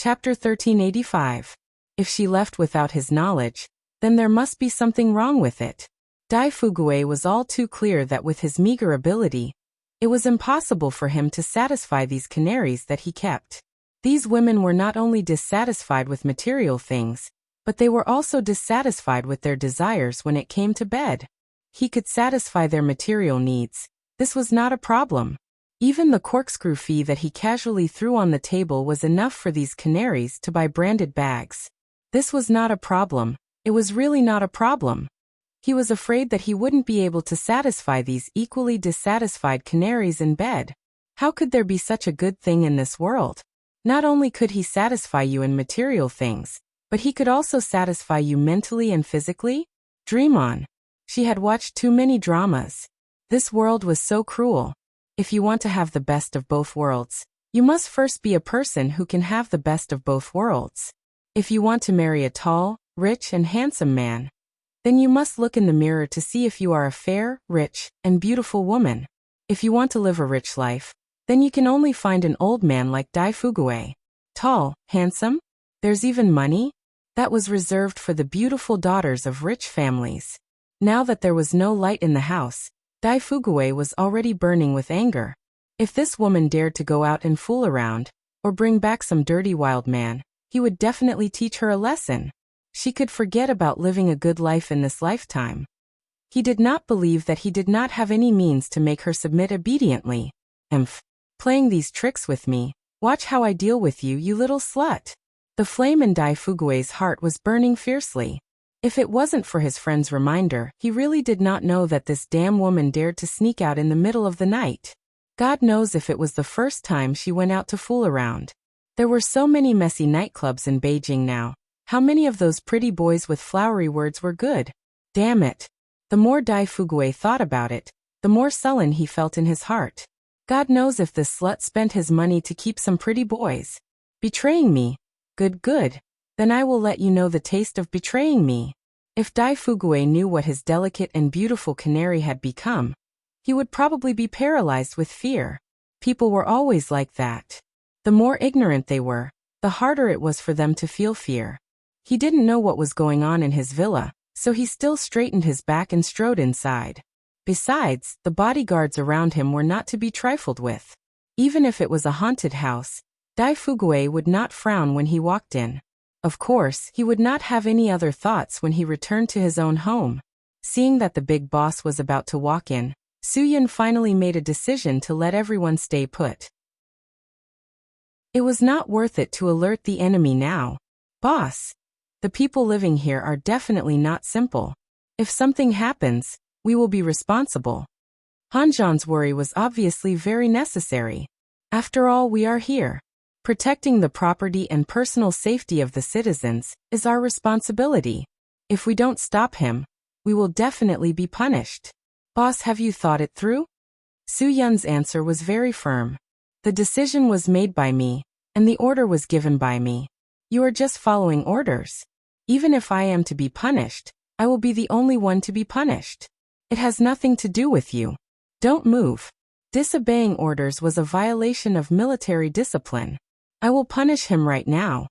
Chapter 1385. If she left without his knowledge, then there must be something wrong with it. Dai Fugué was all too clear that with his meager ability, it was impossible for him to satisfy these canaries that he kept. These women were not only dissatisfied with material things, but they were also dissatisfied with their desires when it came to bed. He could satisfy their material needs. This was not a problem. Even the corkscrew fee that he casually threw on the table was enough for these canaries to buy branded bags. This was not a problem. It was really not a problem. He was afraid that he wouldn't be able to satisfy these equally dissatisfied canaries in bed. How could there be such a good thing in this world? Not only could he satisfy you in material things, but he could also satisfy you mentally and physically? Dream on. She had watched too many dramas. This world was so cruel. If you want to have the best of both worlds, you must first be a person who can have the best of both worlds. If you want to marry a tall, rich and handsome man, then you must look in the mirror to see if you are a fair, rich, and beautiful woman. If you want to live a rich life, then you can only find an old man like Dai Fugué. Tall, handsome? There's even money? That was reserved for the beautiful daughters of rich families. Now that there was no light in the house, Dai Fugué was already burning with anger. If this woman dared to go out and fool around, or bring back some dirty wild man, he would definitely teach her a lesson. She could forget about living a good life in this lifetime. He did not believe that he did not have any means to make her submit obediently. Playing these tricks with me, watch how I deal with you, you little slut. The flame in Dai Fugué's heart was burning fiercely. If it wasn't for his friend's reminder, he really did not know that this damn woman dared to sneak out in the middle of the night. God knows if it was the first time she went out to fool around. There were so many messy nightclubs in Beijing now. How many of those pretty boys with flowery words were good? Damn it. The more Dai Fugué thought about it, the more sullen he felt in his heart. God knows if this slut spent his money to keep some pretty boys. Betraying me. Good. Then I will let you know the taste of betraying me. If Dai Fugué knew what his delicate and beautiful canary had become, he would probably be paralyzed with fear. People were always like that. The more ignorant they were, the harder it was for them to feel fear. He didn't know what was going on in his villa, so he still straightened his back and strode inside. Besides, the bodyguards around him were not to be trifled with. Even if it was a haunted house, Dai Fugué would not frown when he walked in. Of course, he would not have any other thoughts when he returned to his own home. Seeing that the big boss was about to walk in, Suyin finally made a decision to let everyone stay put. It was not worth it to alert the enemy now. Boss, the people living here are definitely not simple. If something happens, we will be responsible. Hanzhan's worry was obviously very necessary. After all, we are here. Protecting the property and personal safety of the citizens is our responsibility. If we don't stop him, we will definitely be punished. Boss, have you thought it through? Su Yun's answer was very firm. The decision was made by me, and the order was given by me. You are just following orders. Even if I am to be punished, I will be the only one to be punished. It has nothing to do with you. Don't move. Disobeying orders was a violation of military discipline. I will punish him right now.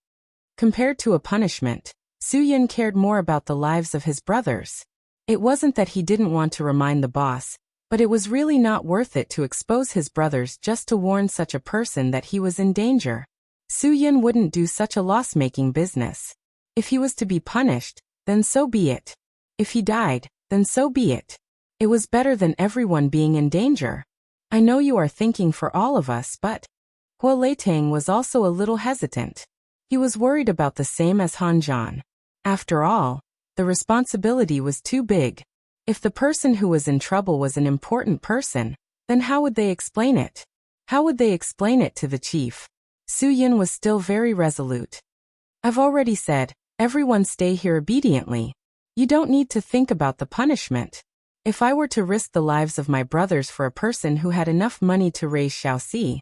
Compared to a punishment, Su Yun cared more about the lives of his brothers. It wasn't that he didn't want to remind the boss, but it was really not worth it to expose his brothers just to warn such a person that he was in danger. Su Yun wouldn't do such a loss-making business. If he was to be punished, then so be it. If he died, then so be it. It was better than everyone being in danger. I know you are thinking for all of us, but Hua Leitang was also a little hesitant. He was worried about the same as Hanzhan. After all, the responsibility was too big. If the person who was in trouble was an important person, then how would they explain it? How would they explain it to the chief? Su Yun was still very resolute. I've already said, everyone stay here obediently. You don't need to think about the punishment. If I were to risk the lives of my brothers for a person who had enough money to raise Xiaoxi,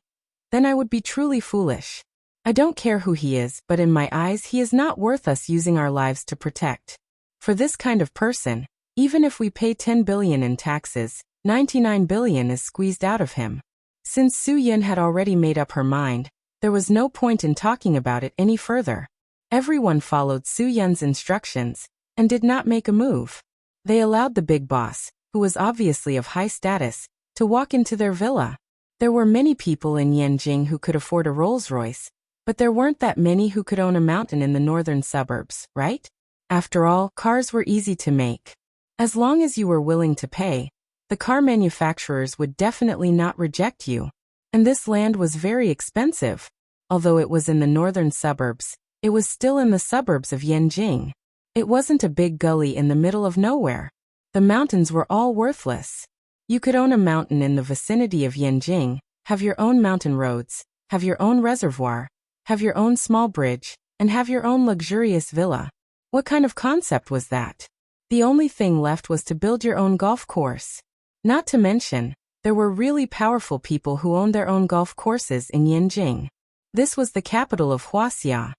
then I would be truly foolish. I don't care who he is, but in my eyes he is not worth us using our lives to protect. For this kind of person, even if we pay 10 billion in taxes, 99 billion is squeezed out of him. Since Su Yun had already made up her mind, There was no point in talking about it any further. Everyone followed Su Yun's instructions and did not make a move. They allowed the big boss, who was obviously of high status, to walk into their villa. There were many people in Yanjing who could afford a Rolls-Royce, but there weren't that many who could own a mountain in the northern suburbs, right? After all, cars were easy to make. As long as you were willing to pay, the car manufacturers would definitely not reject you. And this land was very expensive. Although it was in the northern suburbs, it was still in the suburbs of Yanjing. It wasn't a big gully in the middle of nowhere. The mountains were all worthless. You could own a mountain in the vicinity of Yanjing, have your own mountain roads, have your own reservoir, have your own small bridge, and have your own luxurious villa. What kind of concept was that? The only thing left was to build your own golf course. Not to mention, there were really powerful people who owned their own golf courses in Yanjing. This was the capital of Huaxia.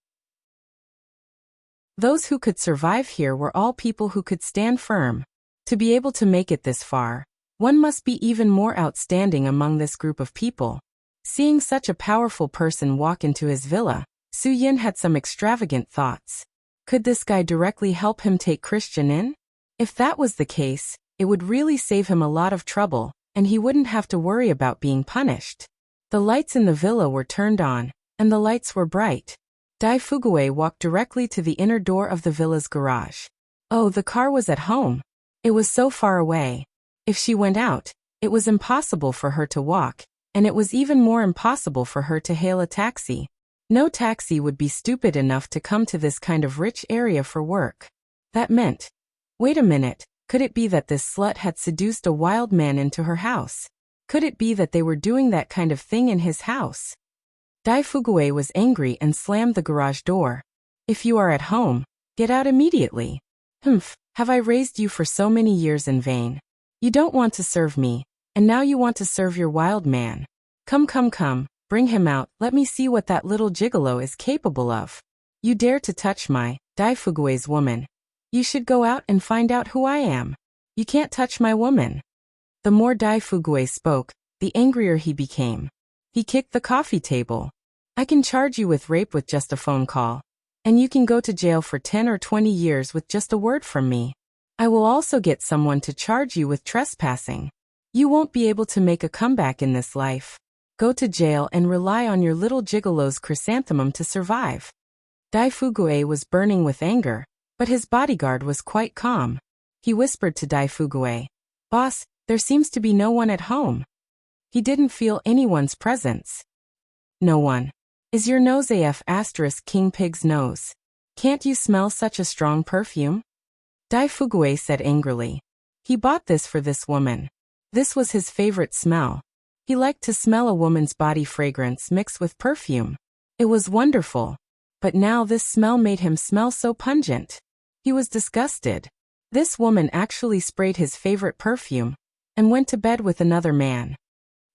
Those who could survive here were all people who could stand firm. To be able to make it this far, one must be even more outstanding among this group of people. Seeing such a powerful person walk into his villa, Su Yun had some extravagant thoughts. Could this guy directly help him take Christian in? If that was the case, it would really save him a lot of trouble, and he wouldn't have to worry about being punished. The lights in the villa were turned on, and the lights were bright. Dai Fugui walked directly to the inner door of the villa's garage. Oh, the car was at home. It was so far away. If she went out, it was impossible for her to walk, and it was even more impossible for her to hail a taxi. No taxi would be stupid enough to come to this kind of rich area for work. That meant, wait a minute, could it be that this slut had seduced a wild man into her house? Could it be that they were doing that kind of thing in his house? Dai Fugui was angry and slammed the garage door. If you are at home, get out immediately. Humph, have I raised you for so many years in vain? You don't want to serve me, and now you want to serve your wild man. Come, bring him out, let me see what that little gigolo is capable of. You dare to touch my, Dai Fugui's woman. You should go out and find out who I am. You can't touch my woman. The more Dai Fugui spoke, the angrier he became. He kicked the coffee table. I can charge you with rape with just a phone call. And you can go to jail for 10 or 20 years with just a word from me. I will also get someone to charge you with trespassing. You won't be able to make a comeback in this life. Go to jail and rely on your little gigolo's chrysanthemum to survive. Dai Fugui was burning with anger, but his bodyguard was quite calm. He whispered to Dai Fugui, "Boss, there seems to be no one at home." He didn't feel anyone's presence. No one. Is your nose AF * King Pig's nose? Can't you smell such a strong perfume? Dai Fugui said angrily. He bought this for this woman. This was his favorite smell. He liked to smell a woman's body fragrance mixed with perfume. It was wonderful. But now this smell made him smell so pungent. He was disgusted. This woman actually sprayed his favorite perfume and went to bed with another man.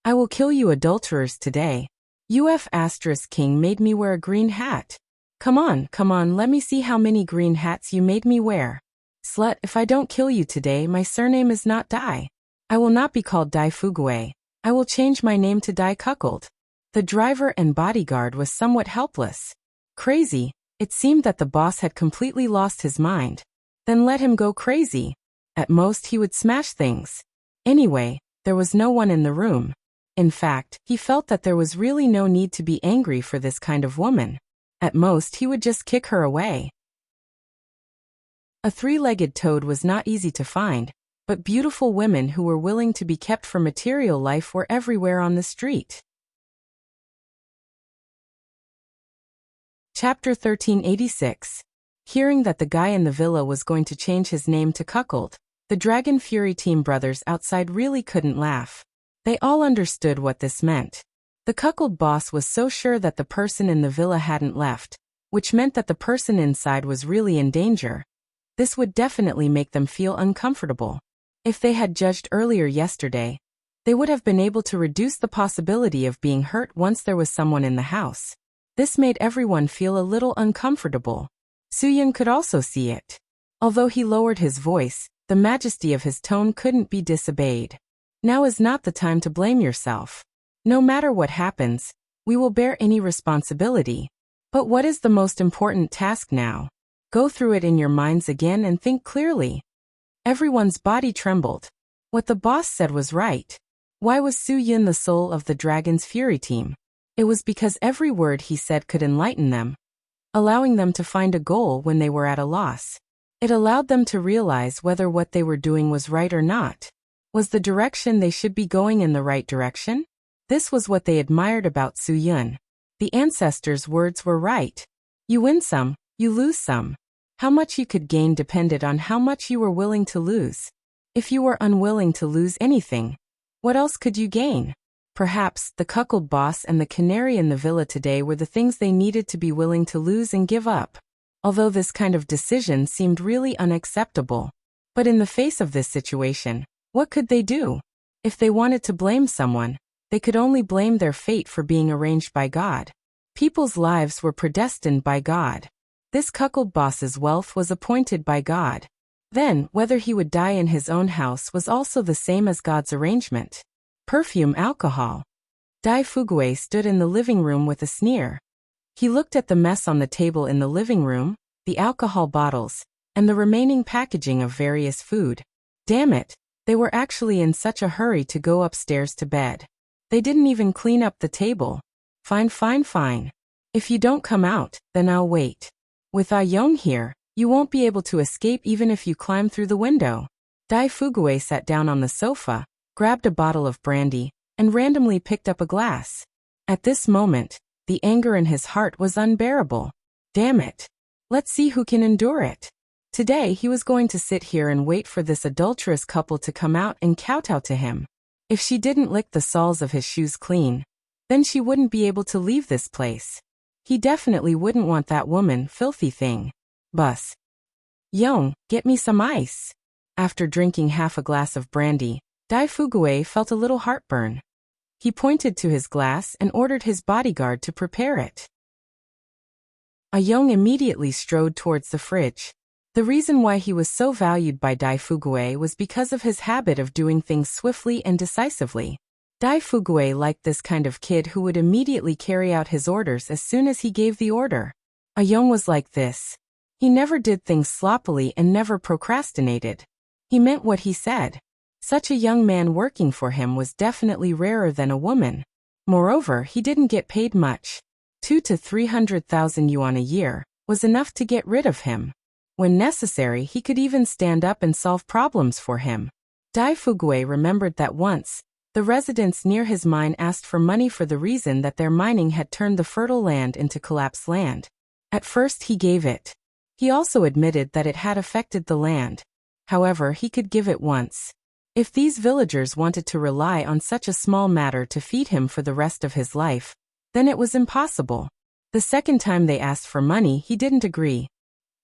I will kill you adulterers today. * King made me wear a green hat. Come on, let me see how many green hats you made me wear. Slut, if I don't kill you today, my surname is not Dai. I will not be called Dai Fugui. I will change my name to Dai Cuckold. The driver and bodyguard was somewhat helpless. Crazy, it seemed that the boss had completely lost his mind. Then let him go crazy. At most he would smash things. Anyway, there was no one in the room. In fact, he felt that there was really no need to be angry for this kind of woman. At most he would just kick her away. A three-legged toad was not easy to find, but beautiful women who were willing to be kept for material life were everywhere on the street. Chapter 1386. Hearing that the guy in the villa was going to change his name to Cuckold, the Dragon Fury team brothers outside really couldn't laugh. They all understood what this meant. The cuckold boss was so sure that the person in the villa hadn't left, which meant that the person inside was really in danger. This would definitely make them feel uncomfortable. If they had judged earlier yesterday, they would have been able to reduce the possibility of being hurt once there was someone in the house. This made everyone feel a little uncomfortable. Su Yun could also see it. Although he lowered his voice, the majesty of his tone couldn't be disobeyed. Now is not the time to blame yourself. No matter what happens, We will bear any responsibility. But what is the most important task now? Go through it in your minds again and think clearly. Everyone's body trembled. What the boss said was right. Why was Su Yun the soul of the Dragon's Fury team? It was because every word he said could enlighten them, allowing them to find a goal when they were at a loss. It allowed them to realize whether what they were doing was right or not. Was the direction they should be going in the right direction? This was what they admired about Su Yun. The ancestors' words were right. You win some, you lose some. How much you could gain depended on how much you were willing to lose. If you were unwilling to lose anything, what else could you gain? Perhaps the cuckold boss and the canary in the villa today were the things they needed to be willing to lose and give up. Although this kind of decision seemed really unacceptable. But in the face of this situation, what could they do? If they wanted to blame someone, they could only blame their fate for being arranged by God. People's lives were predestined by God. This cuckold boss's wealth was appointed by God. Then, whether he would die in his own house was also the same as God's arrangement. Perfume alcohol. Dai Fugui stood in the living room with a sneer. He looked at the mess on the table in the living room, the alcohol bottles, and the remaining packaging of various food. Damn it, they were actually in such a hurry to go upstairs to bed. They didn't even clean up the table. Fine, fine, fine. If you don't come out, then I'll wait. With Ah Yong here, you won't be able to escape even if you climb through the window. Dai Fugui sat down on the sofa, grabbed a bottle of brandy, and randomly picked up a glass. At this moment, the anger in his heart was unbearable. Damn it. Let's see who can endure it. Today he was going to sit here and wait for this adulterous couple to come out and kowtow to him. If she didn't lick the soles of his shoes clean, then she wouldn't be able to leave this place. He definitely wouldn't want that woman, filthy thing. Bus. Yong, get me some ice. After drinking half a glass of brandy, Dai Fugui felt a little heartburn. He pointed to his glass and ordered his bodyguard to prepare it. Ah Yong immediately strode towards the fridge. The reason why he was so valued by Dai Fugui was because of his habit of doing things swiftly and decisively. Dai Fugui liked this kind of kid who would immediately carry out his orders as soon as he gave the order. Ah Yong was like this. He never did things sloppily and never procrastinated. He meant what he said. Such a young man working for him was definitely rarer than a woman. Moreover, he didn't get paid much. 200,000 to 300,000 yuan a year was enough to get rid of him. When necessary, he could even stand up and solve problems for him. Dai Fugui remembered that once, the residents near his mine asked for money for the reason that their mining had turned the fertile land into collapsed land. At first he gave it. He also admitted that it had affected the land. However, he could give it once. If these villagers wanted to rely on such a small matter to feed him for the rest of his life, then it was impossible. The second time they asked for money, he didn't agree.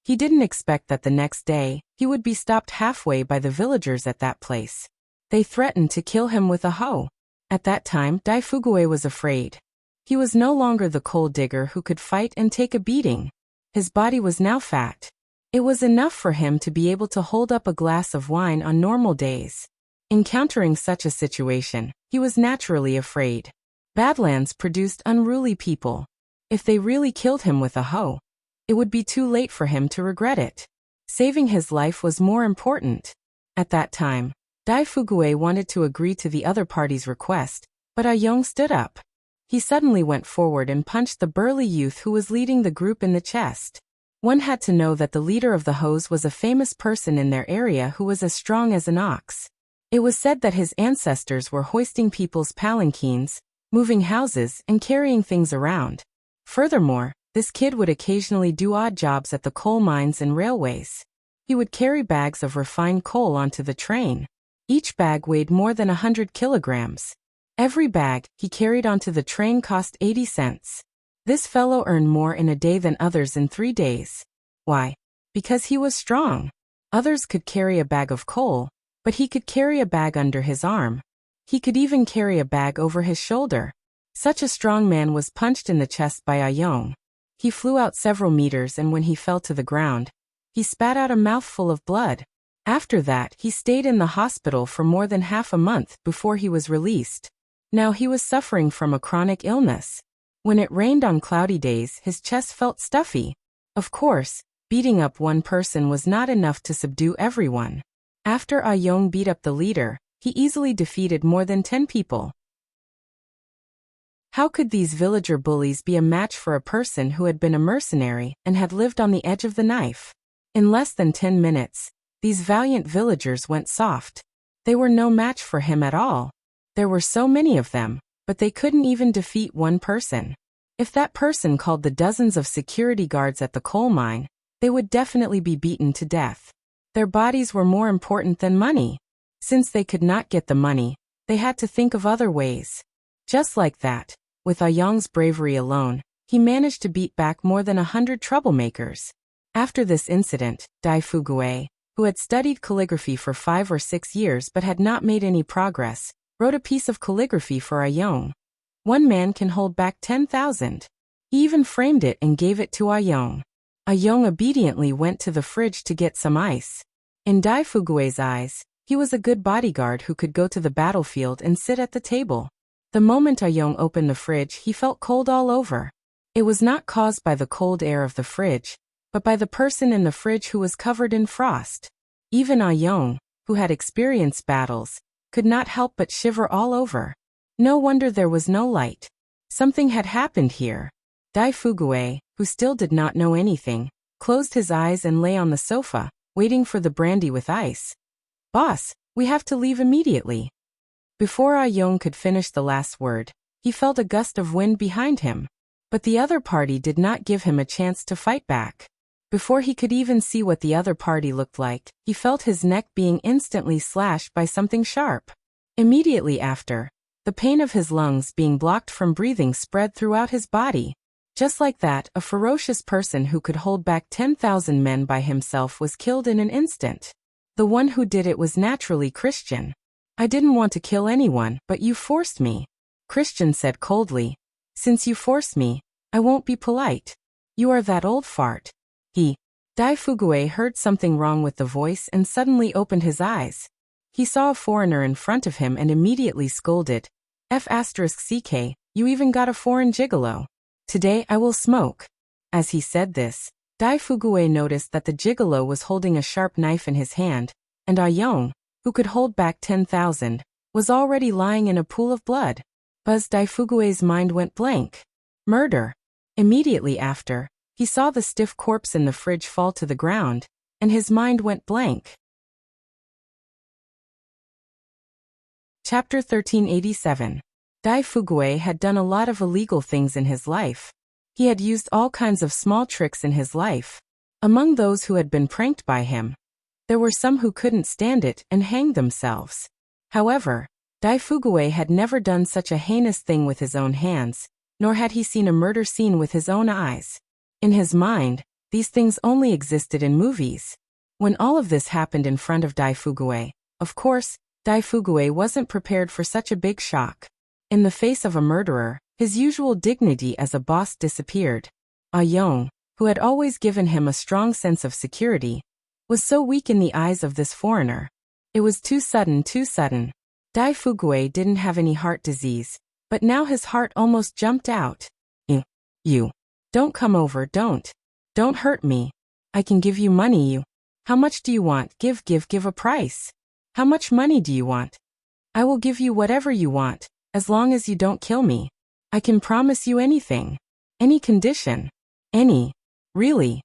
He didn't expect that the next day, he would be stopped halfway by the villagers at that place. They threatened to kill him with a hoe. At that time, Dai Fugui was afraid. He was no longer the coal digger who could fight and take a beating. His body was now fat. It was enough for him to be able to hold up a glass of wine on normal days. Encountering such a situation, he was naturally afraid. Badlands produced unruly people. If they really killed him with a hoe, it would be too late for him to regret it. Saving his life was more important. At that time, Dai Fugui wanted to agree to the other party's request, but Ah Yong stood up. He suddenly went forward and punched the burly youth who was leading the group in the chest. One had to know that the leader of the hoes was a famous person in their area who was as strong as an ox. It was said that his ancestors were hoisting people's palanquins, moving houses, and carrying things around. Furthermore, this kid would occasionally do odd jobs at the coal mines and railways. He would carry bags of refined coal onto the train. Each bag weighed more than 100 kilograms. Every bag he carried onto the train cost 80 cents. This fellow earned more in a day than others in 3 days. Why? Because he was strong. Others could carry a bag of coal, but he could carry a bag under his arm. He could even carry a bag over his shoulder. Such a strong man was punched in the chest by Ah Yong. He flew out several meters, and when he fell to the ground, he spat out a mouthful of blood. After that, he stayed in the hospital for more than half a month before he was released. Now he was suffering from a chronic illness. When it rained on cloudy days, his chest felt stuffy. Of course, beating up one person was not enough to subdue everyone. After Ah Yong beat up the leader, he easily defeated more than 10 people. How could these villager bullies be a match for a person who had been a mercenary and had lived on the edge of the knife? In less than 10 minutes, these valiant villagers went soft. They were no match for him at all. There were so many of them, but they couldn't even defeat one person. If that person called the dozens of security guards at the coal mine, they would definitely be beaten to death. Their bodies were more important than money. Since they could not get the money, they had to think of other ways. Just like that, with Ah Yong's bravery alone, he managed to beat back more than 100 troublemakers. After this incident, Dai Fugui, who had studied calligraphy for 5 or 6 years but had not made any progress, wrote a piece of calligraphy for Ah Yong. One man can hold back 10,000. He even framed it and gave it to Ah Yong. Ah Yong obediently went to the fridge to get some ice. In Dai Fugui's eyes, he was a good bodyguard who could go to the battlefield and sit at the table. The moment Ah Yong opened the fridge, he felt cold all over. It was not caused by the cold air of the fridge, but by the person in the fridge who was covered in frost. Even Ah Yong, who had experienced battles, could not help but shiver all over. No wonder there was no light. Something had happened here. Dai Fugui, who still did not know anything, closed his eyes and lay on the sofa, waiting for the brandy with ice. "Boss, we have to leave immediately." Before Ah Yong could finish the last word, he felt a gust of wind behind him. But the other party did not give him a chance to fight back. Before he could even see what the other party looked like, he felt his neck being instantly slashed by something sharp. Immediately after, the pain of his lungs being blocked from breathing spread throughout his body. Just like that, a ferocious person who could hold back 10,000 men by himself was killed in an instant. The one who did it was naturally Christian. "I didn't want to kill anyone, but you forced me," Christian said coldly. "Since you forced me, I won't be polite. You are that old fart." Dai Fugui heard something wrong with the voice and suddenly opened his eyes. He saw a foreigner in front of him and immediately scolded, "F***CK, you even got a foreign gigolo. Today I will smoke." As he said this, Dai Fugui noticed that the gigolo was holding a sharp knife in his hand, and Ah Yong, who could hold back 10,000, was already lying in a pool of blood. Dai Fugui's mind went blank. Murder. Immediately after, he saw the stiff corpse in the fridge fall to the ground, and his mind went blank. Chapter 1387. Dai Fugui had done a lot of illegal things in his life. He had used all kinds of small tricks in his life. Among those who had been pranked by him, there were some who couldn't stand it and hanged themselves. However, Dai Fugui had never done such a heinous thing with his own hands, nor had he seen a murder scene with his own eyes. In his mind, these things only existed in movies. When all of this happened in front of Dai Fugui, of course, Dai Fugui wasn't prepared for such a big shock. In the face of a murderer, his usual dignity as a boss disappeared. Ah Yong, who had always given him a strong sense of security, was so weak in the eyes of this foreigner. It was too sudden, too sudden. Dai Fugui didn't have any heart disease, but now his heart almost jumped out. You. Don't come over, don't hurt me. I can give you money, How much do you want? Give a price. How much money do you want? I will give you whatever you want, as long as you don't kill me. I can promise you anything. Any condition. Any. Really.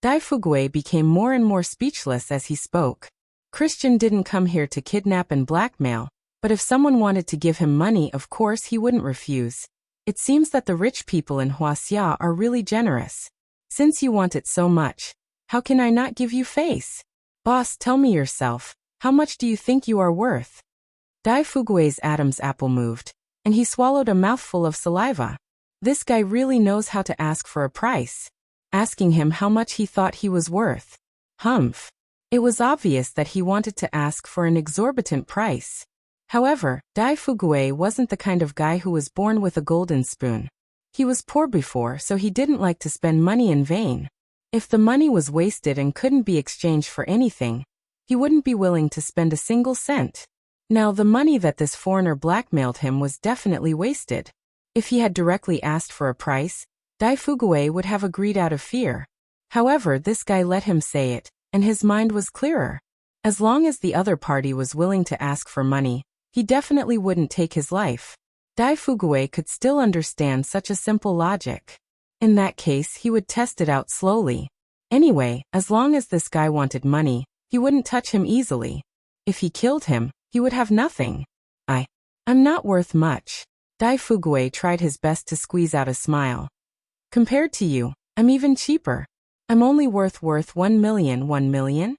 Dai Fugui became more and more speechless as he spoke. Christian didn't come here to kidnap and blackmail, but if someone wanted to give him money, of course he wouldn't refuse. It seems that the rich people in Huaxia are really generous. Since you want it so much, how can I not give you face? Boss, tell me yourself, how much do you think you are worth? Dai Fugui's Adam's apple moved, and he swallowed a mouthful of saliva. This guy really knows how to ask for a price. Asking him how much he thought he was worth. Humph. It was obvious that he wanted to ask for an exorbitant price. However, Dai Fugui wasn't the kind of guy who was born with a golden spoon. He was poor before, so he didn't like to spend money in vain. If the money was wasted and couldn't be exchanged for anything, he wouldn't be willing to spend a single cent. Now the money that this foreigner blackmailed him was definitely wasted. If he had directly asked for a price, Dai Fugui would have agreed out of fear. However, this guy let him say it, and his mind was clearer. As long as the other party was willing to ask for money, he definitely wouldn't take his life. Dai Fugui could still understand such a simple logic. In that case, he would test it out slowly. Anyway, as long as this guy wanted money, he wouldn't touch him easily. If he killed him, he would have nothing. I'm not worth much. Dai Fugui tried his best to squeeze out a smile. Compared to you, I'm even cheaper. I'm only worth 1 million. 1 million?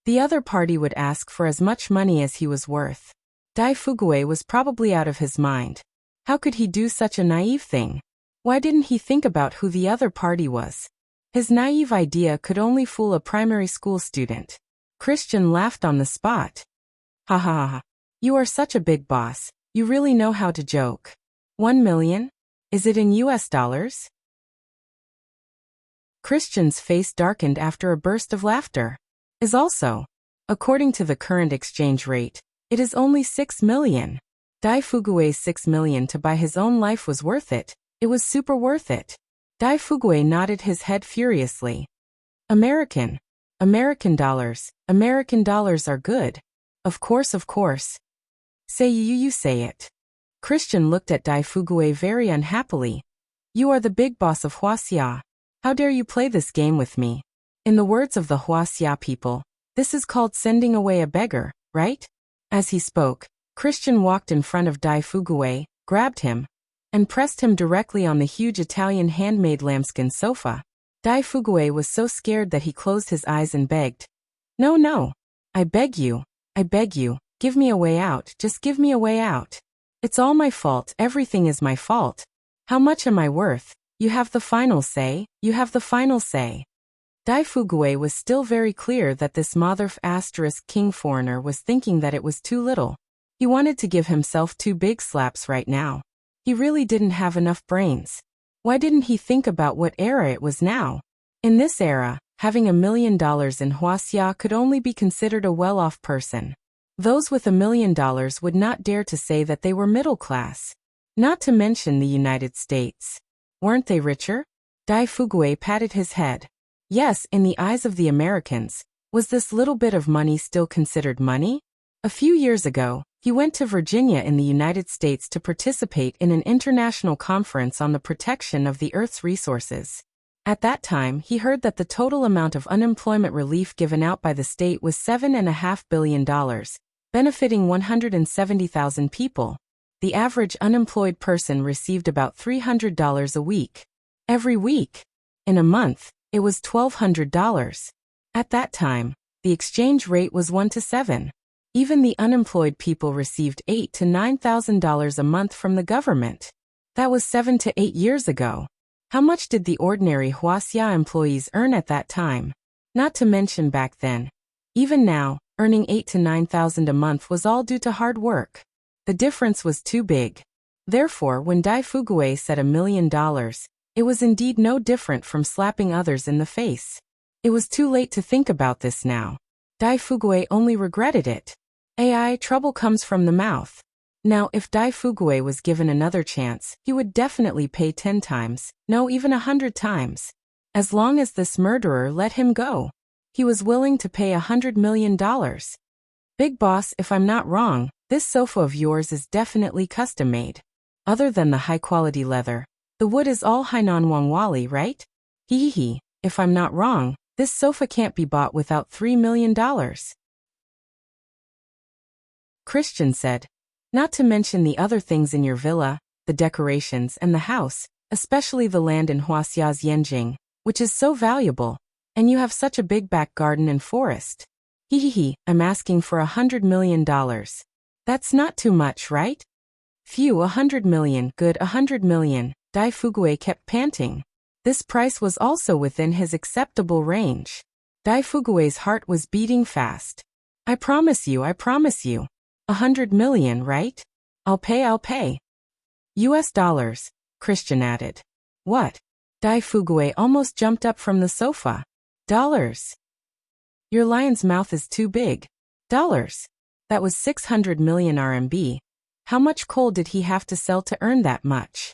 The other party would ask for as much money as he was worth. Dai Fugui was probably out of his mind. How could he do such a naive thing? Why didn't he think about who the other party was? His naive idea could only fool a primary school student. Christian laughed on the spot. Ha ha ha ha. You are such a big boss, you really know how to joke. 1 million? Is it in US dollars? Christian's face darkened after a burst of laughter. Is also. According to the current exchange rate, it is only 6 million. Dai Fugui's 6 million to buy his own life was worth it. It was super worth it. Dai Fugui nodded his head furiously. American dollars are good. Of course. Say you say it. Christian looked at Dai Fugui very unhappily. You are the big boss of Huaxia. How dare you play this game with me? In the words of the Huaxia people, this is called sending away a beggar, right? As he spoke, Christian walked in front of Dai Fugui, grabbed him, and pressed him directly on the huge Italian handmade lambskin sofa. Dai Fugui was so scared that he closed his eyes and begged. No. I beg you. Give me a way out, just give me a way out. It's all my fault, everything is my fault. How much am I worth? You have the final say. Dai Fugui was still very clear that this *king foreigner was thinking that it was too little. He wanted to give himself 2 big slaps right now. He really didn't have enough brains. Why didn't he think about what era it was now? In this era, having $1 million in Huaxia could only be considered a well-off person. Those with $1 million would not dare to say that they were middle class. Not to mention the United States. Weren't they richer? Dai Fugui patted his head. Yes, in the eyes of the Americans, was this little bit of money still considered money? A few years ago, he went to Virginia in the United States to participate in an international conference on the protection of the Earth's resources. At that time, he heard that the total amount of unemployment relief given out by the state was $7.5 billion, benefiting 170,000 people. The average unemployed person received about $300 a week. Every week. In a month, it was $1,200. At that time, the exchange rate was 1 to 7. Even the unemployed people received $8,000 to $9,000 a month from the government. That was 7 to 8 years ago. How much did the ordinary Huaxia employees earn at that time? Not to mention back then. Even now, earning $8,000 to $9,000 a month was all due to hard work. The difference was too big. Therefore, when Dai Fugui said $1 million, it was indeed no different from slapping others in the face. It was too late to think about this now. Dai Fugui only regretted it. Trouble comes from the mouth. Now, if Dai Fugui was given another chance, he would definitely pay 10 times, no, even 100 times. As long as this murderer let him go. He was willing to pay $100 million. Big boss, if I'm not wrong, this sofa of yours is definitely custom-made. Other than the high-quality leather, the wood is all Hainan Wangwali, right? Hee. If I'm not wrong, this sofa can't be bought without $3 million. Christian said. Not to mention the other things in your villa, the decorations and the house, especially the land in Huaxia's Yanjing, which is so valuable, and you have such a big back garden and forest. Hee, I'm asking for $100 million. That's not too much, right? Phew, 100 million, good 100 million, Dai Fugui kept panting. This price was also within his acceptable range. Dai Fugui's heart was beating fast. I promise you. 100 million, right? I'll pay. US dollars, Christian added. What? Dai Fugui almost jumped up from the sofa. Dollars. Your lion's mouth is too big. Dollars. That was 600 million RMB. How much coal did he have to sell to earn that much?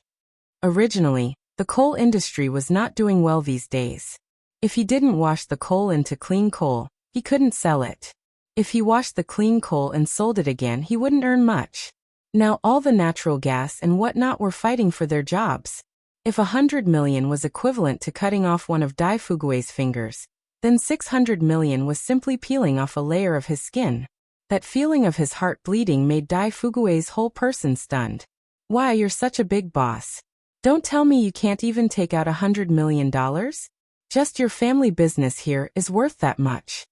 Originally, the coal industry was not doing well these days. If he didn't wash the coal into clean coal, he couldn't sell it. If he washed the clean coal and sold it again, he wouldn't earn much. Now all the natural gas and whatnot were fighting for their jobs. If 100 million was equivalent to cutting off one of Dai Fugue's fingers, then 600 million was simply peeling off a layer of his skin. That feeling of his heart bleeding made Dai Fugue's whole person stunned. Why, you're such a big boss. Don't tell me you can't even take out $100 million? Just your family business here is worth that much.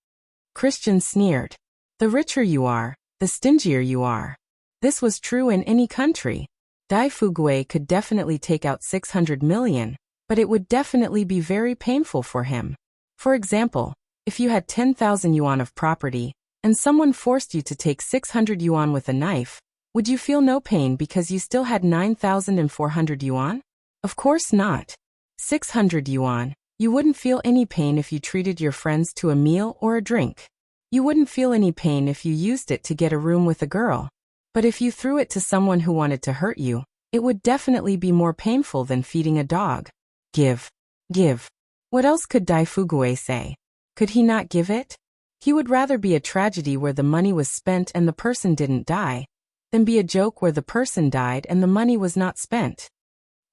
Christian sneered. The richer you are, the stingier you are. This was true in any country. Dai Fugue could definitely take out 600 million, but it would definitely be very painful for him. For example, if you had 10,000 yuan of property, and someone forced you to take 600 yuan with a knife, would you feel no pain because you still had 9,400 yuan? Of course not. 600 yuan, you wouldn't feel any pain if you treated your friends to a meal or a drink. You wouldn't feel any pain if you used it to get a room with a girl. But if you threw it to someone who wanted to hurt you, it would definitely be more painful than feeding a dog. Give. Give. What else could Dai Fugue say? Could he not give it? He would rather be a tragedy where the money was spent and the person didn't die, than be a joke where the person died and the money was not spent.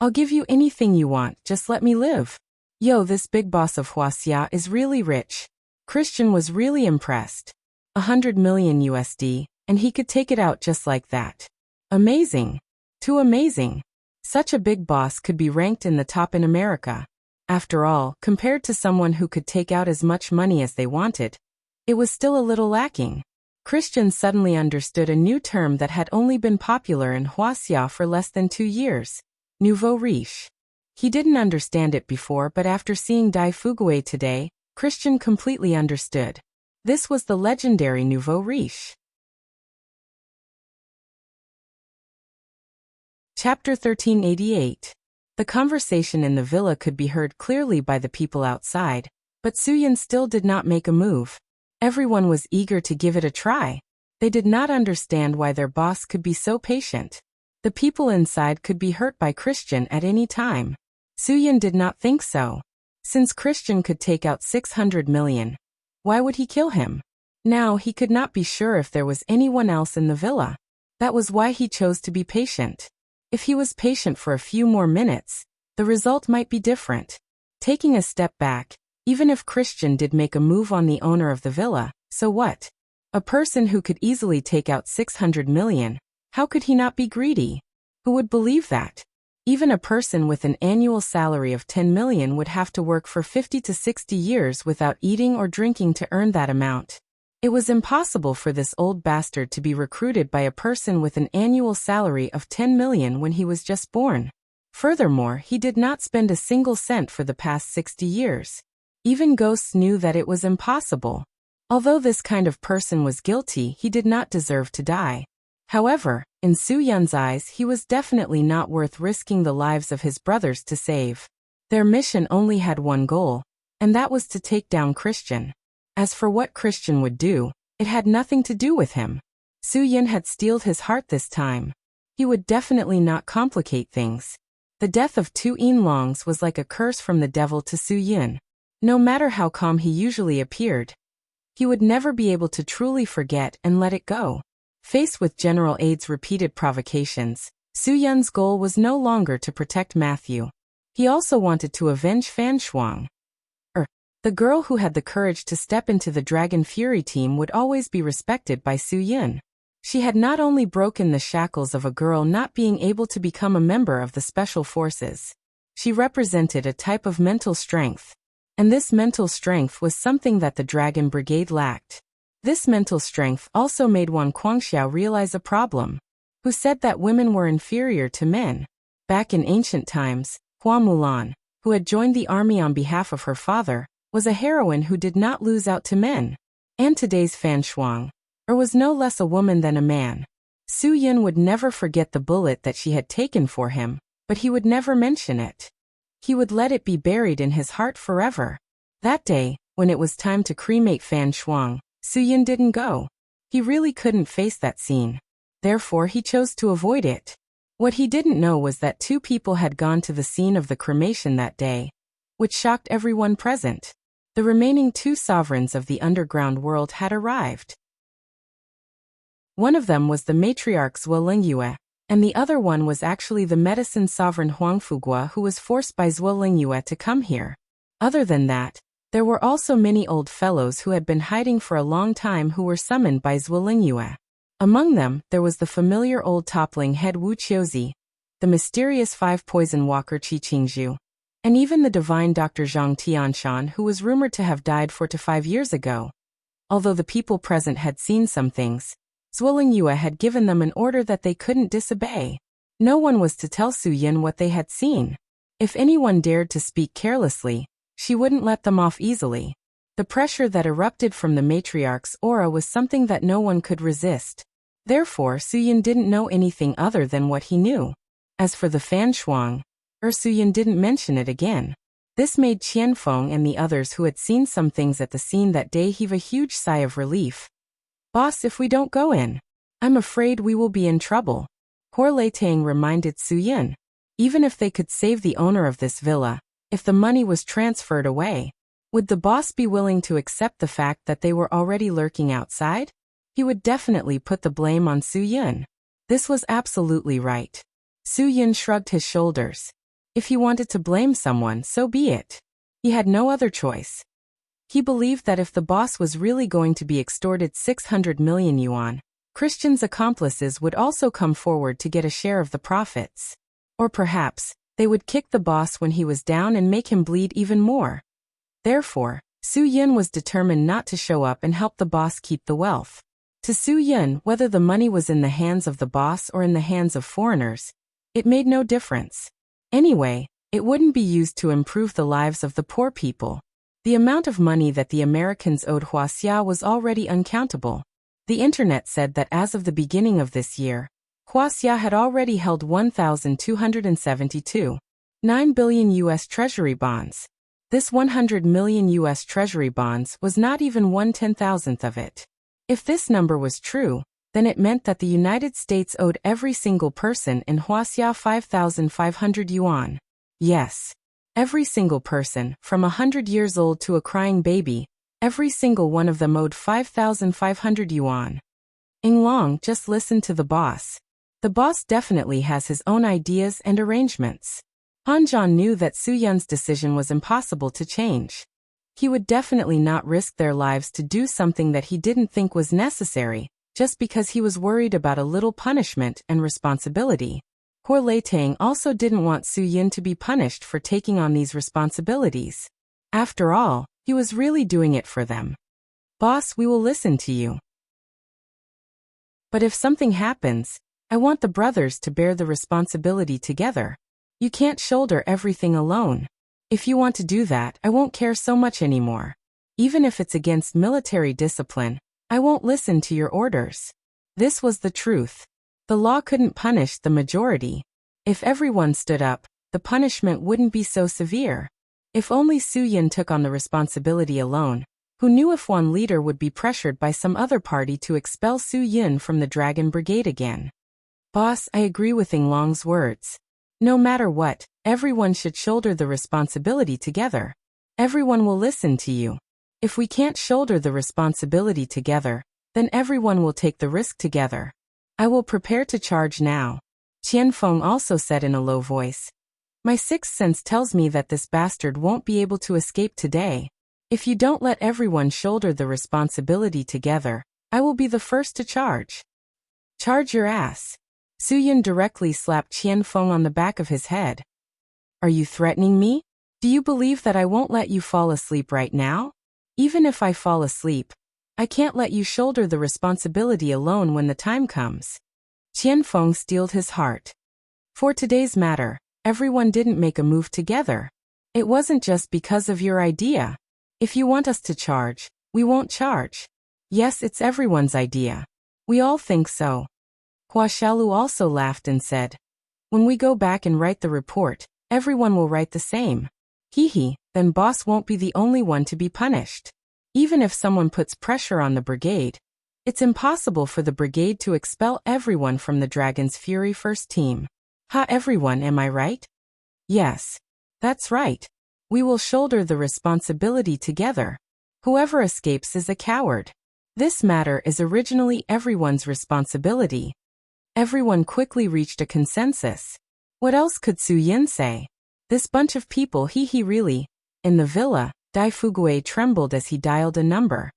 I'll give you anything you want, just let me live. Yo, this big boss of Huaxia is really rich. Christian was really impressed. 100 million USD, and he could take it out just like that. Amazing. Too amazing. Such a big boss could be ranked in the top in America. After all, compared to someone who could take out as much money as they wanted, it was still a little lacking. Christian suddenly understood a new term that had only been popular in Huaxia for less than 2 years. Nouveau riche. He didn't understand it before, but after seeing Dai Fugue today, Christian completely understood. This was the legendary nouveau riche. Chapter 1388. The conversation in the villa could be heard clearly by the people outside, but Suyin still did not make a move. Everyone was eager to give it a try. They did not understand why their boss could be so patient. The people inside could be hurt by Christian at any time. Suyin did not think so. Since Christian could take out 600 million, why would he kill him? Now he could not be sure if there was anyone else in the villa. That was why he chose to be patient. If he was patient for a few more minutes, the result might be different. Taking a step back, even if Christian did make a move on the owner of the villa, so what? A person who could easily take out 600 million, how could he not be greedy? Who would believe that? Even a person with an annual salary of 10 million would have to work for 50 to 60 years without eating or drinking to earn that amount. It was impossible for this old bastard to be recruited by a person with an annual salary of 10 million when he was just born. Furthermore, he did not spend a single cent for the past 60 years. Even ghosts knew that it was impossible. Although this kind of person was guilty, he did not deserve to die. However, in Su Yun's eyes, he was definitely not worth risking the lives of his brothers to save. Their mission only had one goal, and that was to take down Christian. As for what Christian would do, it had nothing to do with him. Su Yun had steeled his heart this time. He would definitely not complicate things. The death of Tu Yinlongs was like a curse from the devil to Su Yun. No matter how calm he usually appeared, he would never be able to truly forget and let it go. Faced with General Aid's repeated provocations, Su Yun's goal was no longer to protect Matthew. He also wanted to avenge Fan Shuang. The girl who had the courage to step into the Dragon Fury team would always be respected by Su Yun. She had not only broken the shackles of a girl not being able to become a member of the Special Forces. She represented a type of mental strength. And this mental strength was something that the Dragon Brigade lacked. This mental strength also made Wan Guangxiao realize a problem. Who said that women were inferior to men? Back in ancient times, Hua Mulan, who had joined the army on behalf of her father, was a heroine who did not lose out to men. And today's Fan Shuang, was no less a woman than a man. Su Yun would never forget the bullet that she had taken for him, but he would never mention it. He would let it be buried in his heart forever. That day, when it was time to cremate Fan Shuang, Su Yun didn't go. He really couldn't face that scene. Therefore he chose to avoid it. What he didn't know was that 2 people had gone to the scene of the cremation that day, which shocked everyone present. The remaining 2 sovereigns of the underground world had arrived. One of them was the matriarch Zhuo Lingyue, and the other one was actually the medicine sovereign Huang Fugua, who was forced by Zhuo Lingyue to come here. Other than that, there were also many old fellows who had been hiding for a long time who were summoned by Zhuo Lingyue. Among them, there was the familiar old toppling head Wu Qiuzi, the mysterious 5 poison walker Qi Qingzhu, and even the divine Dr. Zhang Tianshan, who was rumored to have died 4 to 5 years ago. Although the people present had seen some things, Zhuo Lingyue had given them an order that they couldn't disobey. No one was to tell Su Yin what they had seen. If anyone dared to speak carelessly, she wouldn't let them off easily. The pressure that erupted from the matriarch's aura was something that no one could resist. Therefore, Su Yin didn't know anything other than what he knew. As for the fan shuang, Su Yin didn't mention it again. This made Qianfeng and the others who had seen some things at the scene that day heave a huge sigh of relief. Boss, if we don't go in, I'm afraid we will be in trouble. Hor Leitang reminded Su Yin. Even if they could save the owner of this villa, if the money was transferred away, would the boss be willing to accept the fact that they were already lurking outside? He would definitely put the blame on Su Yin. This was absolutely right. Su Yin shrugged his shoulders. If he wanted to blame someone, so be it. He had no other choice. He believed that if the boss was really going to be extorted 600 million yuan, Christian's accomplices would also come forward to get a share of the profits. Or perhaps, they would kick the boss when he was down and make him bleed even more. Therefore, Su Yin was determined not to show up and help the boss keep the wealth. To Su Yin, whether the money was in the hands of the boss or in the hands of foreigners, it made no difference. Anyway, it wouldn't be used to improve the lives of the poor people. The amount of money that the Americans owed Huaxia was already uncountable. The internet said that as of the beginning of this year, Huaxia had already held 1,272.9 billion U.S. Treasury bonds. This 100 million U.S. Treasury bonds was not even 1/10,000th of it. If this number was true, then it meant that the United States owed every single person in Huaxia 5,500 yuan. Yes. Every single person, from 100 years old to a crying baby, every single one of them owed 5,500 yuan. Ing Long, just listen to the boss. The boss definitely has his own ideas and arrangements. Han Zhan knew that Su Yin's decision was impossible to change. He would definitely not risk their lives to do something that he didn't think was necessary, just because he was worried about a little punishment and responsibility. Hor Leitang also didn't want Su Yin to be punished for taking on these responsibilities. After all, he was really doing it for them. Boss, we will listen to you. But if something happens, I want the brothers to bear the responsibility together. You can't shoulder everything alone. If you want to do that, I won't care so much anymore. Even if it's against military discipline, I won't listen to your orders. This was the truth. The law couldn't punish the majority. If everyone stood up, the punishment wouldn't be so severe. If only Su Yin took on the responsibility alone, who knew if one leader would be pressured by some other party to expel Su Yin from the Dragon Brigade again. Boss, I agree with Ing Long's words. No matter what, everyone should shoulder the responsibility together. Everyone will listen to you. If we can't shoulder the responsibility together, then everyone will take the risk together. I will prepare to charge now. Qianfeng also said in a low voice. My sixth sense tells me that this bastard won't be able to escape today. If you don't let everyone shoulder the responsibility together, I will be the first to charge. Charge your ass. Su Yin directly slapped Qianfeng on the back of his head. Are you threatening me? Do you believe that I won't let you fall asleep right now? Even if I fall asleep, I can't let you shoulder the responsibility alone when the time comes. Qianfeng steeled his heart. For today's matter, everyone didn't make a move together. It wasn't just because of your idea. If you want us to charge, we won't charge. Yes, it's everyone's idea. We all think so. Hua Xiaolu also laughed and said, when we go back and write the report, everyone will write the same. Hee, then boss won't be the only one to be punished. Even if someone puts pressure on the brigade, It's impossible for the brigade to expel everyone from the Dragon's Fury first team. Ha, everyone, am I right? Yes. That's right. We will shoulder the responsibility together. Whoever escapes is a coward. This matter is originally everyone's responsibility. Everyone quickly reached a consensus. What else could Su Yin say? This bunch of people, he really. In the villa, Dai Fugue trembled as he dialed a number.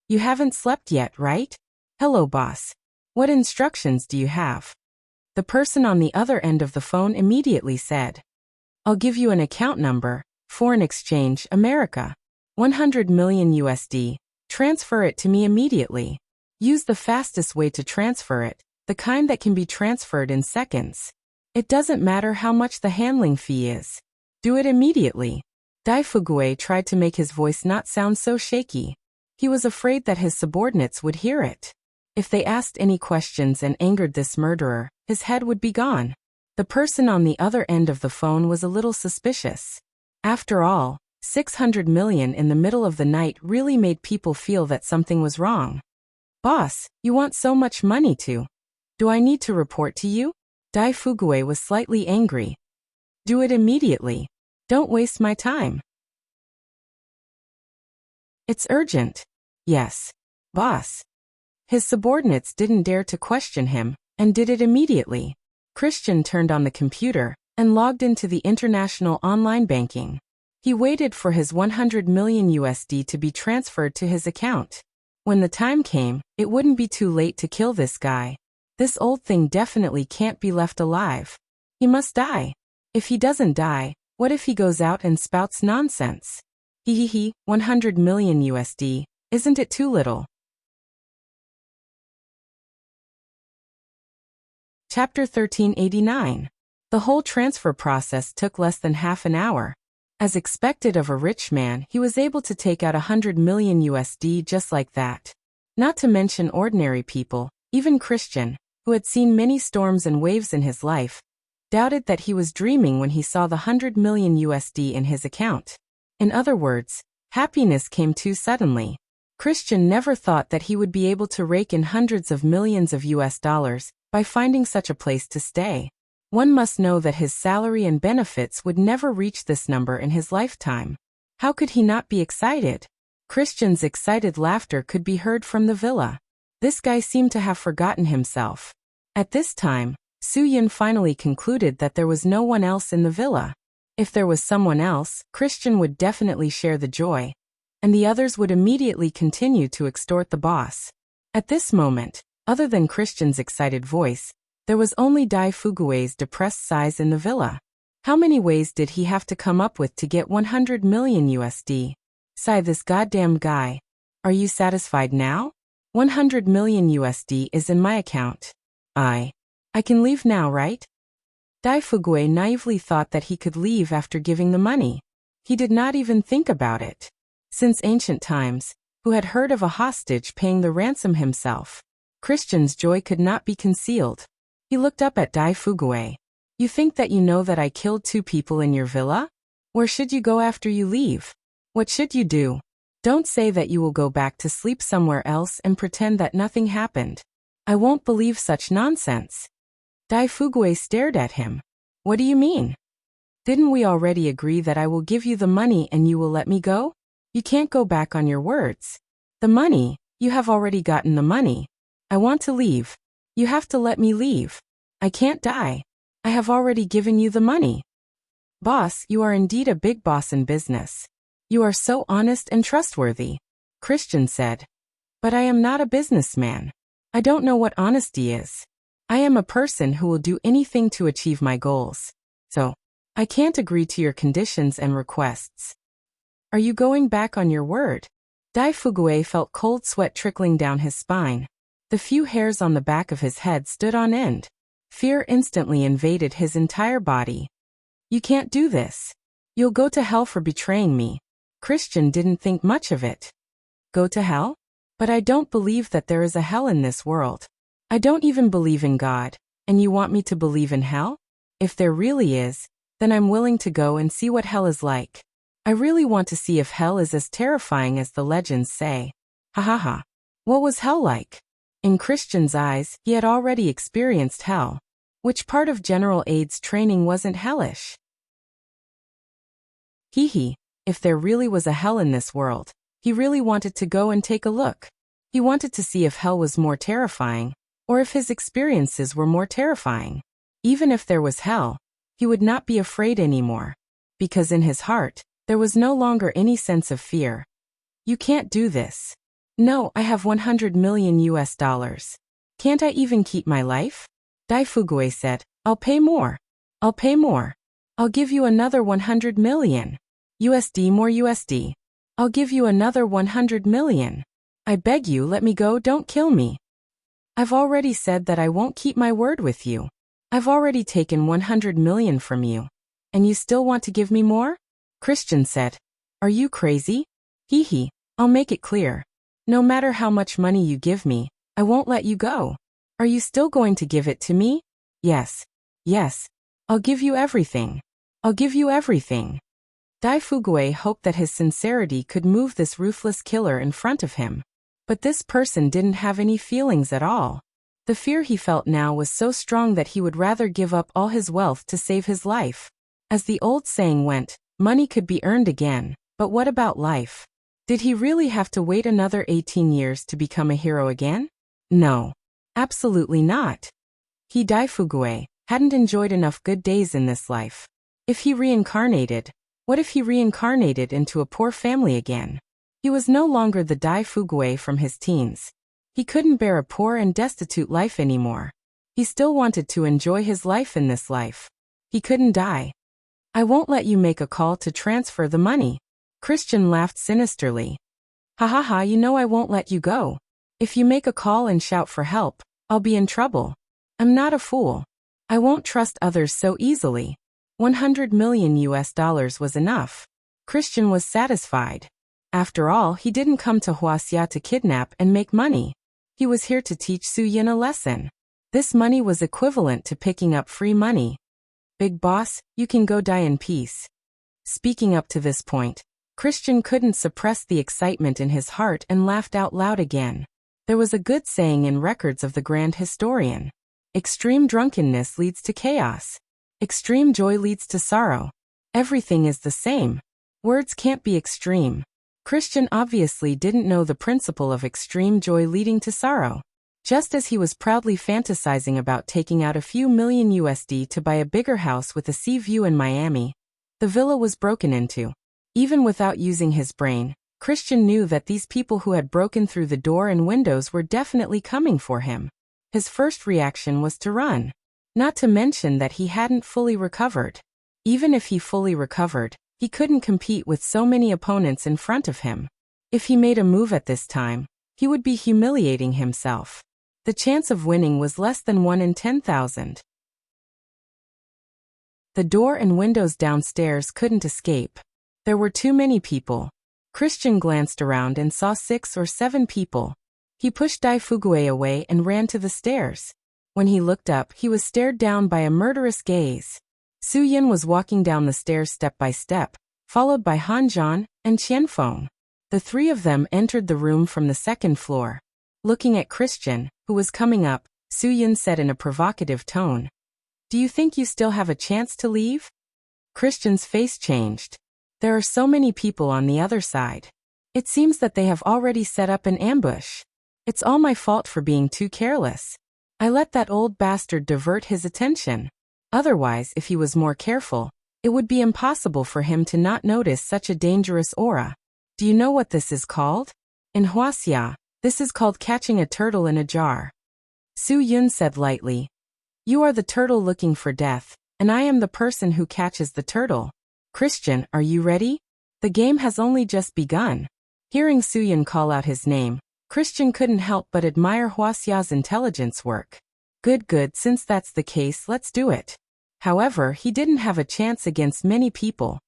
You haven't slept yet, right? Hello, boss. What instructions do you have? The person on the other end of the phone immediately said. I'll give you an account number, foreign exchange, America. 100 million USD. Transfer it to me immediately. Use the fastest way to transfer it, the kind that can be transferred in seconds. It doesn't matter how much the handling fee is. Do it immediately. Dai Fugue tried to make his voice not sound so shaky. He was afraid that his subordinates would hear it. If they asked any questions and angered this murderer, his head would be gone. The person on the other end of the phone was a little suspicious. After all, 600 million in the middle of the night really made people feel that something was wrong. Boss, you want so much money too. Do I need to report to you? Dai Fugue was slightly angry. Do it immediately. Don't waste my time. It's urgent. Yes. Boss. His subordinates didn't dare to question him, and did it immediately. Christian turned on the computer, and logged into the international online banking. He waited for his 100 million USD to be transferred to his account. When the time came, it wouldn't be too late to kill this guy. This old thing definitely can't be left alive. He must die. If he doesn't die, what if he goes out and spouts nonsense? 100 million USD, isn't it too little? Chapter 1389. The whole transfer process took less than half an hour. As expected of a rich man, he was able to take out 100 million USD just like that. Not to mention ordinary people, even Christian, who had seen many storms and waves in his life, doubted that he was dreaming when he saw the 100 million USD in his account. In other words, happiness came too suddenly. Christian never thought that he would be able to rake in hundreds of millions of US dollars by finding such a place to stay. One must know that his salary and benefits would never reach this number in his lifetime. How could he not be excited? Christian's excited laughter could be heard from the villa. This guy seemed to have forgotten himself. At this time, Su Yin finally concluded that there was no one else in the villa. If there was someone else, Christian would definitely share the joy, and the others would immediately continue to extort the boss. At this moment, other than Christian's excited voice, there was only Dai Fugue's depressed sighs in the villa. How many ways did he have to come up with to get 100 million USD? Sigh, this goddamn guy. Are you satisfied now? 100 million USD is in my account. I can leave now, right? Dai Fugue naively thought that he could leave after giving the money. He did not even think about it. Since ancient times, who had heard of a hostage paying the ransom himself? Christian's joy could not be concealed. He looked up at Dai Fugue. You think that you know that I killed 2 people in your villa? Where should you go after you leave? What should you do? Don't say that you will go back to sleep somewhere else and pretend that nothing happened. I won't believe such nonsense. Dai Fugue stared at him. What do you mean? Didn't we already agree that I will give you the money and you will let me go? You can't go back on your words. The money? You have already gotten the money. I want to leave. You have to let me leave. I can't die. I have already given you the money. Boss, you are indeed a big boss in business. You are so honest and trustworthy. Christian said. But I am not a businessman. I don't know what honesty is. I am a person who will do anything to achieve my goals. So, I can't agree to your conditions and requests. Are you going back on your word? Dai Fugue felt cold sweat trickling down his spine. The few hairs on the back of his head stood on end. Fear instantly invaded his entire body. You can't do this. You'll go to hell for betraying me. Christian didn't think much of it. Go to hell? But I don't believe that there is a hell in this world. I don't even believe in God, and you want me to believe in hell? If there really is, then I'm willing to go and see what hell is like. I really want to see if hell is as terrifying as the legends say. Ha ha ha. What was hell like? In Christian's eyes, he had already experienced hell. Which part of General Aid's training wasn't hellish? Hee, if there really was a hell in this world, he really wanted to go and take a look. He wanted to see if hell was more terrifying, or if his experiences were more terrifying. Even if there was hell, he would not be afraid anymore. Because in his heart, there was no longer any sense of fear. You can't do this. No, I have 100 million US dollars. Can't I even keep my life? Daifugue said, I'll pay more. I'll pay more. I'll give you another 100 million. USD more USD. I'll give you another 100 million. I beg you, let me go, don't kill me. I've already said that I won't keep my word with you. I've already taken 100 million from you. And you still want to give me more? Christian said. Are you crazy? Hee, I'll make it clear. No matter how much money you give me, I won't let you go. Are you still going to give it to me? Yes. Yes. I'll give you everything. I'll give you everything. Daifugue hoped that his sincerity could move this ruthless killer in front of him. But this person didn't have any feelings at all. The fear he felt now was so strong that he would rather give up all his wealth to save his life. As the old saying went, money could be earned again, but what about life? Did he really have to wait another 18 years to become a hero again? No. Absolutely not. He, Daifugue, hadn't enjoyed enough good days in this life. If he reincarnated, what if he reincarnated into a poor family again? He was no longer the Daifugue from his teens. He couldn't bear a poor and destitute life anymore. He still wanted to enjoy his life in this life. He couldn't die. I won't let you make a call to transfer the money. Christian laughed sinisterly. Ha ha ha, you know I won't let you go. If you make a call and shout for help, I'll be in trouble. I'm not a fool. I won't trust others so easily. 100 million US dollars was enough. Christian was satisfied. After all, he didn't come to Huaxia to kidnap and make money. He was here to teach Su Yin a lesson. This money was equivalent to picking up free money. Big boss, you can go die in peace. Speaking up to this point, Christian couldn't suppress the excitement in his heart and laughed out loud again. There was a good saying in records of the grand historian. Extreme drunkenness leads to chaos. Extreme joy leads to sorrow. Everything is the same. Words can't be extreme. Christian obviously didn't know the principle of extreme joy leading to sorrow. Just as he was proudly fantasizing about taking out a few million USD to buy a bigger house with a sea view in Miami, the villa was broken into. Even without using his brain, Christian knew that these people who had broken through the door and windows were definitely coming for him. His first reaction was to run. Not to mention that he hadn't fully recovered. Even if he fully recovered, he couldn't compete with so many opponents in front of him. If he made a move at this time, he would be humiliating himself. The chance of winning was less than 1 in 10,000. The door and windows downstairs couldn't escape. There were too many people. Christian glanced around and saw 6 or 7 people. He pushed Daifugue away and ran to the stairs. When he looked up, he was stared down by a murderous gaze. Su Yin was walking down the stairs step by step, followed by Han Zhan and Qianfeng. The three of them entered the room from the second floor. Looking at Christian, who was coming up, Su Yin said in a provocative tone, "Do you think you still have a chance to leave?" Christian's face changed. There are so many people on the other side. It seems that they have already set up an ambush. It's all my fault for being too careless. I let that old bastard divert his attention. Otherwise, if he was more careful, it would be impossible for him to not notice such a dangerous aura. Do you know what this is called? In Huaxia, this is called catching a turtle in a jar. Su Yun said lightly. You are the turtle looking for death, and I am the person who catches the turtle. Christian, are you ready? The game has only just begun. Hearing Su Yun call out his name, Christian couldn't help but admire Huaxia's intelligence work. Good, since that's the case, let's do it. However, he didn't have a chance against many people.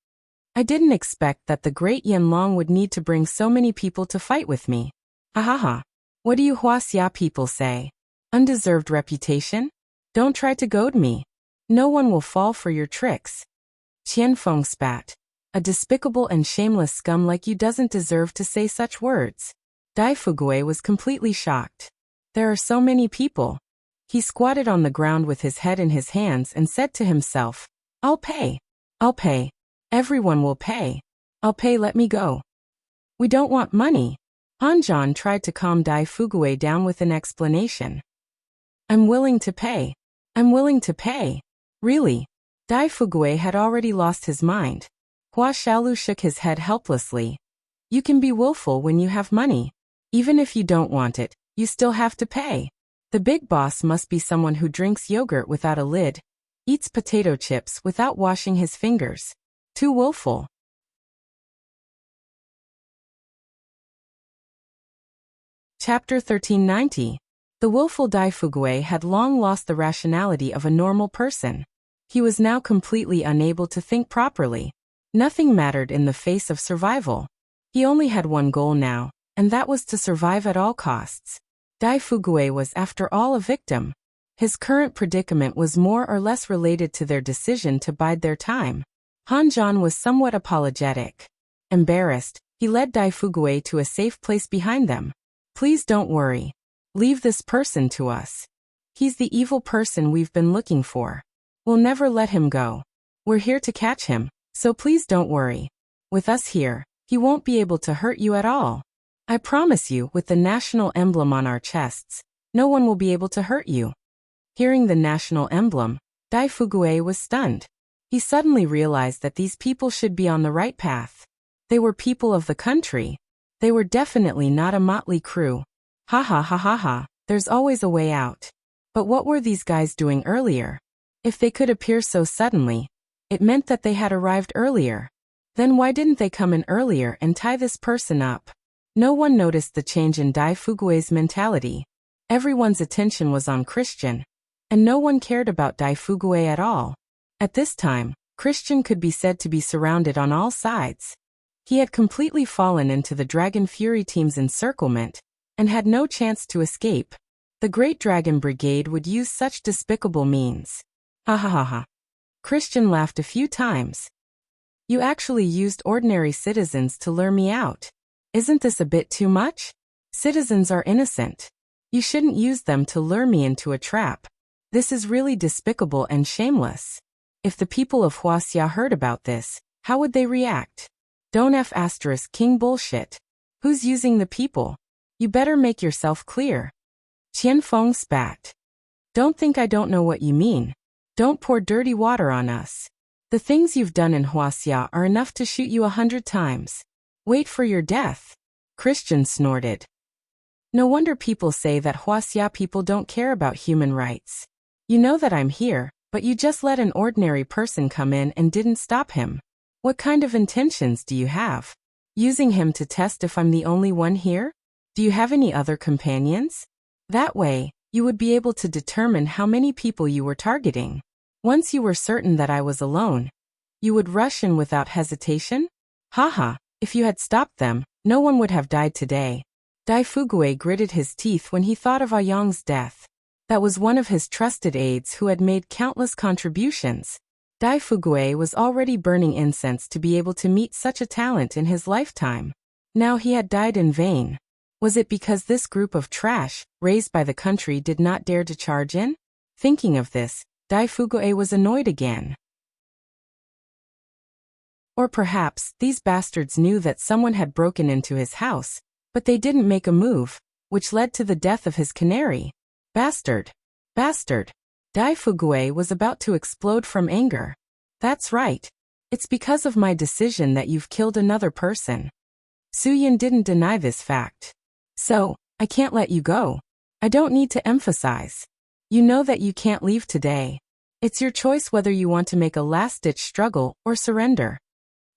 I didn't expect that the great Yanlong would need to bring so many people to fight with me. Ha. What do you Huaxia people say? Undeserved reputation? Don't try to goad me. No one will fall for your tricks. Qianfeng spat. A despicable and shameless scum like you doesn't deserve to say such words. Daifugue was completely shocked. There are so many people. He squatted on the ground with his head in his hands and said to himself, I'll pay. I'll pay. Everyone will pay. I'll pay, let me go. We don't want money. Hanjan tried to calm Dai Fuguei down with an explanation. I'm willing to pay. I'm willing to pay. Really? Dai Fuguei had already lost his mind. Hua Xiaolu shook his head helplessly. You can be willful when you have money. Even if you don't want it, you still have to pay. The big boss must be someone who drinks yogurt without a lid, eats potato chips without washing his fingers. Too willful. Chapter 1390. The willful Dai Fuguei had long lost the rationality of a normal person. He was now completely unable to think properly. Nothing mattered in the face of survival. He only had one goal now, and that was to survive at all costs. Dai Fuguei was after all a victim. His current predicament was more or less related to their decision to bide their time. Hanjan was somewhat apologetic. Embarrassed, he led Dai Fuguei to a safe place behind them. Please don't worry. Leave this person to us. He's the evil person we've been looking for. We'll never let him go. We're here to catch him, so please don't worry. With us here, he won't be able to hurt you at all. I promise you, with the national emblem on our chests, no one will be able to hurt you. Hearing the national emblem, Dai Fuguei was stunned. He suddenly realized that these people should be on the right path. They were people of the country. They were definitely not a motley crew. Ha ha ha ha ha, there's always a way out. But what were these guys doing earlier? If they could appear so suddenly, it meant that they had arrived earlier. Then why didn't they come in earlier and tie this person up? No one noticed the change in Dai Fuguei's mentality. Everyone's attention was on Christian, and no one cared about Dai Fuguei at all. At this time, Christian could be said to be surrounded on all sides. He had completely fallen into the Dragon Fury team's encirclement, and had no chance to escape. The Great Dragon Brigade would use such despicable means. Ha ha ha ha. Christian laughed a few times. You actually used ordinary citizens to lure me out. Isn't this a bit too much? Citizens are innocent. You shouldn't use them to lure me into a trap. This is really despicable and shameless. If the people of Huaxia heard about this, how would they react? Don't King bullshit. Who's using the people? You better make yourself clear. Qianfeng spat. Don't think I don't know what you mean. Don't pour dirty water on us. The things you've done in Huaxia are enough to shoot you 100 times. Wait for your death. Christian snorted. No wonder people say that Huaxia people don't care about human rights. You know that I'm here, but you just let an ordinary person come in and didn't stop him. What kind of intentions do you have? Using him to test if I'm the only one here? Do you have any other companions? That way, you would be able to determine how many people you were targeting. Once you were certain that I was alone, you would rush in without hesitation? Haha, if you had stopped them, no one would have died today. Dai Fuguei gritted his teeth when he thought of Ayang's death. That was one of his trusted aides who had made countless contributions. Dai Fuguei was already burning incense to be able to meet such a talent in his lifetime. Now he had died in vain. Was it because this group of trash, raised by the country, did not dare to charge in? Thinking of this, Dai Fuguei was annoyed again. Or perhaps, these bastards knew that someone had broken into his house, but they didn't make a move, which led to the death of his canary. Bastard! Bastard! Dai Fuguei was about to explode from anger. That's right. It's because of my decision that you've killed another person. Suyin didn't deny this fact. So, I can't let you go. I don't need to emphasize. You know that you can't leave today. It's your choice whether you want to make a last-ditch struggle or surrender.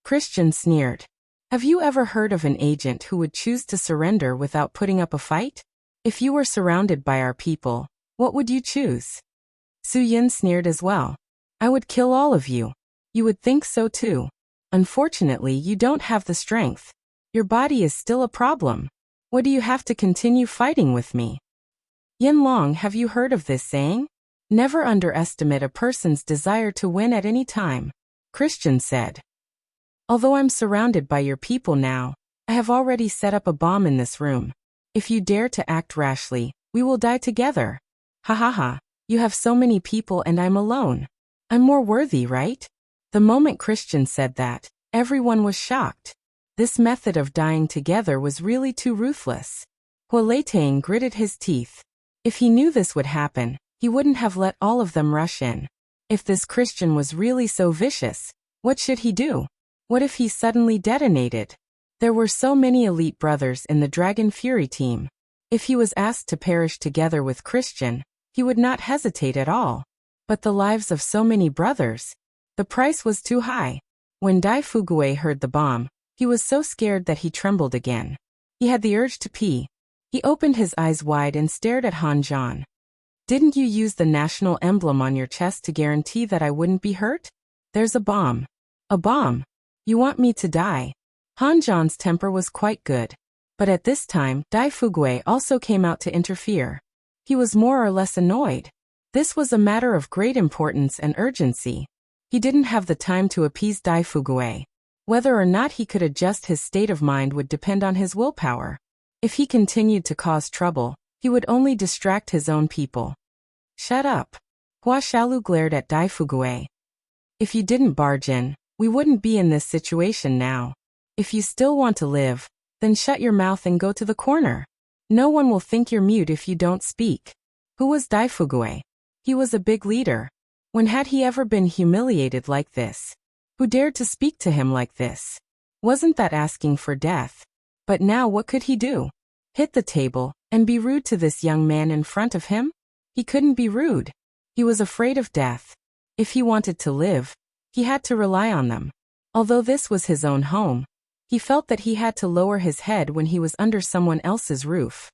Christian sneered. Have you ever heard of an agent who would choose to surrender without putting up a fight? If you were surrounded by our people, what would you choose? Suyin sneered as well. I would kill all of you. You would think so too. Unfortunately, you don't have the strength. Your body is still a problem. What do you have to continue fighting with me? Yin Long, have you heard of this saying? Never underestimate a person's desire to win at any time. Christian said. Although I'm surrounded by your people now, I have already set up a bomb in this room. If you dare to act rashly, We will die together. Ha ha ha. You have so many people and I'm alone. I'm more worthy, right? The moment Christian said that, everyone was shocked. This method of dying together was really too ruthless. Huoletang gritted his teeth. If he knew this would happen, he wouldn't have let all of them rush in. If this Christian was really so vicious, what should he do? What if he suddenly detonated? There were so many elite brothers in the Dragon Fury team. If he was asked to perish together with Christian, he would not hesitate at all. But the lives of so many brothers, the price was too high. When Dai Fugui heard the bomb, he was so scared that he trembled again. He had the urge to pee. He opened his eyes wide and stared at Han Zhan. Didn't you use the national emblem on your chest to guarantee that I wouldn't be hurt? There's a bomb. A bomb. You want me to die? Han Zhan's temper was quite good. But at this time, Dai Fugui also came out to interfere. He was more or less annoyed. This was a matter of great importance and urgency. He didn't have the time to appease Dai Fugui. Whether or not he could adjust his state of mind would depend on his willpower. If he continued to cause trouble, he would only distract his own people. Shut up. Hua Xiaolu glared at Dai Fugui. If you didn't barge in, we wouldn't be in this situation now. If you still want to live, then shut your mouth and go to the corner. No one will think you're mute if you don't speak. Who was Dai Fugui? He was a big leader. When had he ever been humiliated like this? Who dared to speak to him like this? Wasn't that asking for death? But now what could he do? Hit the table and be rude to this young man in front of him? He couldn't be rude. He was afraid of death. If he wanted to live, he had to rely on them. Although this was his own home, he felt that he had to lower his head when he was under someone else's roof.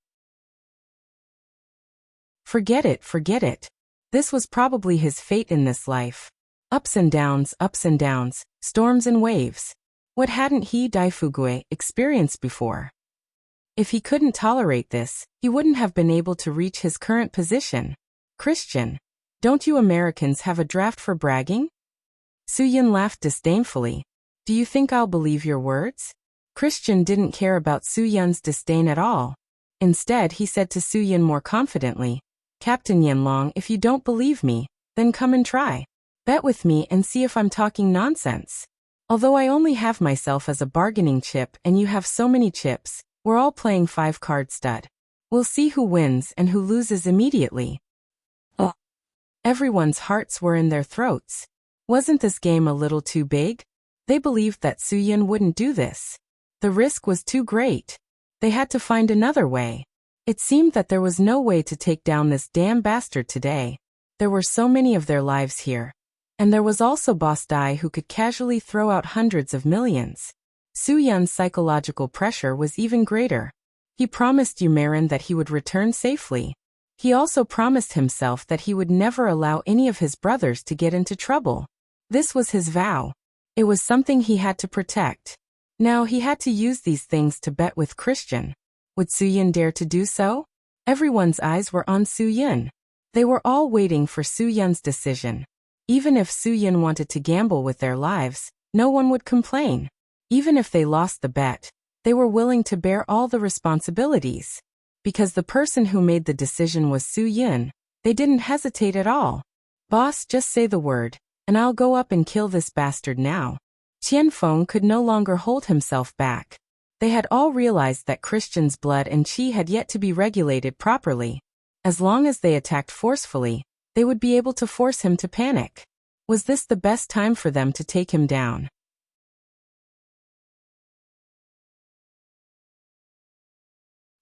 Forget it, forget it. This was probably his fate in this life. Ups and downs, storms and waves. What hadn't he, Dai Fugui, experienced before? If he couldn't tolerate this, he wouldn't have been able to reach his current position. Christian, don't you Americans have a draft for bragging? Su Yun laughed disdainfully. Do you think I'll believe your words? Christian didn't care about Su Yun's disdain at all. Instead, he said to Su Yun more confidently, Captain Yanlong, if you don't believe me, then come and try. Bet with me and see if I'm talking nonsense. Although I only have myself as a bargaining chip and you have so many chips, we're all playing 5-card stud. We'll see who wins and who loses immediately. Oh. Everyone's hearts were in their throats. Wasn't this game a little too big? They believed that Su Yun wouldn't do this. The risk was too great. They had to find another way. It seemed that there was no way to take down this damn bastard today. There were so many of their lives here. And there was also Boss Dai who could casually throw out hundreds of millions. Su Yun's psychological pressure was even greater. He promised Yumarin that he would return safely. He also promised himself that he would never allow any of his brothers to get into trouble. This was his vow. It was something he had to protect. Now he had to use these things to bet with Christian. Would Su Yun dare to do so? Everyone's eyes were on Su Yun. They were all waiting for Su Yun's decision. Even if Su Yun wanted to gamble with their lives, no one would complain. Even if they lost the bet, they were willing to bear all the responsibilities. Because the person who made the decision was Su Yun, they didn't hesitate at all. Boss, just say the word, and I'll go up and kill this bastard now. Qianfeng could no longer hold himself back. They had all realized that Christian's blood and qi had yet to be regulated properly. As long as they attacked forcefully, they would be able to force him to panic. Was this the best time for them to take him down?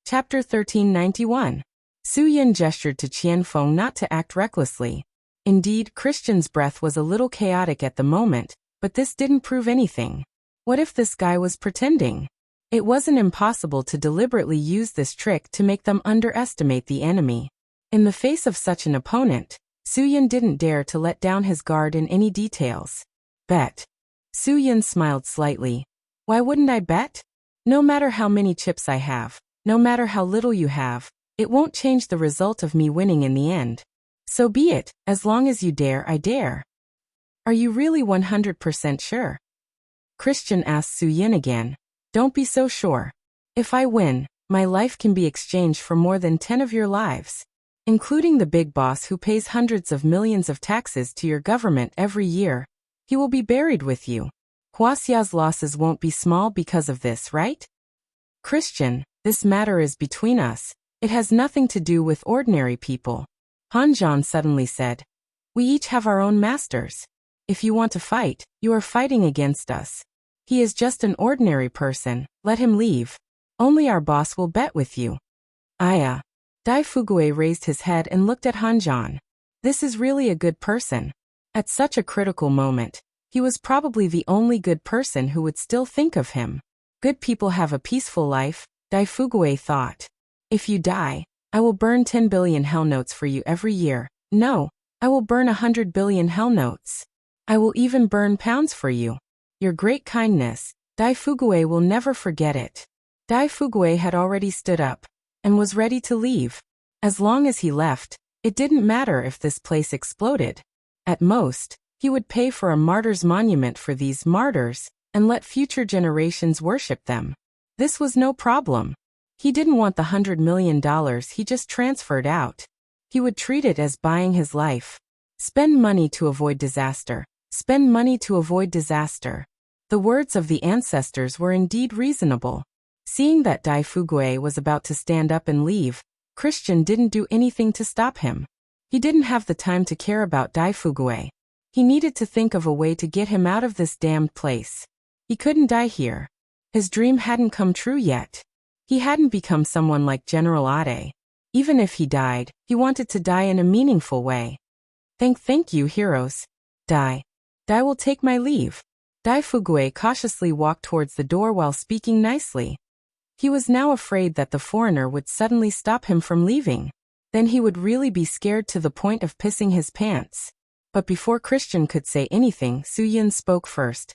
Chapter 1391. Su Yun gestured to Qianfeng not to act recklessly. Indeed, Christian's breath was a little chaotic at the moment, but this didn't prove anything. What if this guy was pretending? It wasn't impossible to deliberately use this trick to make them underestimate the enemy. In the face of such an opponent, Su Yun didn't dare to let down his guard in any details. Bet. Su Yun smiled slightly. Why wouldn't I bet? No matter how many chips I have, no matter how little you have, it won't change the result of me winning in the end. So be it, as long as you dare, I dare. Are you really 100% sure? Christian asked Su Yun again. Don't be so sure. If I win, My life can be exchanged for more than 10 of your lives, including the big boss who pays hundreds of millions of taxes to your government every year. He will be buried with you. Huaxia's losses won't be small because of this, right? Christian, this matter is between us. It has nothing to do with ordinary people. Han Zhan suddenly said. We each have our own masters. If you want to fight, you are fighting against us. He is just an ordinary person, let him leave. Only our boss will bet with you. Aya. Dai Fugue raised his head and looked at Han Zhan. This is really a good person. At such a critical moment, he was probably the only good person who would still think of him. Good people have a peaceful life, Dai Fugue thought. If you die, I will burn 10 billion hell notes for you every year. No, I will burn 100 billion hell notes. I will even burn pounds for you. Your great kindness, Dai Fugue will never forget it. Dai Fugue had already stood up and was ready to leave. As long as he left, it didn't matter if this place exploded. At most, he would pay for a martyr's monument for these martyrs and let future generations worship them. This was no problem. He didn't want the $100 million he just transferred out. He would treat it as buying his life. Spend money to avoid disaster. Spend money to avoid disaster. The words of the ancestors were indeed reasonable. Seeing that Dai Fugue was about to stand up and leave, Christian didn't do anything to stop him. He didn't have the time to care about Dai Fugue. He needed to think of a way to get him out of this damned place. He couldn't die here. His dream hadn't come true yet. He hadn't become someone like General Ade. Even if he died, he wanted to die in a meaningful way. Thank you, heroes. Dai will take my leave. Dai Fugue cautiously walked towards the door while speaking nicely. He was now afraid that the foreigner would suddenly stop him from leaving. Then he would really be scared to the point of pissing his pants. But before Christian could say anything, Su Yun spoke first.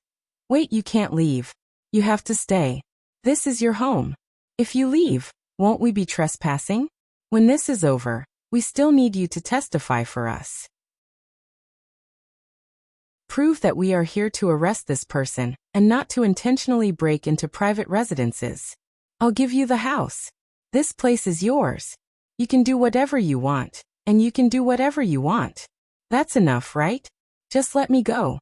Wait, you can't leave. You have to stay. This is your home. If you leave, won't we be trespassing? When this is over, we still need you to testify for us. Prove that we are here to arrest this person, and not to intentionally break into private residences. I'll give you the house. This place is yours. You can do whatever you want, and you can do whatever you want. That's enough, right? Just let me go.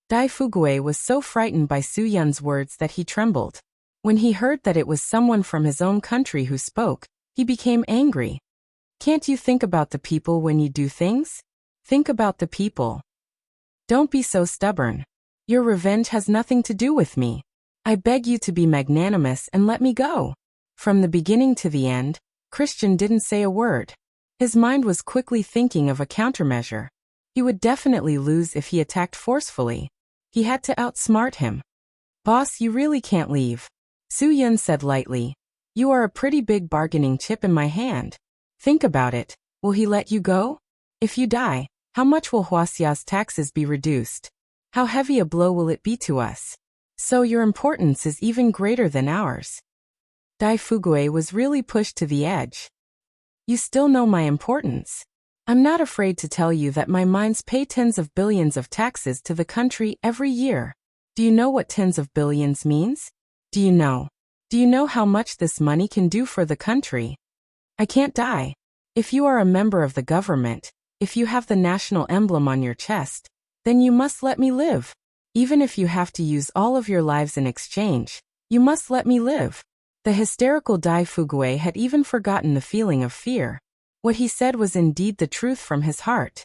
Dai Fugue was so frightened by Su Yun's words that he trembled. When he heard that it was someone from his own country who spoke, he became angry. Can't you think about the people when you do things? Think about the people. Don't be so stubborn. Your revenge has nothing to do with me. I beg you to be magnanimous and let me go. From the beginning to the end, Christian didn't say a word. His mind was quickly thinking of a countermeasure. He would definitely lose if he attacked forcefully. He had to outsmart him. Boss, you really can't leave. Su Yun said lightly. You are a pretty big bargaining chip in my hand. Think about it. Will he let you go? If you die, how much will Huaxia's taxes be reduced? How heavy a blow will it be to us? So your importance is even greater than ours. Dai Fugue was really pushed to the edge. You still know my importance. I'm not afraid to tell you that my mines pay tens of billions of taxes to the country every year. Do you know what tens of billions means? Do you know? Do you know how much this money can do for the country? I can't die. If you are a member of the government, if you have the national emblem on your chest, then you must let me live. Even if you have to use all of your lives in exchange, you must let me live. The hysterical Dai Fugue had even forgotten the feeling of fear. What he said was indeed the truth from his heart.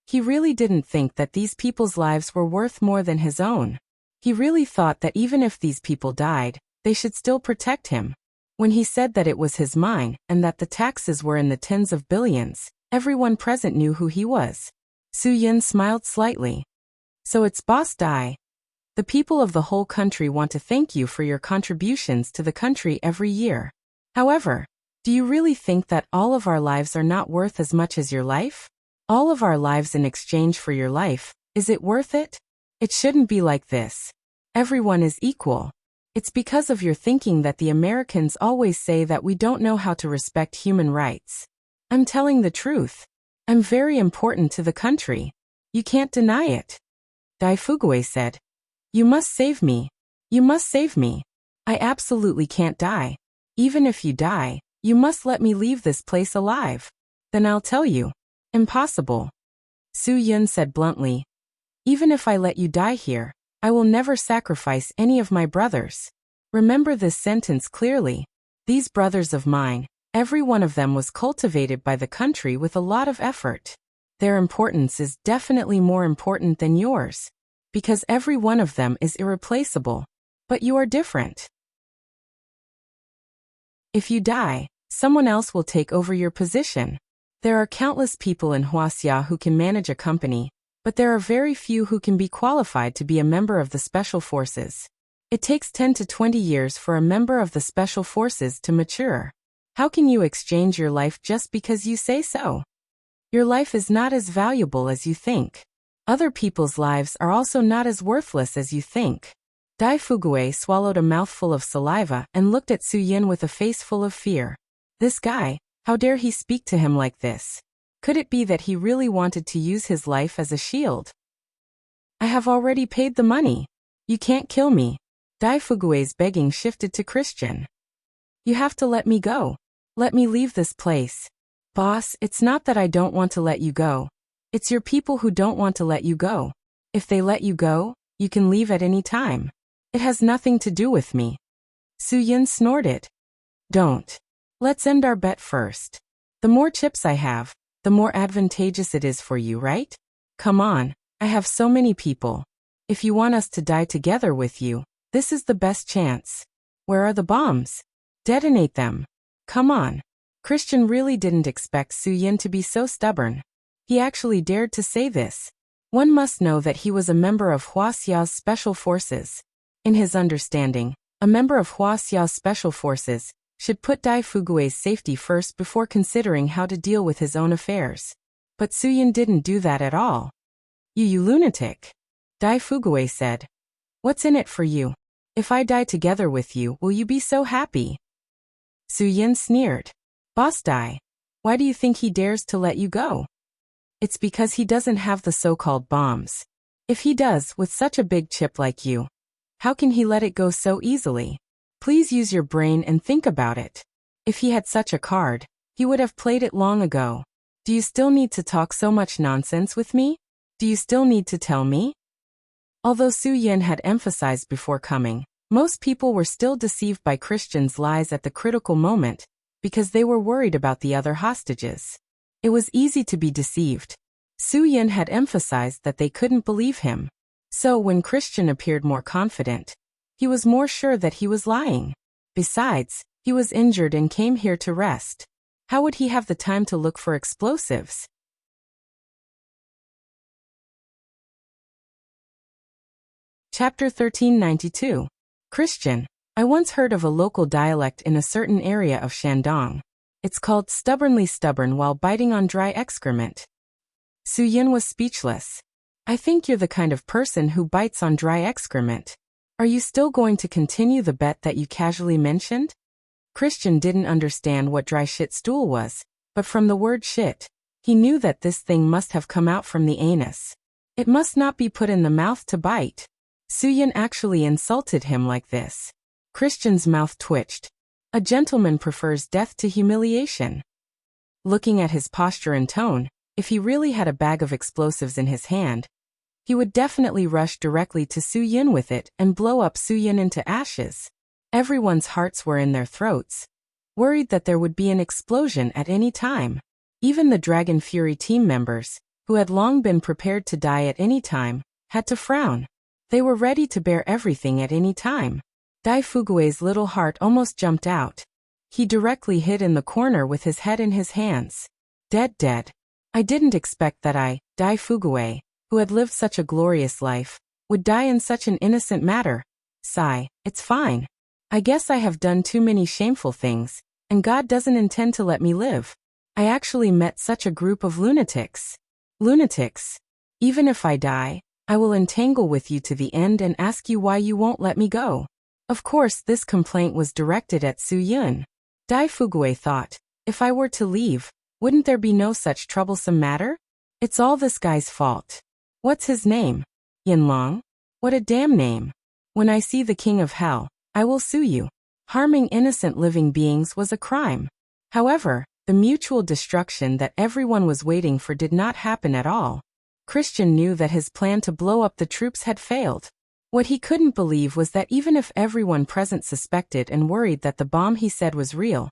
He really didn't think that these people's lives were worth more than his own. He really thought that even if these people died, they should still protect him. When he said that it was his mine and that the taxes were in the tens of billions, everyone present knew who he was. Su Yun smiled slightly. So it's Boss Dai. The people of the whole country want to thank you for your contributions to the country every year. However, do you really think that all of our lives are not worth as much as your life? All of our lives in exchange for your life, is it worth it? It shouldn't be like this. Everyone is equal. It's because of your thinking that the Americans always say that we don't know how to respect human rights. I'm telling the truth. I'm very important to the country. You can't deny it. Dai Fugue said. You must save me. You must save me. I absolutely can't die. Even if you die, you must let me leave this place alive. Then I'll tell you. Impossible. Su Yun said bluntly. Even if I let you die here, I will never sacrifice any of my brothers. Remember this sentence clearly. These brothers of mine, every one of them was cultivated by the country with a lot of effort. Their importance is definitely more important than yours, because every one of them is irreplaceable. But you are different. If you die, someone else will take over your position. There are countless people in Huaxia who can manage a company, but there are very few who can be qualified to be a member of the Special Forces. It takes 10 to 20 years for a member of the Special Forces to mature. How can you exchange your life just because you say so? Your life is not as valuable as you think. Other people's lives are also not as worthless as you think. Dai Fugui swallowed a mouthful of saliva and looked at Su Yin with a face full of fear. This guy, how dare he speak to him like this? Could it be that he really wanted to use his life as a shield? I have already paid the money. You can't kill me. Dai Fugui's begging shifted to Christian. You have to let me go. Let me leave this place. Boss, it's not that I don't want to let you go. It's your people who don't want to let you go. If they let you go, you can leave at any time. It has nothing to do with me. Su Yin snorted. Don't. Let's end our bet first. The more chips I have, the more advantageous it is for you, right? Come on, I have so many people. If you want us to die together with you, this is the best chance. Where are the bombs? Detonate them. Come on. Christian really didn't expect Su Yin to be so stubborn. He actually dared to say this. One must know that he was a member of Huaxia's Special Forces. In his understanding, a member of Huaxia's Special Forces should put Dai Fugui's safety first before considering how to deal with his own affairs. But Su Yin didn't do that at all. You lunatic. Dai Fugui said. What's in it for you? If I die together with you, will you be so happy? Su Yin sneered. Boss Dai, why do you think he dares to let you go? It's because he doesn't have the so-called bombs. If he does, with such a big chip like you, how can he let it go so easily? Please use your brain and think about it. If he had such a card, he would have played it long ago. Do you still need to talk so much nonsense with me? Do you still need to tell me? Although Su Yin had emphasized before coming, most people were still deceived by Christian's lies at the critical moment, because they were worried about the other hostages. It was easy to be deceived. Su Yin had emphasized that they couldn't believe him. So when Christian appeared more confident, he was more sure that he was lying. Besides, he was injured and came here to rest. How would he have the time to look for explosives? Chapter 1392. Christian, I once heard of a local dialect in a certain area of Shandong. It's called stubbornly stubborn while biting on dry excrement. Su Yin was speechless. I think you're the kind of person who bites on dry excrement. Are you still going to continue the bet that you casually mentioned? Christian didn't understand what dry shit stool was, but from the word shit, he knew that this thing must have come out from the anus. It must not be put in the mouth to bite. Su Yin actually insulted him like this. Christian's mouth twitched. A gentleman prefers death to humiliation. Looking at his posture and tone, if he really had a bag of explosives in his hand, he would definitely rush directly to Su Yin with it and blow up Su Yin into ashes. Everyone's hearts were in their throats, worried that there would be an explosion at any time. Even the Dragon Fury team members, who had long been prepared to die at any time, had to frown. They were ready to bear everything at any time. Dai Fugui's little heart almost jumped out. He directly hid in the corner with his head in his hands. Dead. I didn't expect that I, Dai Fugui, who had lived such a glorious life, would die in such an innocent matter. Sigh, it's fine. I guess I have done too many shameful things, and God doesn't intend to let me live. I actually met such a group of lunatics. Lunatics. Even if I die, I will entangle with you to the end and ask you why you won't let me go. Of course, this complaint was directed at Su Yin. Dai Fugui thought, if I were to leave, wouldn't there be no such troublesome matter? It's all this guy's fault. What's his name? Yin Long? What a damn name. When I see the king of hell, I will sue you. Harming innocent living beings was a crime. However, the mutual destruction that everyone was waiting for did not happen at all. Christian knew that his plan to blow up the troops had failed. What he couldn't believe was that even if everyone present suspected and worried that the bomb he said was real,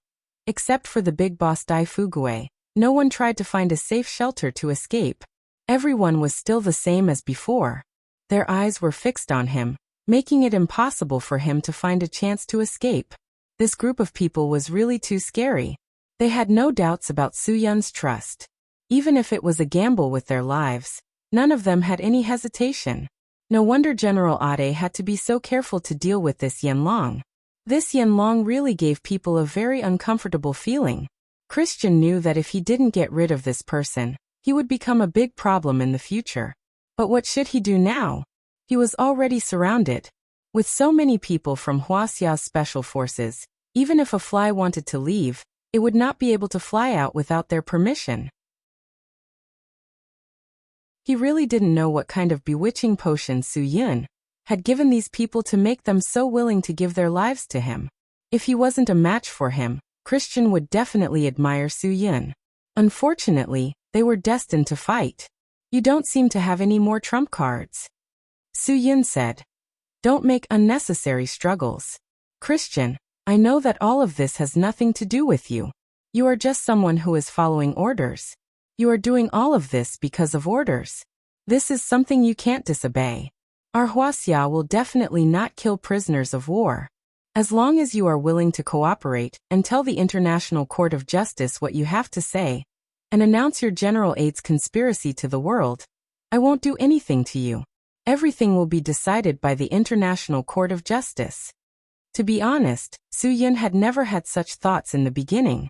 except for the big boss Dai Fuguei, no one tried to find a safe shelter to escape. Everyone was still the same as before. Their eyes were fixed on him, making it impossible for him to find a chance to escape. This group of people was really too scary. They had no doubts about Su Yun's trust. Even if it was a gamble with their lives, none of them had any hesitation. No wonder General Ade had to be so careful to deal with this Yanlong. This Yanlong really gave people a very uncomfortable feeling. Christian knew that if he didn't get rid of this person, he would become a big problem in the future. But what should he do now? He was already surrounded. With so many people from Huaxia's special forces, even if a fly wanted to leave, it would not be able to fly out without their permission. He really didn't know what kind of bewitching potion Su Yun had given these people to make them so willing to give their lives to him. If he wasn't a match for him, Christian would definitely admire Su Yun. Unfortunately, they were destined to fight. You don't seem to have any more trump cards, Su Yun said. Don't make unnecessary struggles. Christian, I know that all of this has nothing to do with you. You are just someone who is following orders. You are doing all of this because of orders. This is something you can't disobey. Our Huaxia will definitely not kill prisoners of war. As long as you are willing to cooperate and tell the International Court of Justice what you have to say, and announce your General Aid's conspiracy to the world, I won't do anything to you. Everything will be decided by the International Court of Justice. To be honest, Su Yun had never had such thoughts in the beginning.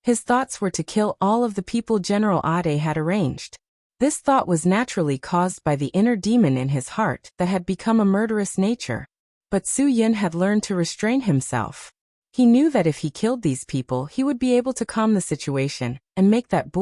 His thoughts were to kill all of the people General Ade had arranged. This thought was naturally caused by the inner demon in his heart that had become a murderous nature. But Su Yun had learned to restrain himself. He knew that if he killed these people he would be able to calm the situation and make that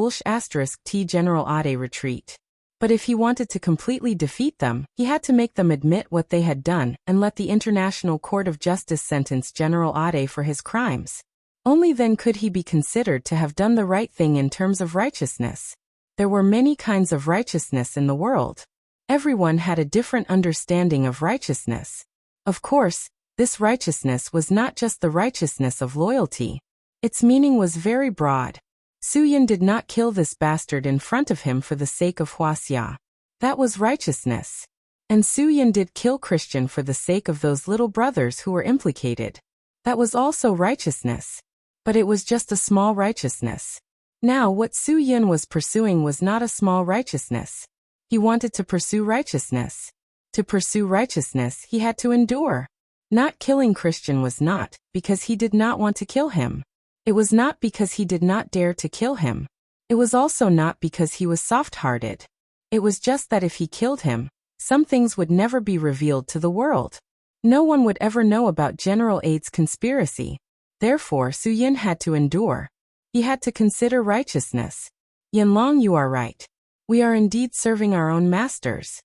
*T General Ade retreat. But if he wanted to completely defeat them, he had to make them admit what they had done and let the International Court of Justice sentence General Ade for his crimes. Only then could he be considered to have done the right thing in terms of righteousness. There were many kinds of righteousness in the world. Everyone had a different understanding of righteousness. Of course, this righteousness was not just the righteousness of loyalty. Its meaning was very broad. Su Yun did not kill this bastard in front of him for the sake of Huaxia. That was righteousness. And Su Yun did kill Christian for the sake of those little brothers who were implicated. That was also righteousness. But it was just a small righteousness. Now what Su Yun was pursuing was not a small righteousness. He wanted to pursue righteousness. To pursue righteousness he had to endure. Not killing Christian was not because he did not want to kill him. It was not because he did not dare to kill him. It was also not because he was soft-hearted. It was just that if he killed him, some things would never be revealed to the world. No one would ever know about General Aid's conspiracy. Therefore Su Yun had to endure. He had to consider righteousness. Yanlong, you are right. We are indeed serving our own masters.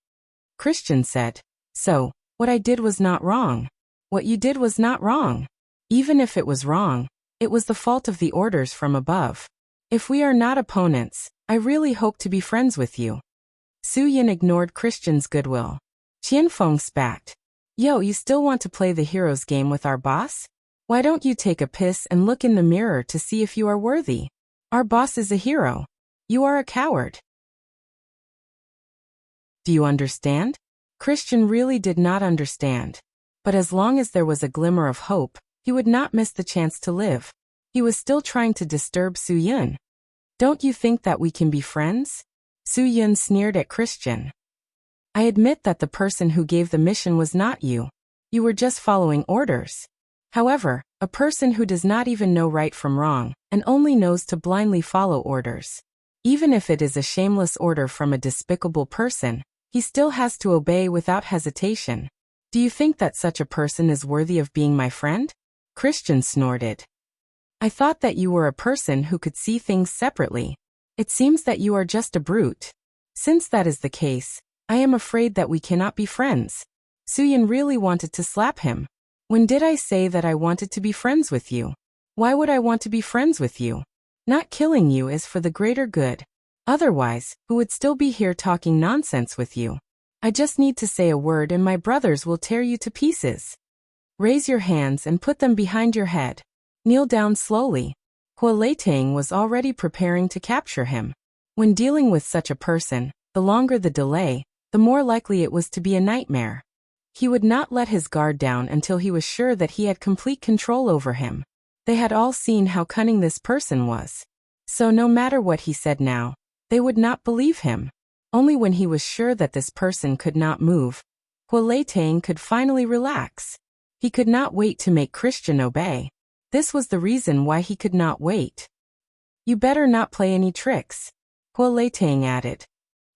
Christian said. So, what I did was not wrong. What you did was not wrong. Even if it was wrong, it was the fault of the orders from above. If we are not opponents, I really hope to be friends with you. Su Yun ignored Christian's goodwill. Qianfeng spat. Yo, you still want to play the hero's game with our boss? Why don't you take a piss and look in the mirror to see if you are worthy? Our boss is a hero. You are a coward. Do you understand? Christian really did not understand. But as long as there was a glimmer of hope, he would not miss the chance to live. He was still trying to disturb Su Yun. Don't you think that we can be friends? Su Yun sneered at Christian. I admit that the person who gave the mission was not you. You were just following orders. However, a person who does not even know right from wrong, and only knows to blindly follow orders, even if it is a shameless order from a despicable person, he still has to obey without hesitation. Do you think that such a person is worthy of being my friend? Christian snorted. I thought that you were a person who could see things separately. It seems that you are just a brute. Since that is the case, I am afraid that we cannot be friends. Su Yun really wanted to slap him. When did I say that I wanted to be friends with you? Why would I want to be friends with you? Not killing you is for the greater good. Otherwise, who would still be here talking nonsense with you? I just need to say a word and my brothers will tear you to pieces. Raise your hands and put them behind your head. Kneel down slowly. Hua Leitang was already preparing to capture him. When dealing with such a person, the longer the delay, the more likely it was to be a nightmare. He would not let his guard down until he was sure that he had complete control over him. They had all seen how cunning this person was. So no matter what he said now, they would not believe him. Only when he was sure that this person could not move, Hua Leitang could finally relax. He could not wait to make Christian obey. This was the reason why he could not wait. You better not play any tricks, Hua Leitang added.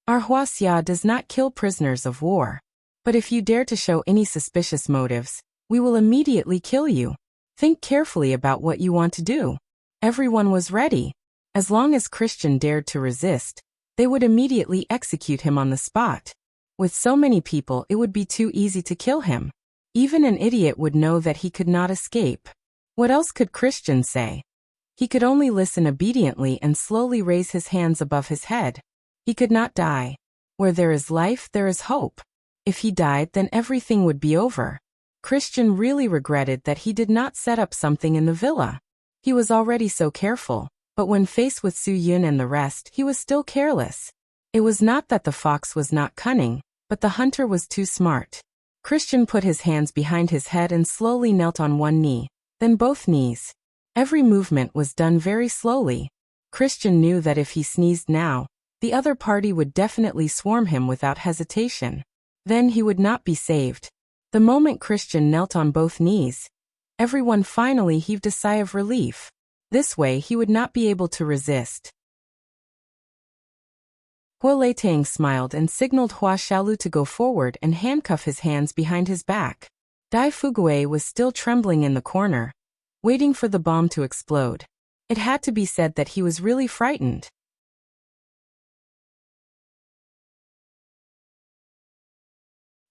Our Huaxia does not kill prisoners of war. But if you dare to show any suspicious motives, we will immediately kill you. Think carefully about what you want to do. Everyone was ready. As long as Christian dared to resist, they would immediately execute him on the spot. With so many people, it would be too easy to kill him. Even an idiot would know that he could not escape. What else could Christian say? He could only listen obediently and slowly raise his hands above his head. He could not die. Where there is life, there is hope. If he died, then everything would be over. Christian really regretted that he did not set up something in the villa. He was already so careful, but when faced with Su Yun and the rest, he was still careless. It was not that the fox was not cunning, but the hunter was too smart. Christian put his hands behind his head and slowly knelt on one knee, then both knees. Every movement was done very slowly. Christian knew that if he sneezed now, the other party would definitely swarm him without hesitation. Then he would not be saved. The moment Christian knelt on both knees, everyone finally heaved a sigh of relief. This way he would not be able to resist. Hua Leitang smiled and signaled Hua Xiaolu to go forward and handcuff his hands behind his back. Dai Fugui was still trembling in the corner, waiting for the bomb to explode. It had to be said that he was really frightened.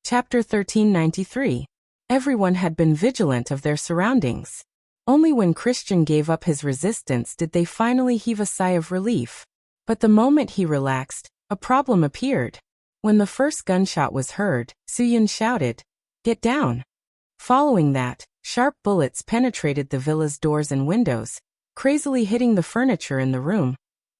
Chapter 1393. Everyone had been vigilant of their surroundings. Only when Christian gave up his resistance did they finally heave a sigh of relief. But the moment he relaxed, a problem appeared. When the first gunshot was heard, Su Yun shouted, "Get down!" Following that, sharp bullets penetrated the villa's doors and windows, crazily hitting the furniture in the room,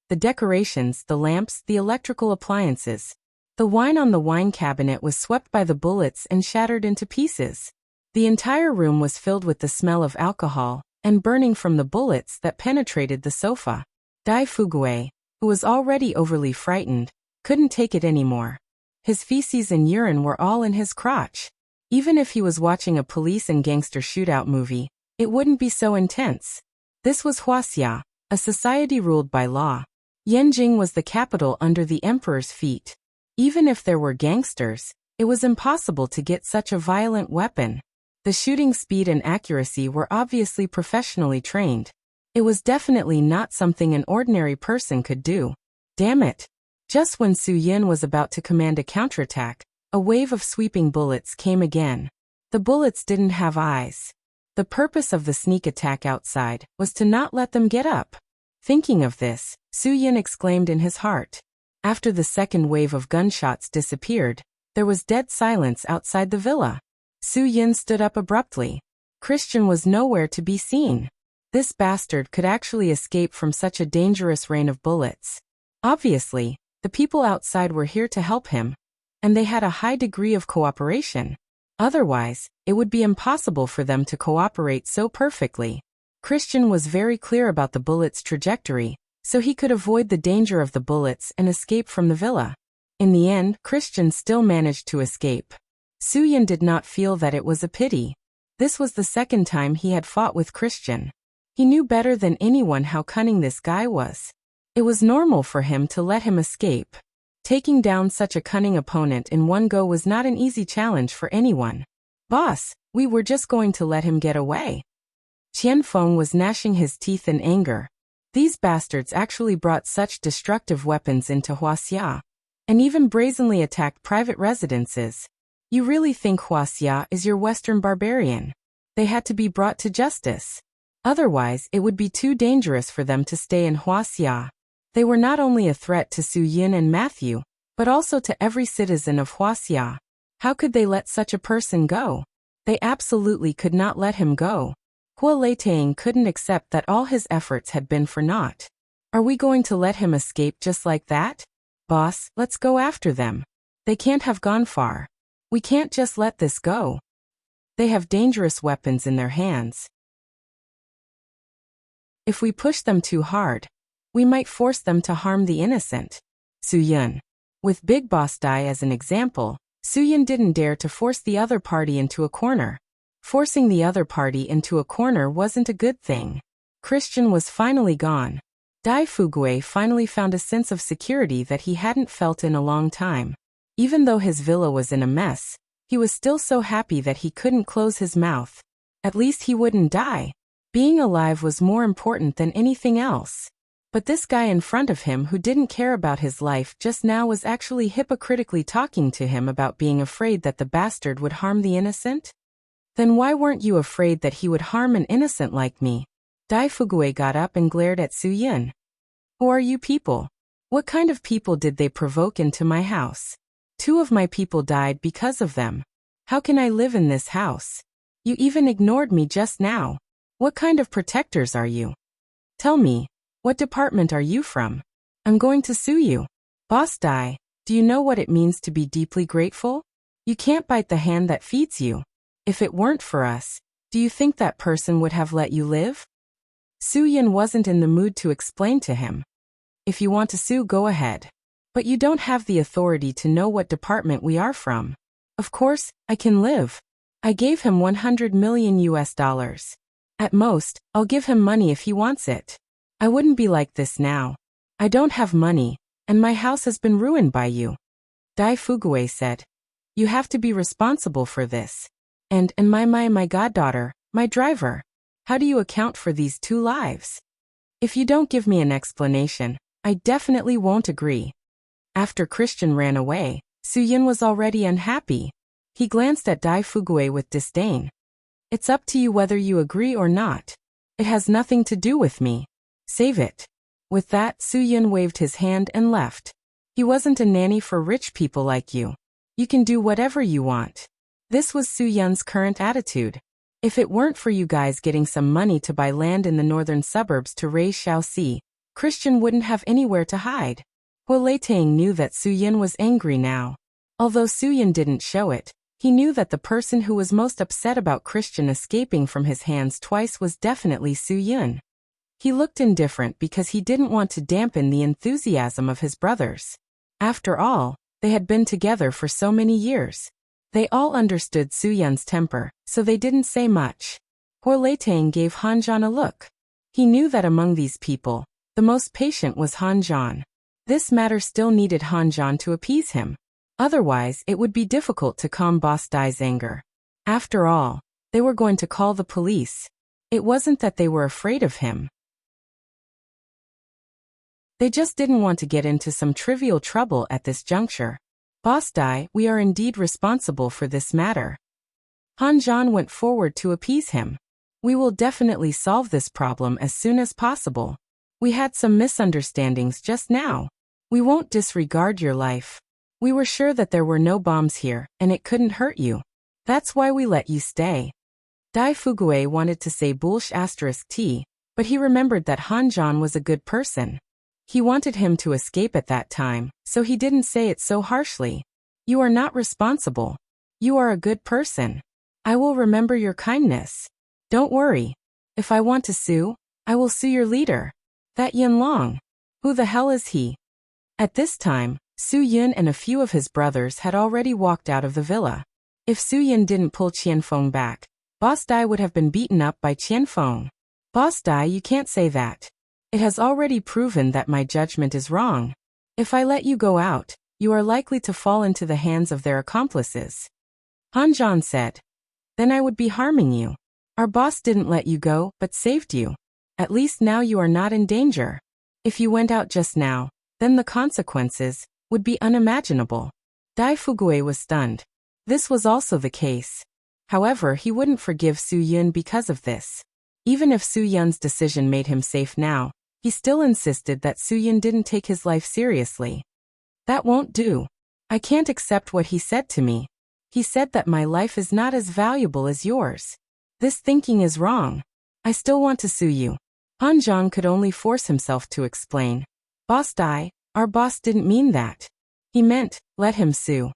the decorations, the lamps, the electrical appliances. The wine on the wine cabinet was swept by the bullets and shattered into pieces. The entire room was filled with the smell of alcohol and burning from the bullets that penetrated the sofa. Dai Fugui, who was already overly frightened, couldn't take it anymore. His feces and urine were all in his crotch. Even if he was watching a police and gangster shootout movie, it wouldn't be so intense. This was Huaxia, a society ruled by law. Yanjing was the capital under the emperor's feet. Even if there were gangsters, it was impossible to get such a violent weapon. The shooting speed and accuracy were obviously professionally trained. It was definitely not something an ordinary person could do. Damn it! Just when Su Yun was about to command a counterattack, a wave of sweeping bullets came again. The bullets didn't have eyes. The purpose of the sneak attack outside was to not let them get up. Thinking of this, Su Yun exclaimed in his heart. After the second wave of gunshots disappeared, there was dead silence outside the villa. Su Yun stood up abruptly. Christian was nowhere to be seen. This bastard could actually escape from such a dangerous rain of bullets. Obviously, the people outside were here to help him, and they had a high degree of cooperation. Otherwise, it would be impossible for them to cooperate so perfectly. Christian was very clear about the bullet's trajectory, so he could avoid the danger of the bullets and escape from the villa. In the end, Christian still managed to escape. Su Yun did not feel that it was a pity. This was the second time he had fought with Christian. He knew better than anyone how cunning this guy was. It was normal for him to let him escape. Taking down such a cunning opponent in one go was not an easy challenge for anyone. "Boss, we were just going to let him get away." Qian Feng was gnashing his teeth in anger. These bastards actually brought such destructive weapons into Huaxia, and even brazenly attacked private residences. You really think Huaxia is your Western barbarian? They had to be brought to justice. Otherwise, it would be too dangerous for them to stay in Huaxia. They were not only a threat to Su Yin and Matthew, but also to every citizen of Huaxia. How could they let such a person go? They absolutely could not let him go. Hua Leitang couldn't accept that all his efforts had been for naught. Are we going to let him escape just like that? Boss, let's go after them. They can't have gone far. We can't just let this go. They have dangerous weapons in their hands. If we push them too hard, we might force them to harm the innocent. Su Yun. With Big Boss Dai as an example, Su Yun didn't dare to force the other party into a corner. Forcing the other party into a corner wasn't a good thing. Christian was finally gone. Dai Fugui finally found a sense of security that he hadn't felt in a long time. Even though his villa was in a mess, he was still so happy that he couldn't close his mouth. At least he wouldn't die. Being alive was more important than anything else. But this guy in front of him who didn't care about his life just now was actually hypocritically talking to him about being afraid that the bastard would harm the innocent? Then why weren't you afraid that he would harm an innocent like me? Dai Fugui got up and glared at Su Yin. Who are you people? What kind of people did they provoke into my house? 2 of my people died because of them. How can I live in this house? You even ignored me just now. What kind of protectors are you? Tell me, what department are you from? I'm going to sue you. Boss Dai, do you know what it means to be deeply grateful? You can't bite the hand that feeds you. If it weren't for us, do you think that person would have let you live? Su Yin wasn't in the mood to explain to him. If you want to sue, go ahead. But you don't have the authority to know what department we are from. Of course, I can live. I gave him $100 million. At most, I'll give him money if he wants it. I wouldn't be like this now. I don't have money, and my house has been ruined by you. Dai Fugui said. You have to be responsible for this. And my goddaughter, my driver. How do you account for these 2 lives? If you don't give me an explanation, I definitely won't agree. After Christian ran away, Su Yin was already unhappy. He glanced at Dai Fugui with disdain. It's up to you whether you agree or not. It has nothing to do with me. Save it. With that, Su Yin waved his hand and left. He wasn't a nanny for rich people like you. You can do whatever you want. This was Su Yun's current attitude. If it weren't for you guys getting some money to buy land in the northern suburbs to raise Shaoxi, Christian wouldn't have anywhere to hide. Hua Leitang knew that Su Yin was angry now. Although Su Yin didn't show it, he knew that the person who was most upset about Christian escaping from his hands twice was definitely Su Yin. He looked indifferent because he didn't want to dampen the enthusiasm of his brothers. After all, they had been together for so many years. They all understood Su Yun's temper, so they didn't say much. Hua Leitang gave Han Zhan a look. He knew that among these people, the most patient was Han Zhan. This matter still needed Han Zhan to appease him. Otherwise, it would be difficult to calm Boss Dai's anger. After all, they were going to call the police. It wasn't that they were afraid of him. They just didn't want to get into some trivial trouble at this juncture. Boss Dai, we are indeed responsible for this matter. Han Zhan went forward to appease him. We will definitely solve this problem as soon as possible. We had some misunderstandings just now. We won't disregard your life. We were sure that there were no bombs here, and it couldn't hurt you. That's why we let you stay. Dai Fugui wanted to say *T, but he remembered that Han Zhan was a good person. He wanted him to escape at that time, so he didn't say it so harshly. You are not responsible. You are a good person. I will remember your kindness. Don't worry. If I want to sue, I will sue your leader. That Yin Long. Who the hell is he? At this time, Su Yin and a few of his brothers had already walked out of the villa. If Su Yin didn't pull Qianfeng back, Boss Dai would have been beaten up by Qianfeng. Boss Dai, you can't say that. It has already proven that my judgment is wrong. If I let you go out, you are likely to fall into the hands of their accomplices. Han Zhan said. Then I would be harming you. Our boss didn't let you go, but saved you. At least now you are not in danger. If you went out just now, then the consequences would be unimaginable. Dai Fugui was stunned. This was also the case. However, he wouldn't forgive Su Yun because of this. Even if Su Yun's decision made him safe now, he still insisted that Su Yun didn't take his life seriously. That won't do. I can't accept what he said to me. He said that my life is not as valuable as yours. This thinking is wrong. I still want to sue you. Han Zhang could only force himself to explain. Boss Dai, our boss didn't mean that. He meant, let him sue.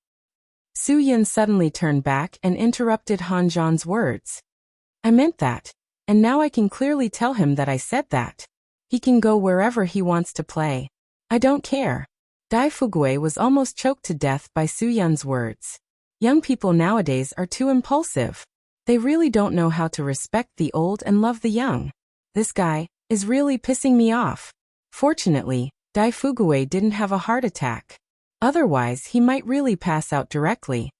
Su Yun suddenly turned back and interrupted Han Zhang's words. I meant that. And now I can clearly tell him that I said that. He can go wherever he wants to play. I don't care. Dai Fugui was almost choked to death by Su Yun's words. Young people nowadays are too impulsive. They really don't know how to respect the old and love the young. This guy is really pissing me off. Fortunately, Dai Fugui didn't have a heart attack. Otherwise, he might really pass out directly.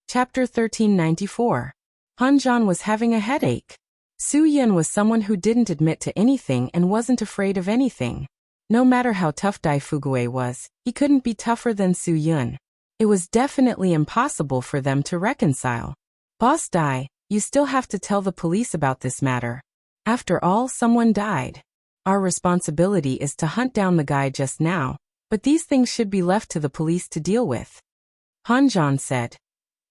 Chapter 1394. Han Zhan was having a headache. Su Yun was someone who didn't admit to anything and wasn't afraid of anything. No matter how tough Dai Fugui was, he couldn't be tougher than Su Yun. It was definitely impossible for them to reconcile. Boss Dai, you still have to tell the police about this matter. After all, someone died. Our responsibility is to hunt down the guy just now, but these things should be left to the police to deal with. Han Zhan said.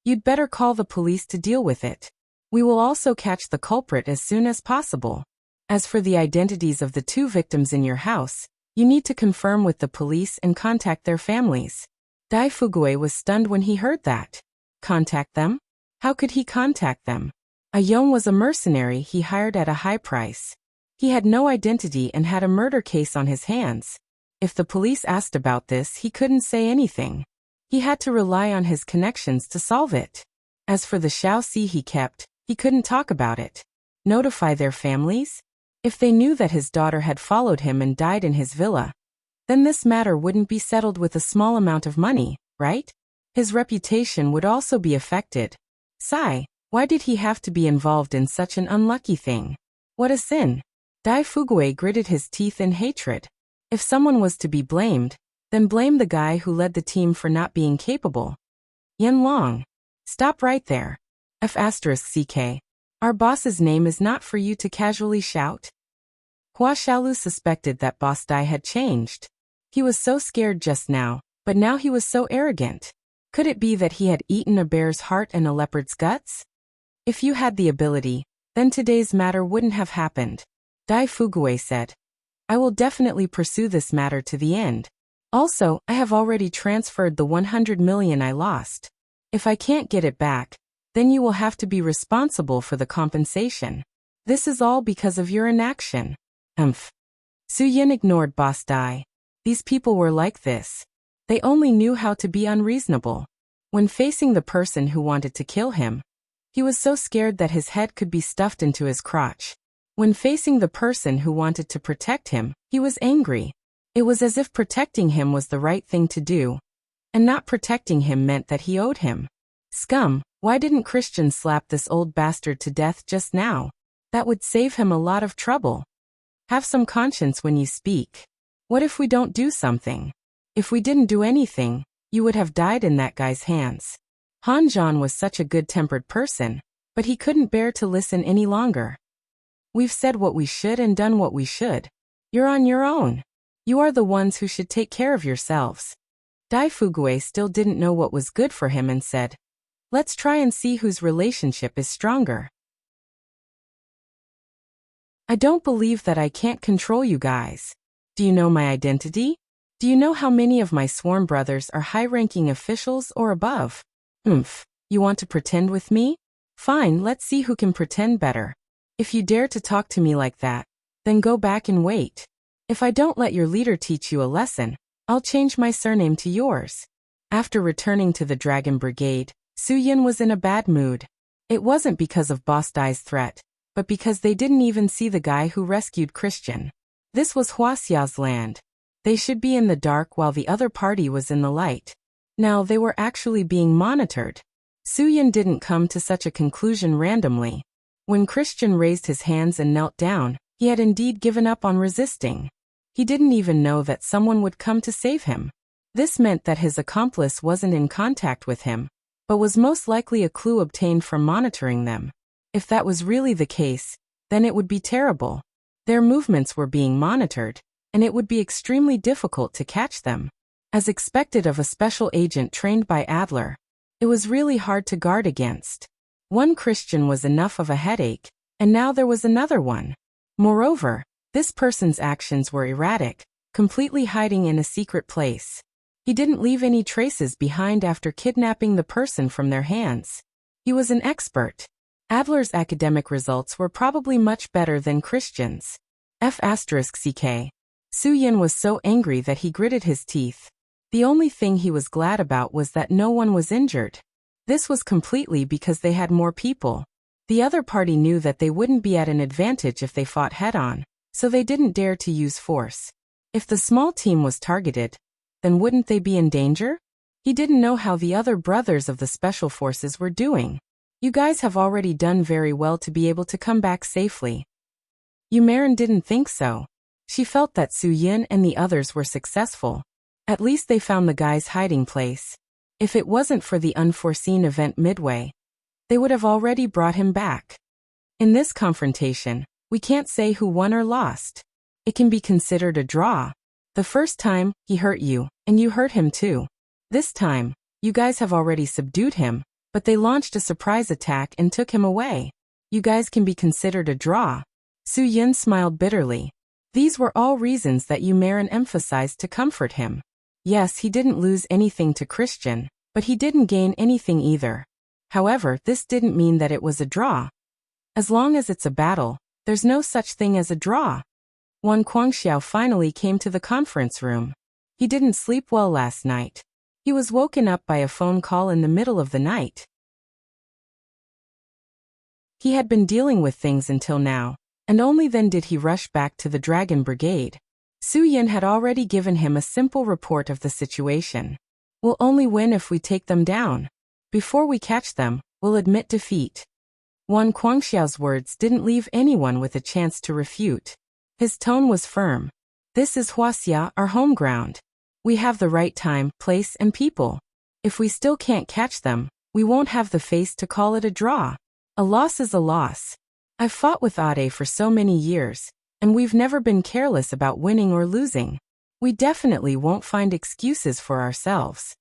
You'd better call the police to deal with it. We will also catch the culprit as soon as possible. As for the identities of the two victims in your house, you need to confirm with the police and contact their families. Dai Fugui was stunned when he heard that. Contact them? How could he contact them? A Yong was a mercenary he hired at a high price. He had no identity and had a murder case on his hands. If the police asked about this, he couldn't say anything. He had to rely on his connections to solve it. As for the Shaoxi he kept, he couldn't talk about it. Notify their families? If they knew that his daughter had followed him and died in his villa, then this matter wouldn't be settled with a small amount of money, right? His reputation would also be affected. Sigh, why did he have to be involved in such an unlucky thing? What a sin! Dai Fugui gritted his teeth in hatred. If someone was to be blamed, then blame the guy who led the team for not being capable. Yan Long. Stop right there. F***CK. Our boss's name is not for you to casually shout. Hua Xiaolu suspected that Boss Dai had changed. He was so scared just now, but now he was so arrogant. Could it be that he had eaten a bear's heart and a leopard's guts? If you had the ability, then today's matter wouldn't have happened. Dai Fugui said. I will definitely pursue this matter to the end. Also, I have already transferred the 100 million I lost. If I can't get it back, then you will have to be responsible for the compensation. This is all because of your inaction. Su Yun ignored Boss Dai. These people were like this. They only knew how to be unreasonable. When facing the person who wanted to kill him, he was so scared that his head could be stuffed into his crotch. When facing the person who wanted to protect him, he was angry. It was as if protecting him was the right thing to do, and not protecting him meant that he owed him. Scum, why didn't Christian slap this old bastard to death just now? That would save him a lot of trouble. Have some conscience when you speak. What if we don't do something? If we didn't do anything, you would have died in that guy's hands. Han Zhan was such a good-tempered person, but he couldn't bear to listen any longer. We've said what we should and done what we should. You're on your own. You are the ones who should take care of yourselves. Dai Fugui still didn't know what was good for him and said, let's try and see whose relationship is stronger. I don't believe that I can't control you guys. Do you know my identity? Do you know how many of my sworn brothers are high-ranking officials or above? You want to pretend with me? Fine, let's see who can pretend better. If you dare to talk to me like that, then go back and wait. If I don't let your leader teach you a lesson, I'll change my surname to yours. After returning to the Dragon Brigade, Su Yun was in a bad mood. It wasn't because of Boss Dai's threat, but because they didn't even see the guy who rescued Christian. This was Hua Xiao's land. They should be in the dark while the other party was in the light. Now they were actually being monitored. Su Yun didn't come to such a conclusion randomly. When Christian raised his hands and knelt down, he had indeed given up on resisting. He didn't even know that someone would come to save him. This meant that his accomplice wasn't in contact with him, but was most likely a clue obtained from monitoring them. If that was really the case, then it would be terrible. Their movements were being monitored, and it would be extremely difficult to catch them. As expected of a special agent trained by Adler, it was really hard to guard against. One Christian was enough of a headache, and now there was another one. Moreover, this person's actions were erratic, completely hiding in a secret place. He didn't leave any traces behind after kidnapping the person from their hands. He was an expert. Adler's academic results were probably much better than Christian's. F***ck. Su Yin was so angry that he gritted his teeth. The only thing he was glad about was that no one was injured. This was completely because they had more people. The other party knew that they wouldn't be at an advantage if they fought head-on, so they didn't dare to use force. If the small team was targeted, then wouldn't they be in danger? He didn't know how the other brothers of the special forces were doing. You guys have already done very well to be able to come back safely. Yumarin didn't think so. She felt that Su Yin and the others were successful. At least they found the guy's hiding place. If it wasn't for the unforeseen event midway, they would have already brought him back. In this confrontation, we can't say who won or lost. It can be considered a draw. The first time, he hurt you, and you hurt him too. This time, you guys have already subdued him, but they launched a surprise attack and took him away. You guys can be considered a draw. Su Yin smiled bitterly. These were all reasons that Yumarin emphasized to comfort him. Yes, he didn't lose anything to Christian, but he didn't gain anything either. However, this didn't mean that it was a draw. As long as it's a battle, there's no such thing as a draw. Wan Guangxiao finally came to the conference room. He didn't sleep well last night. He was woken up by a phone call in the middle of the night. He had been dealing with things until now, and only then did he rush back to the Dragon Brigade. Su Yin had already given him a simple report of the situation. We'll only win if we take them down. Before we catch them, we'll admit defeat. Wan Guangxiao's words didn't leave anyone with a chance to refute. His tone was firm. This is Huaxia, our home ground. We have the right time, place, and people. If we still can't catch them, we won't have the face to call it a draw. A loss is a loss. I've fought with Ade for so many years, and we've never been careless about winning or losing. We definitely won't find excuses for ourselves.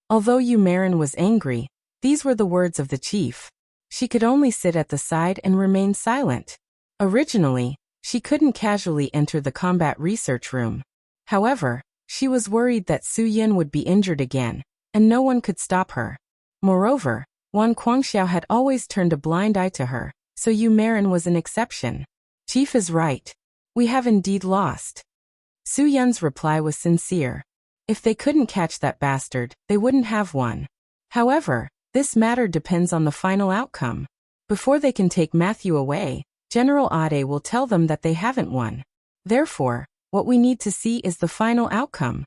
Although Yumarin was angry, these were the words of the chief. She could only sit at the side and remain silent. Originally, she couldn't casually enter the combat research room. However, she was worried that Su Yin would be injured again, and no one could stop her. Moreover, Wan Guangxiao had always turned a blind eye to her, so Yumarin was an exception. Chief is right. We have indeed lost. Su Yin's reply was sincere. If they couldn't catch that bastard, they wouldn't have won. However, this matter depends on the final outcome. Before they can take Matthew away, General Ade will tell them that they haven't won. Therefore, what we need to see is the final outcome.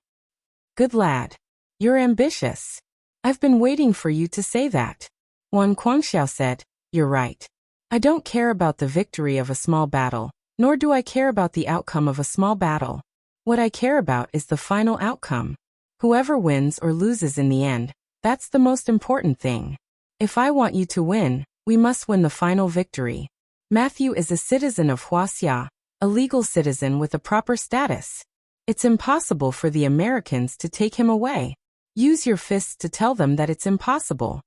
Good lad. You're ambitious. I've been waiting for you to say that. Wan Guangxiao said, You're right. I don't care about the victory of a small battle, nor do I care about the outcome of a small battle. What I care about is the final outcome. Whoever wins or loses in the end, that's the most important thing. If I want you to win, we must win the final victory. Matthew is a citizen of Huaxia, a legal citizen with a proper status. It's impossible for the Americans to take him away. Use your fists to tell them that it's impossible.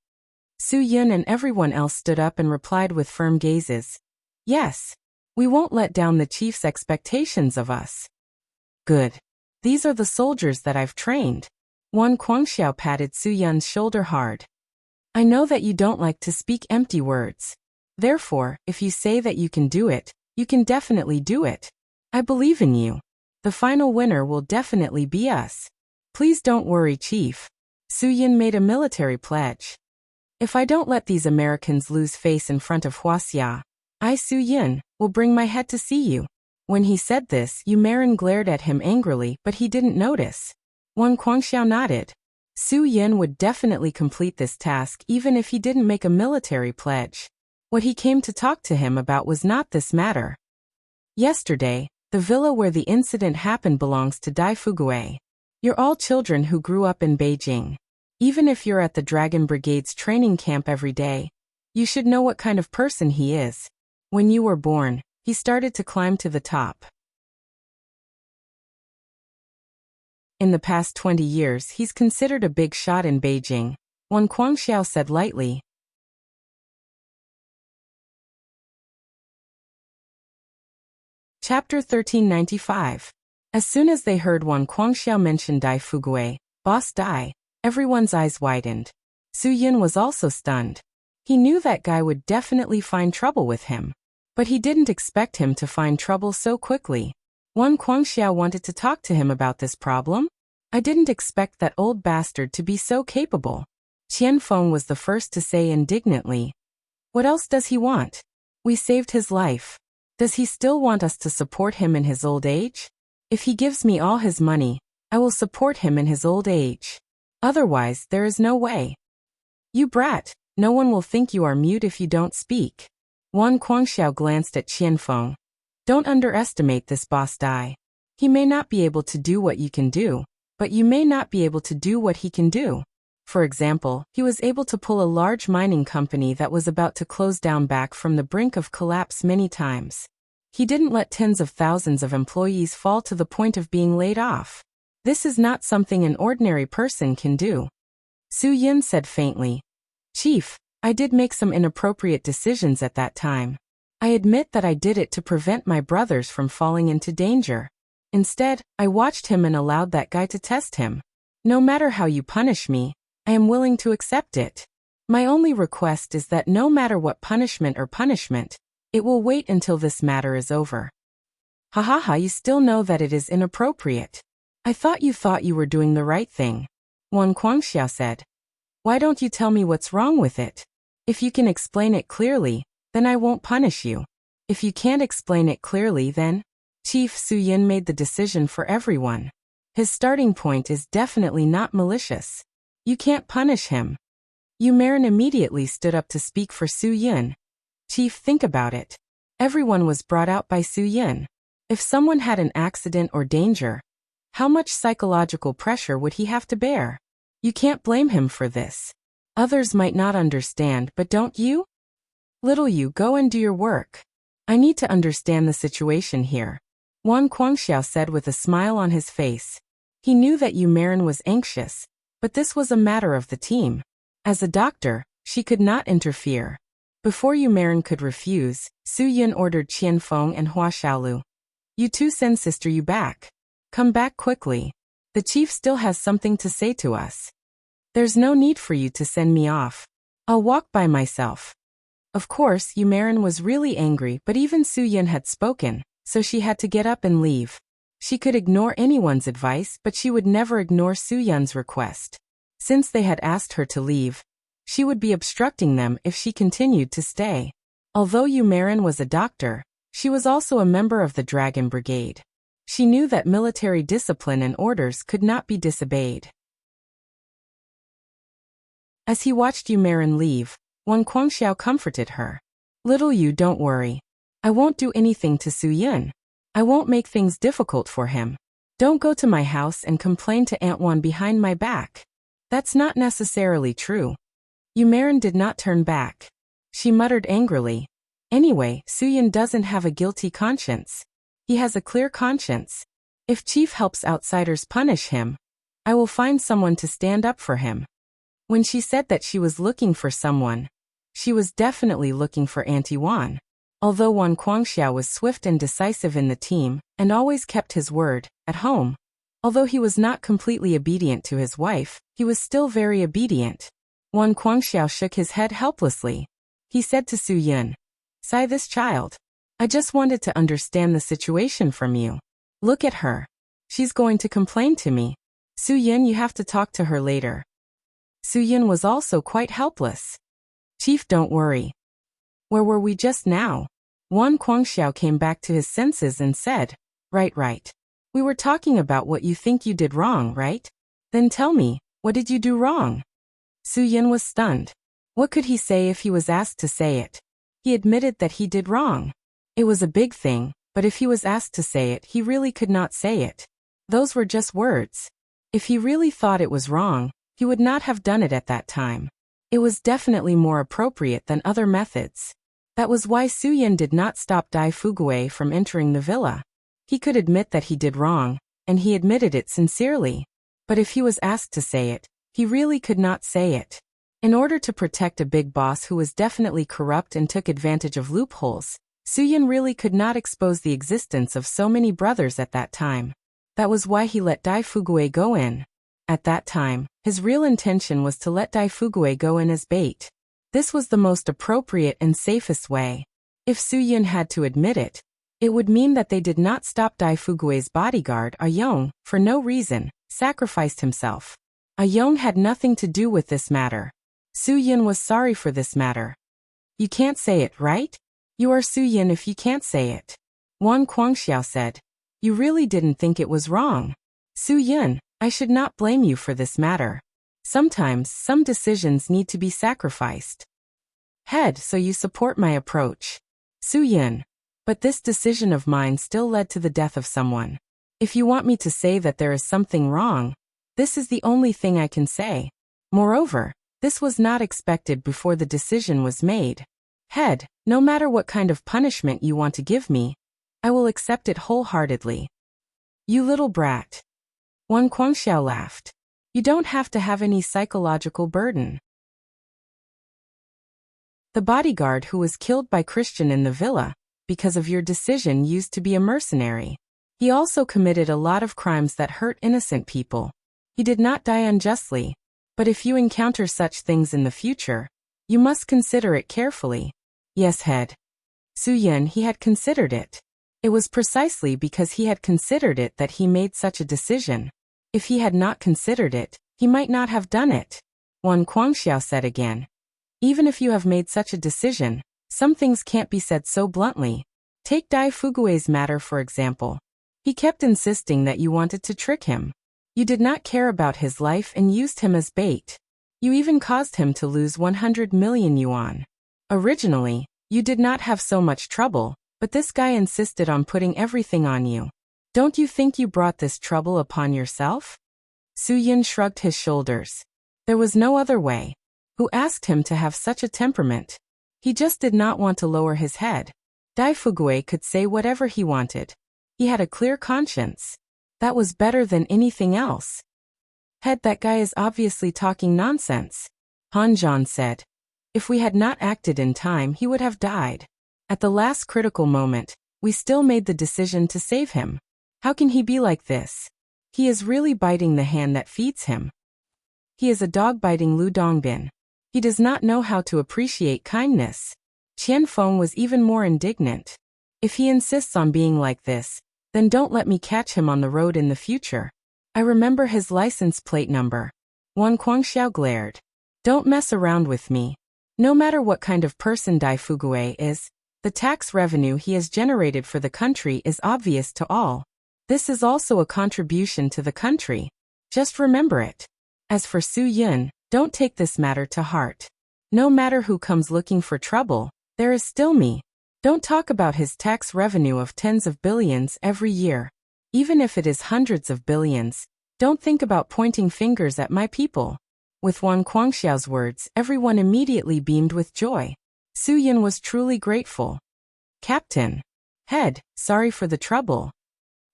Su Yin and everyone else stood up and replied with firm gazes. Yes. We won't let down the chief's expectations of us. Good. These are the soldiers that I've trained. Wan Guangxiao patted Su Yin's shoulder hard. I know that you don't like to speak empty words. Therefore, if you say that you can do it, you can definitely do it. I believe in you. The final winner will definitely be us. Please don't worry, Chief. Su Yin made a military pledge. If I don't let these Americans lose face in front of Huaxia, I, Su Yin, will bring my head to see you. When he said this, Yumarin glared at him angrily, but he didn't notice. Wan Guangxiao nodded. Su Yin would definitely complete this task even if he didn't make a military pledge. What he came to talk to him about was not this matter. Yesterday, the villa where the incident happened belongs to Dai Fugue. You're all children who grew up in Beijing. Even if you're at the Dragon Brigade's training camp every day, you should know what kind of person he is. When you were born, he started to climb to the top. In the past 20 years, he's considered a big shot in Beijing, Wan Guangxiao said lightly. Chapter 1395. As soon as they heard Wan Guangxiao mention Dai Fugui, Boss Dai, everyone's eyes widened. Su Yin was also stunned. He knew that guy would definitely find trouble with him. But he didn't expect him to find trouble so quickly. Wan Guangxiao wanted to talk to him about this problem? I didn't expect that old bastard to be so capable. Qian Feng was the first to say indignantly. What else does he want? We saved his life. Does he still want us to support him in his old age? If he gives me all his money, I will support him in his old age. Otherwise, there is no way. You brat, no one will think you are mute if you don't speak. Wan Guangxiao glanced at Qian Feng. Don't underestimate this Boss Dai. He may not be able to do what you can do, but you may not be able to do what he can do. For example, he was able to pull a large mining company that was about to close down back from the brink of collapse many times. He didn't let tens of thousands of employees fall to the point of being laid off. This is not something an ordinary person can do. Su Yin said faintly. Chief, I did make some inappropriate decisions at that time. I admit that I did it to prevent my brothers from falling into danger. Instead, I watched him and allowed that guy to test him. No matter how you punish me, I am willing to accept it. My only request is that no matter what punishment, it will wait until this matter is over. Ha ha ha, you still know that it is inappropriate. I thought you were doing the right thing. Wan Guangxiao said. Why don't you tell me what's wrong with it? If you can explain it clearly, then I won't punish you. If you can't explain it clearly, then... Chief Su Yin made the decision for everyone. His starting point is definitely not malicious. You can't punish him. Yu Marin immediately stood up to speak for Su Yin. Chief, think about it. Everyone was brought out by Su Yin. If someone had an accident or danger, how much psychological pressure would he have to bear? You can't blame him for this. Others might not understand, but don't you? Little you, go and do your work. I need to understand the situation here. Wan Guangxiao said with a smile on his face. He knew that Yu Marin was anxious, but this was a matter of the team. As a doctor, she could not interfere. Before Yu Marin could refuse, Su Yin ordered Qian Feng and Hua Xiaolu. You two send Sister Yu back. Come back quickly. The chief still has something to say to us. There's no need for you to send me off. I'll walk by myself. Of course, Yu Marin was really angry, but even Su Yin had spoken, so she had to get up and leave. She could ignore anyone's advice, but she would never ignore Su Yin's request. Since they had asked her to leave, she would be obstructing them if she continued to stay. Although Yu Marin was a doctor, she was also a member of the Dragon Brigade. She knew that military discipline and orders could not be disobeyed. As he watched Yu Marin leave, Wan Guangxiao comforted her. Little Yu, don't worry. I won't do anything to Su Yin. I won't make things difficult for him. Don't go to my house and complain to Aunt Wan behind my back. That's not necessarily true. Yu Marin did not turn back. She muttered angrily. Anyway, Su Yin doesn't have a guilty conscience. He has a clear conscience. If Chief helps outsiders punish him, I will find someone to stand up for him. When she said that she was looking for someone, she was definitely looking for Auntie Wan. Although Wan Guangxiao was swift and decisive in the team, and always kept his word, at home. Although he was not completely obedient to his wife, he was still very obedient. Wan Guangxiao shook his head helplessly. He said to Su Yin, "Sigh this child. I just wanted to understand the situation from you. Look at her. She's going to complain to me. Su Yin, you have to talk to her later." Su Yin was also quite helpless. Chief, don't worry. Where were we just now? Wan Guangxiao came back to his senses and said, Right. We were talking about what you think you did wrong, right? Then tell me, what did you do wrong? Su Yin was stunned. What could he say if he was asked to say it? He admitted that he did wrong. It was a big thing, but if he was asked to say it, he really could not say it. Those were just words. If he really thought it was wrong, he would not have done it at that time. It was definitely more appropriate than other methods. That was why Suyin did not stop Dai Fugui from entering the villa. He could admit that he did wrong, and he admitted it sincerely. But if he was asked to say it, he really could not say it. In order to protect a big boss who was definitely corrupt and took advantage of loopholes, Suyin really could not expose the existence of so many brothers at that time. That was why he let Dai Fugui go in. At that time, his real intention was to let Dai Fugui go in as bait. This was the most appropriate and safest way. If Suyin had to admit it, it would mean that they did not stop Dai Fugui's bodyguard, Ayong, for no reason, sacrificed himself. Ayong had nothing to do with this matter. Suyin was sorry for this matter. You can't say it, right? You are Suyin if you can't say it. Wang Guangxiao said. You really didn't think it was wrong. Suyin, I should not blame you for this matter. Sometimes, some decisions need to be sacrificed. Head, so you support my approach. Suyin. But this decision of mine still led to the death of someone. If you want me to say that there is something wrong, this is the only thing I can say. Moreover, this was not expected before the decision was made. Head, no matter what kind of punishment you want to give me, I will accept it wholeheartedly. You little brat. Wang Guangxiao laughed. You don't have to have any psychological burden. The bodyguard who was killed by Christian in the villa, because of your decision, used to be a mercenary. He also committed a lot of crimes that hurt innocent people. He did not die unjustly. But if you encounter such things in the future, you must consider it carefully. Yes, head. Suyin, he had considered it. It was precisely because he had considered it that he made such a decision. If he had not considered it, he might not have done it. Wang Guangxiao said again. Even if you have made such a decision, some things can't be said so bluntly. Take Dai Fugui's matter for example. He kept insisting that you wanted to trick him. You did not care about his life and used him as bait. You even caused him to lose 100 million yuan. Originally, you did not have so much trouble, but this guy insisted on putting everything on you. Don't you think you brought this trouble upon yourself? Suyin shrugged his shoulders. There was no other way. Who asked him to have such a temperament? He just did not want to lower his head. Dai Fugui could say whatever he wanted. He had a clear conscience. That was better than anything else. Head, that guy is obviously talking nonsense. Han Zhan said. If we had not acted in time, he would have died. At the last critical moment, we still made the decision to save him. How can he be like this? He is really biting the hand that feeds him. He is a dog biting Lu Dongbin. He does not know how to appreciate kindness. Qian Feng was even more indignant. If he insists on being like this, then don't let me catch him on the road in the future. I remember his license plate number. Wang Guangxiao glared. Don't mess around with me. No matter what kind of person Dai Fugui is, the tax revenue he has generated for the country is obvious to all. This is also a contribution to the country. Just remember it. As for Suyin, don't take this matter to heart. No matter who comes looking for trouble, there is still me. Don't talk about his tax revenue of tens of billions every year. Even if it is hundreds of billions, don't think about pointing fingers at my people. With Wang Guangxiao's words, everyone immediately beamed with joy. Suyin was truly grateful. Captain. Head, sorry for the trouble.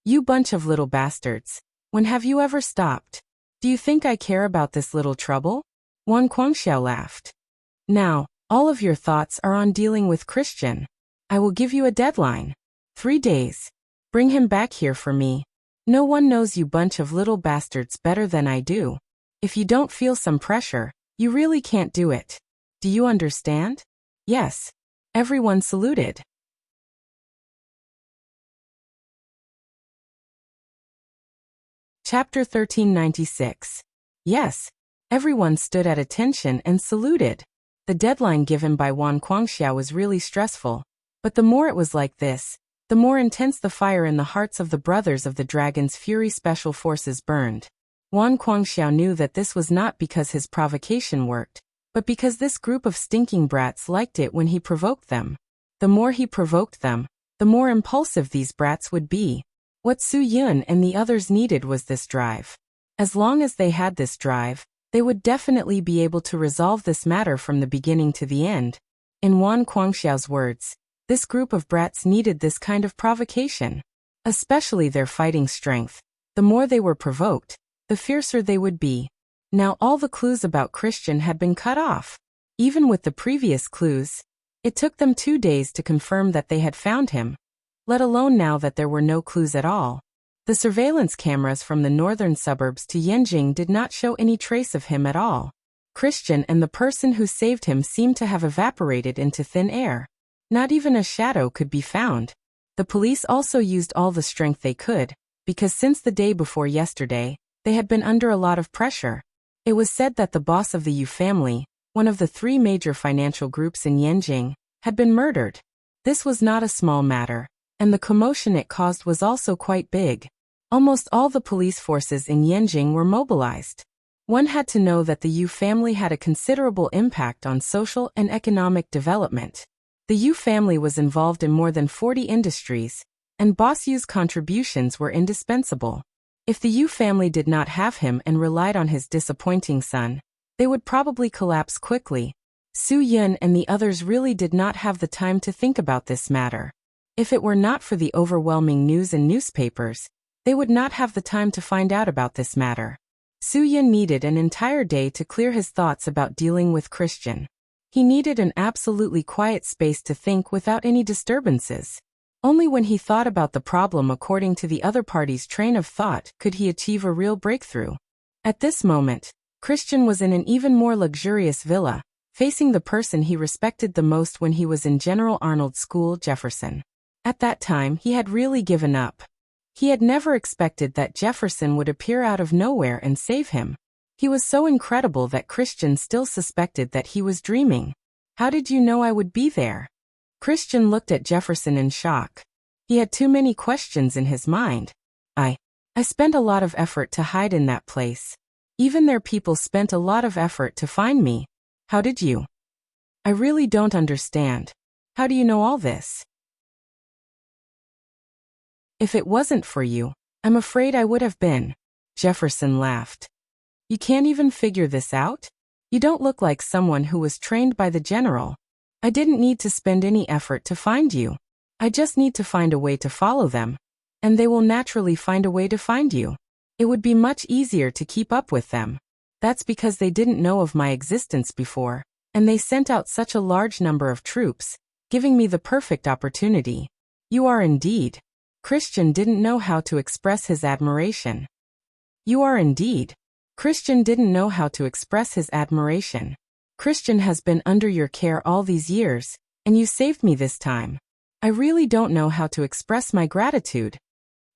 You bunch of little bastards. When have you ever stopped? Do you think I care about this little trouble? Wang Guangxiao laughed. Now, all of your thoughts are on dealing with Christian. I will give you a deadline. 3 days. Bring him back here for me. No one knows you bunch of little bastards better than I do. If you don't feel some pressure, you really can't do it. Do you understand? Yes. Everyone saluted. Chapter 1396. Yes. Everyone stood at attention and saluted. The deadline given by Wang Guangxiao was really stressful, but the more it was like this, the more intense the fire in the hearts of the brothers of the Dragon's Fury Special Forces burned. Wang Guangxiao knew that this was not because his provocation worked, but because this group of stinking brats liked it when he provoked them. The more he provoked them, the more impulsive these brats would be. What Su Yun and the others needed was this drive. As long as they had this drive, they would definitely be able to resolve this matter from the beginning to the end. In Wan Guangxiao's words, this group of brats needed this kind of provocation. Especially their fighting strength. The more they were provoked, the fiercer they would be. Now all the clues about Christian had been cut off. Even with the previous clues, it took them 2 days to confirm that they had found him, let alone now that there were no clues at all. The surveillance cameras from the northern suburbs to Yanjing did not show any trace of him at all. Christian and the person who saved him seemed to have evaporated into thin air. Not even a shadow could be found. The police also used all the strength they could, because since the day before yesterday, they had been under a lot of pressure. It was said that the boss of the Yu family, one of the 3 major financial groups in Yanjing, had been murdered. This was not a small matter, and the commotion it caused was also quite big. Almost all the police forces in Yanjing were mobilized. One had to know that the Yu family had a considerable impact on social and economic development. The Yu family was involved in more than 40 industries, and Boss Yu's contributions were indispensable. If the Yu family did not have him and relied on his disappointing son, they would probably collapse quickly. Su Yun and the others really did not have the time to think about this matter. If it were not for the overwhelming news in newspapers, they would not have the time to find out about this matter. Su Yun needed an entire day to clear his thoughts about dealing with Christian. He needed an absolutely quiet space to think without any disturbances. Only when he thought about the problem according to the other party's train of thought could he achieve a real breakthrough. At this moment, Christian was in an even more luxurious villa, facing the person he respected the most when he was in General Arnold's school, Jefferson. At that time, he had really given up. He had never expected that Jefferson would appear out of nowhere and save him. He was so incredible that Christian still suspected that he was dreaming. How did you know I would be there? Christian looked at Jefferson in shock. He had too many questions in his mind. I spent a lot of effort to hide in that place. Even their people spent a lot of effort to find me. How did you? I really don't understand. How do you know all this? If it wasn't for you, I'm afraid I would have been. Jefferson laughed. You can't even figure this out? You don't look like someone who was trained by the general. I didn't need to spend any effort to find you. I just need to find a way to follow them, and they will naturally find a way to find you. It would be much easier to keep up with them. That's because they didn't know of my existence before, and they sent out such a large number of troops, giving me the perfect opportunity. You are indeed. Christian didn't know how to express his admiration. You are indeed. Christian didn't know how to express his admiration. Christian has been under your care all these years, and you saved me this time. I really don't know how to express my gratitude.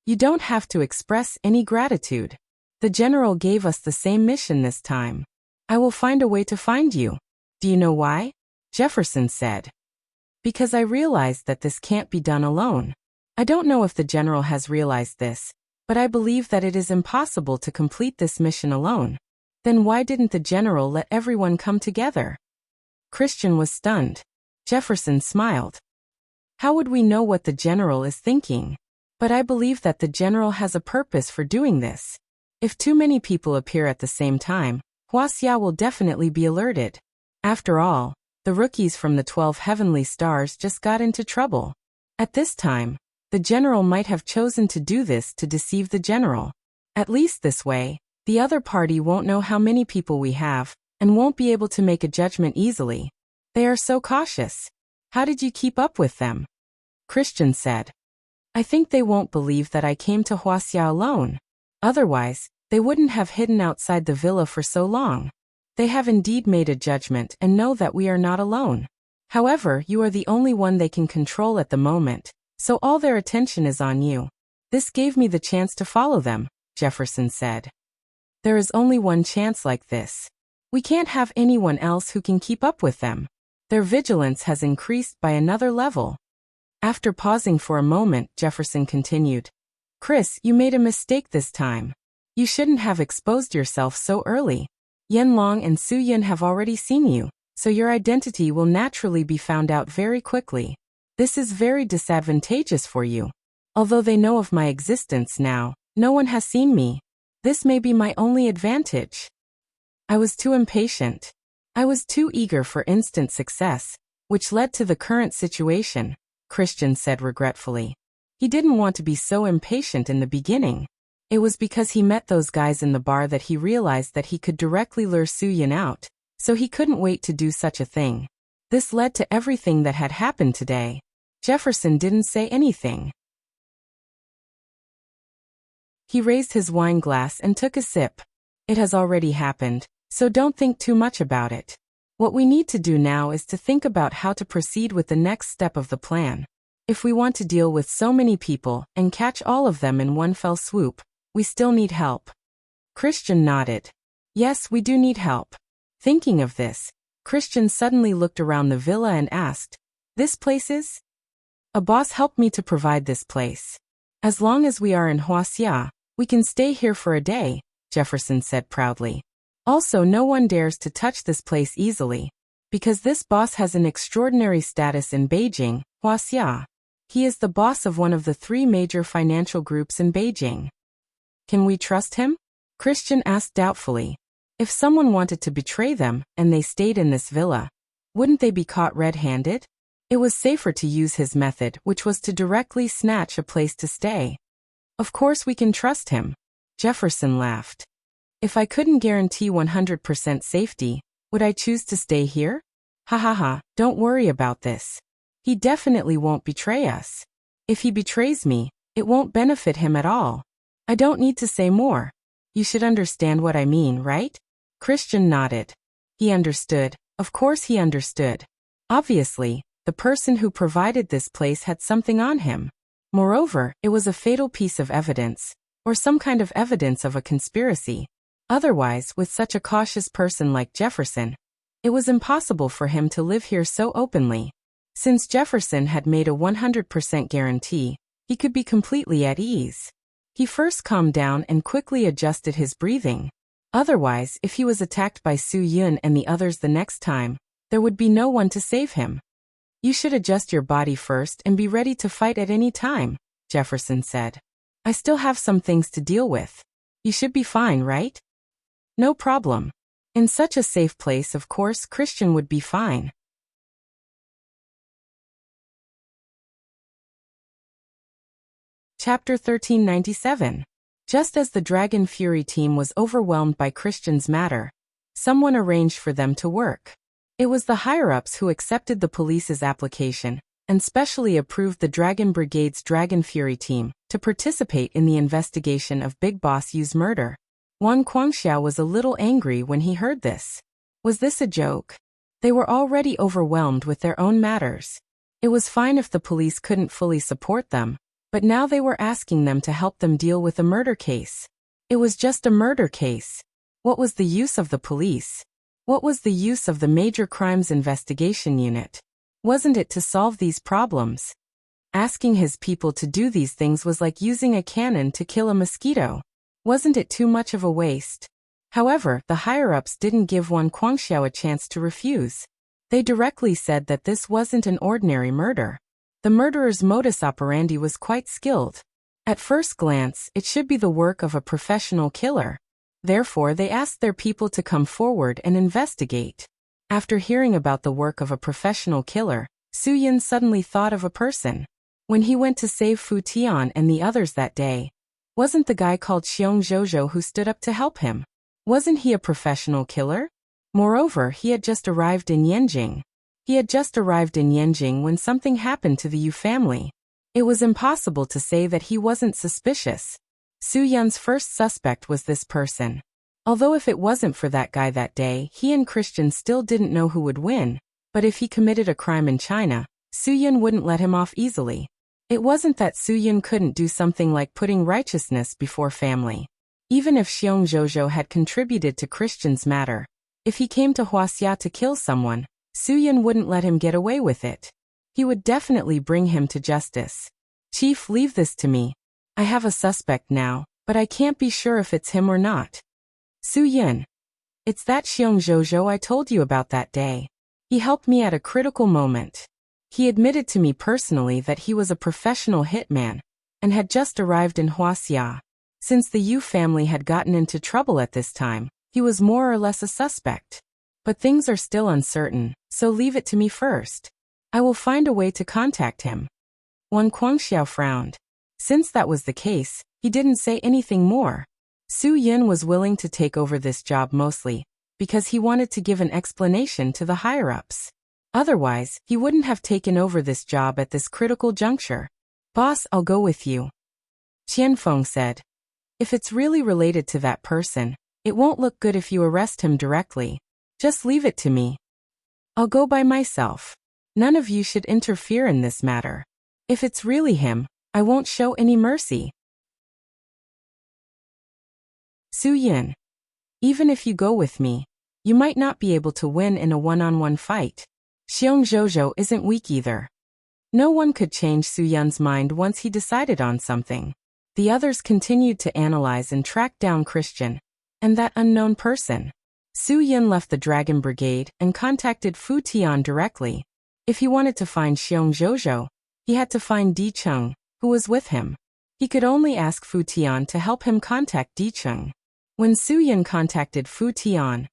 You don't have to express any gratitude. The general gave us the same mission this time. I will find a way to find you. Do you know why? Jefferson said. Because I realized that this can't be done alone. I don't know if the general has realized this, but I believe that it is impossible to complete this mission alone. Then why didn't the general let everyone come together? Christian was stunned. Jefferson smiled. How would we know what the general is thinking? But I believe that the general has a purpose for doing this. If too many people appear at the same time, Huaxia will definitely be alerted. After all, the rookies from the 12 heavenly stars just got into trouble. At this time, the general might have chosen to do this to deceive the general. At least this way, the other party won't know how many people we have, and won't be able to make a judgment easily. They are so cautious. How did you keep up with them? Christian said. I think they won't believe that I came to Huaxia alone. Otherwise, they wouldn't have hidden outside the villa for so long. They have indeed made a judgment and know that we are not alone. However, you are the only one they can control at the moment, so all their attention is on you. This gave me the chance to follow them, Jefferson said. There is only one chance like this. We can't have anyone else who can keep up with them. Their vigilance has increased by another level. After pausing for a moment, Jefferson continued. Chris, you made a mistake this time. You shouldn't have exposed yourself so early. Yanlong and Su Yun have already seen you, so your identity will naturally be found out very quickly. This is very disadvantageous for you. Although they know of my existence now, no one has seen me. This may be my only advantage. I was too impatient. I was too eager for instant success, which led to the current situation, Christian said regretfully. He didn't want to be so impatient in the beginning. It was because he met those guys in the bar that he realized that he could directly lure Soo-Yun out, so he couldn't wait to do such a thing. This led to everything that had happened today. Jefferson didn't say anything. He raised his wine glass and took a sip. It has already happened, so don't think too much about it. What we need to do now is to think about how to proceed with the next step of the plan. If we want to deal with so many people and catch all of them in one fell swoop, we still need help. Christian nodded. Yes, we do need help. Thinking of this, Christian suddenly looked around the villa and asked, "This place is?" "A boss helped me to provide this place. As long as we are in Huaxia, we can stay here for a day," Jefferson said proudly. "Also, no one dares to touch this place easily, because this boss has an extraordinary status in Beijing, Huaxia. He is the boss of one of the 3 major financial groups in Beijing." "Can we trust him?" Christian asked doubtfully. If someone wanted to betray them and they stayed in this villa, wouldn't they be caught red-handed? It was safer to use his method, which was to directly snatch a place to stay. "Of course we can trust him," Jefferson laughed. "If I couldn't guarantee 100% safety, would I choose to stay here? Ha ha ha, don't worry about this. He definitely won't betray us. If he betrays me, it won't benefit him at all. I don't need to say more. You should understand what I mean, right?" Christian nodded. He understood. Of course he understood. Obviously, the person who provided this place had something on him. Moreover, it was a fatal piece of evidence, or some kind of evidence of a conspiracy. Otherwise, with such a cautious person like Jefferson, it was impossible for him to live here so openly. Since Jefferson had made a 100% guarantee, he could be completely at ease. He first calmed down and quickly adjusted his breathing. Otherwise, if he was attacked by Soo-Yun and the others the next time, there would be no one to save him. "You should adjust your body first and be ready to fight at any time," Jefferson said. "I still have some things to deal with. You should be fine, right?" "No problem. In such a safe place, of course, Christian would be fine." Chapter 1397. Just as the Dragon Fury team was overwhelmed by Christian's matter, someone arranged for them to work. It was the higher-ups who accepted the police's application and specially approved the Dragon Brigade's Dragon Fury team to participate in the investigation of Big Boss Yu's murder. Wang Guangxiao was a little angry when he heard this. Was this a joke? They were already overwhelmed with their own matters. It was fine if the police couldn't fully support them, but now they were asking them to help them deal with a murder case. It was just a murder case. What was the use of the police? What was the use of the Major Crimes Investigation Unit? Wasn't it to solve these problems? Asking his people to do these things was like using a cannon to kill a mosquito. Wasn't it too much of a waste? However, the higher-ups didn't give Wang Guangxiao a chance to refuse. They directly said that this wasn't an ordinary murder. The murderer's modus operandi was quite skilled. At first glance, it should be the work of a professional killer. Therefore, they asked their people to come forward and investigate. After hearing about the work of a professional killer, Soo-Yun suddenly thought of a person. When he went to save Fu Tian and the others that day, wasn't the guy called Xiong Zhozhou who stood up to help him? Wasn't he a professional killer? Moreover, he had just arrived in Yanjing. When something happened to the Yu family. It was impossible to say that he wasn't suspicious. Soo-Yun's first suspect was this person. Although if it wasn't for that guy that day, he and Christian still didn't know who would win, but if he committed a crime in China, Soo-Yun wouldn't let him off easily. It wasn't that Soo-Yun couldn't do something like putting righteousness before family. Even if Xiong Zhozhou had contributed to Christian's matter, if he came to Huaxia to kill someone, Soo-Yun wouldn't let him get away with it. He would definitely bring him to justice. "Chief, leave this to me. I have a suspect now, but I can't be sure if it's him or not." "Soo-Yun. It's that Xiong Zhozhou I told you about that day. He helped me at a critical moment. He admitted to me personally that he was a professional hitman and had just arrived in Huaxia." Since the Yu family had gotten into trouble at this time, he was more or less a suspect. But things are still uncertain, so leave it to me first. I will find a way to contact him. Wan Guangxiao frowned. Since that was the case, he didn't say anything more. Su Yin was willing to take over this job mostly because he wanted to give an explanation to the higher-ups. Otherwise, he wouldn't have taken over this job at this critical juncture. Boss, I'll go with you, Qianfeng said. If it's really related to that person, it won't look good if you arrest him directly. Just leave it to me. I'll go by myself. None of you should interfere in this matter. If it's really him, I won't show any mercy. Su Yin. Even if you go with me, you might not be able to win in a one-on-one fight. Xiong Zhozhou isn't weak either. No one could change Su Yun's mind once he decided on something. The others continued to analyze and track down Christian and that unknown person. Su Yin left the Dragon Brigade and contacted Fu Tian directly. If he wanted to find Xiong Zhozhou, he had to find Di Cheng, who was with him. He could only ask Fu Tian to help him contact Di Cheng. When Su Yin contacted Fu Tian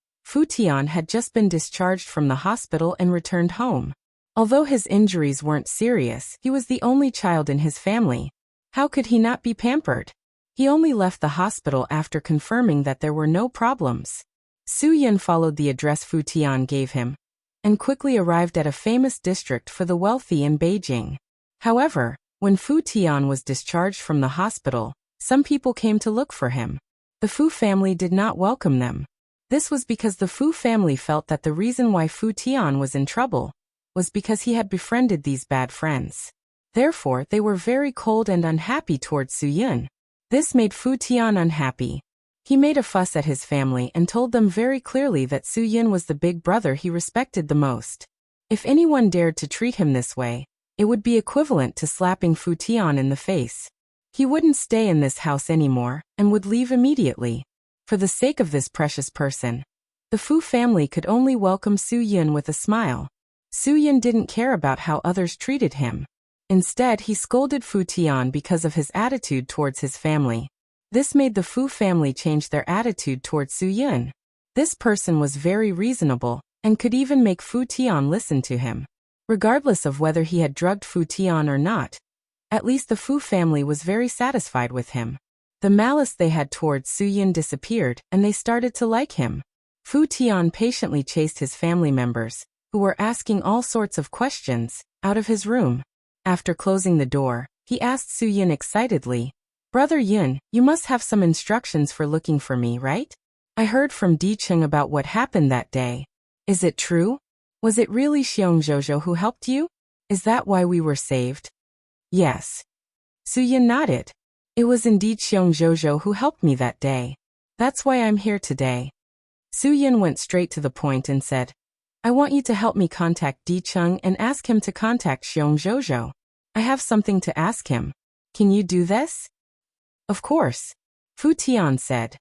had just been discharged from the hospital and returned home. Although his injuries weren't serious, he was the only child in his family. How could he not be pampered? He only left the hospital after confirming that there were no problems. Su Yin followed the address Fu Tian gave him and quickly arrived at a famous district for the wealthy in Beijing. However, when Fu Tian was discharged from the hospital, some people came to look for him. The Fu family did not welcome them. This was because the Fu family felt that the reason why Fu Tian was in trouble was because he had befriended these bad friends. Therefore, they were very cold and unhappy towards Su Yin. This made Fu Tian unhappy. He made a fuss at his family and told them very clearly that Su Yin was the big brother he respected the most. If anyone dared to treat him this way, it would be equivalent to slapping Fu Tian in the face. He wouldn't stay in this house anymore and would leave immediately. For the sake of this precious person, the Fu family could only welcome Su Yin with a smile. Su Yin didn't care about how others treated him. Instead, he scolded Fu Tian because of his attitude towards his family. This made the Fu family change their attitude towards Su Yin. This person was very reasonable and could even make Fu Tian listen to him. Regardless of whether he had drugged Fu Tian or not, at least the Fu family was very satisfied with him. The malice they had towards Su Yin disappeared and they started to like him. Fu Tian patiently chased his family members, who were asking all sorts of questions, out of his room. After closing the door, he asked Su Yin excitedly, "Brother Yin, you must have some instructions for looking for me, right? I heard from Di Cheng about what happened that day. Is it true? Was it really Xiong Zhozhou who helped you? Is that why we were saved?" "Yes." Su Yin nodded. "It was indeed Xiong Zhozhou who helped me that day. That's why I'm here today." Su Yin went straight to the point and said, "I want you to help me contact Di Cheng and ask him to contact Xiong Zhozhou. I have something to ask him. Can you do this?" "Of course," Fu Tian said.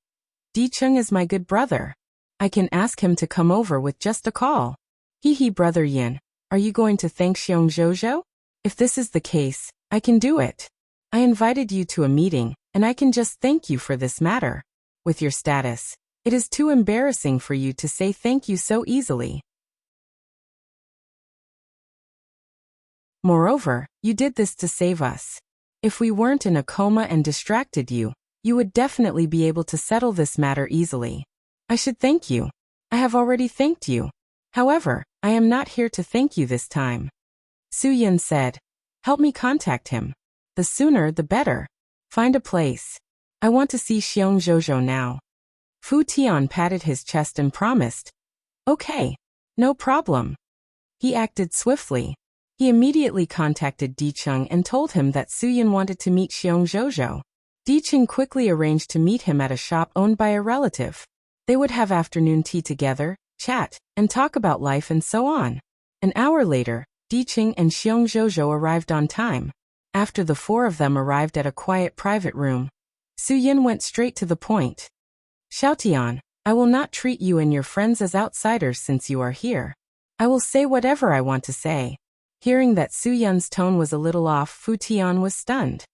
"Di Cheng is my good brother. I can ask him to come over with just a call." "Hee, Brother Yin, are you going to thank Xiong Zhozhou? If this is the case, I can do it. I invited you to a meeting, and I can just thank you for this matter. With your status, it is too embarrassing for you to say thank you so easily. Moreover, you did this to save us. If we weren't in a coma and distracted you, you would definitely be able to settle this matter easily. I should thank you. I have already thanked you. However, I am not here to thank you this time." Su Yin said, "Help me contact him. The sooner the better. Find a place. I want to see Xiong Zhozhou now." Fu Tian patted his chest and promised, "Okay, no problem." He acted swiftly. He immediately contacted Di Cheng and told him that Su Yin wanted to meet Xiong Zhozhou. Di Cheng quickly arranged to meet him at a shop owned by a relative. They would have afternoon tea together, chat, and talk about life and so on. An hour later, Di Cheng and Xiong Zhozhou arrived on time. After the four of them arrived at a quiet private room, Su Yin went straight to the point. "Xiaotian, I will not treat you and your friends as outsiders since you are here. I will say whatever I want to say." Hearing that Su Yin's tone was a little off, Fu Tian was stunned.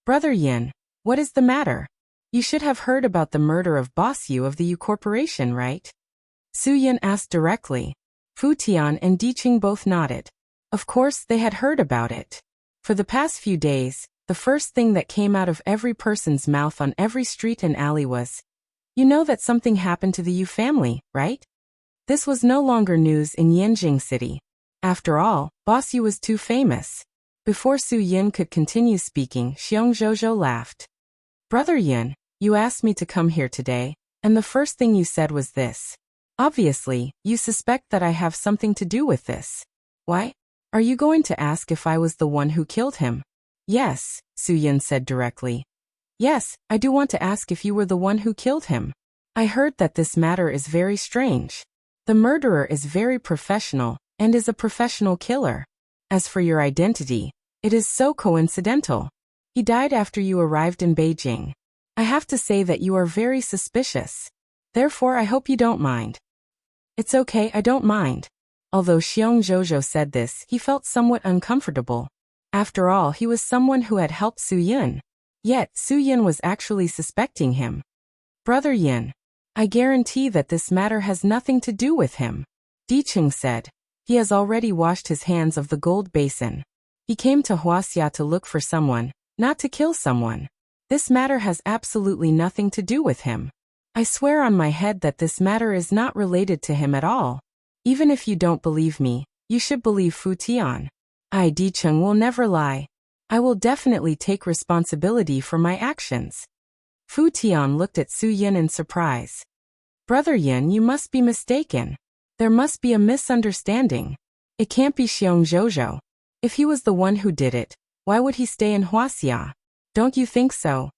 "Brother Yin, what is the matter? You should have heard about the murder of Boss Yu of the U Corporation, right? Su Yin asked directly. Fu Tian and Di Qing both nodded. Of course, they had heard about it. For the past few days, the first thing that came out of every person's mouth on every street and alley was, "You know that something happened to the Yu family, right?" This was no longer news in Yanjing City. After all, Boss Yu was too famous. Before Su Yin could continue speaking, Xiong Zhozhou laughed. "Brother Yin, you asked me to come here today, and the first thing you said was this. Obviously, you suspect that I have something to do with this. Why? Are you going to ask if I was the one who killed him?" "Yes," Su Yin said directly. "Yes, I do want to ask if you were the one who killed him. I heard that this matter is very strange. The murderer is very professional, and is a professional killer. As for your identity, it is so coincidental. He died after you arrived in Beijing. I have to say that you are very suspicious. Therefore, I hope you don't mind." "It's okay, I don't mind." Although Xiong Zhozhou said this, he felt somewhat uncomfortable. After all, he was someone who had helped Su Yin. Yet, Su Yin was actually suspecting him. "Brother Yin, I guarantee that this matter has nothing to do with him," Di Qing said. "He has already washed his hands of the gold basin. He came to Huaxia to look for someone, not to kill someone. This matter has absolutely nothing to do with him. I swear on my head that this matter is not related to him at all. Even if you don't believe me, you should believe Fu Tian. I, Di Qing, will never lie. I will definitely take responsibility for my actions." Fu Tian looked at Su Yin in surprise. "Brother Yin, you must be mistaken. There must be a misunderstanding. It can't be Xiong Zhozhou. If he was the one who did it, why would he stay in Huaxia? Don't you think so?"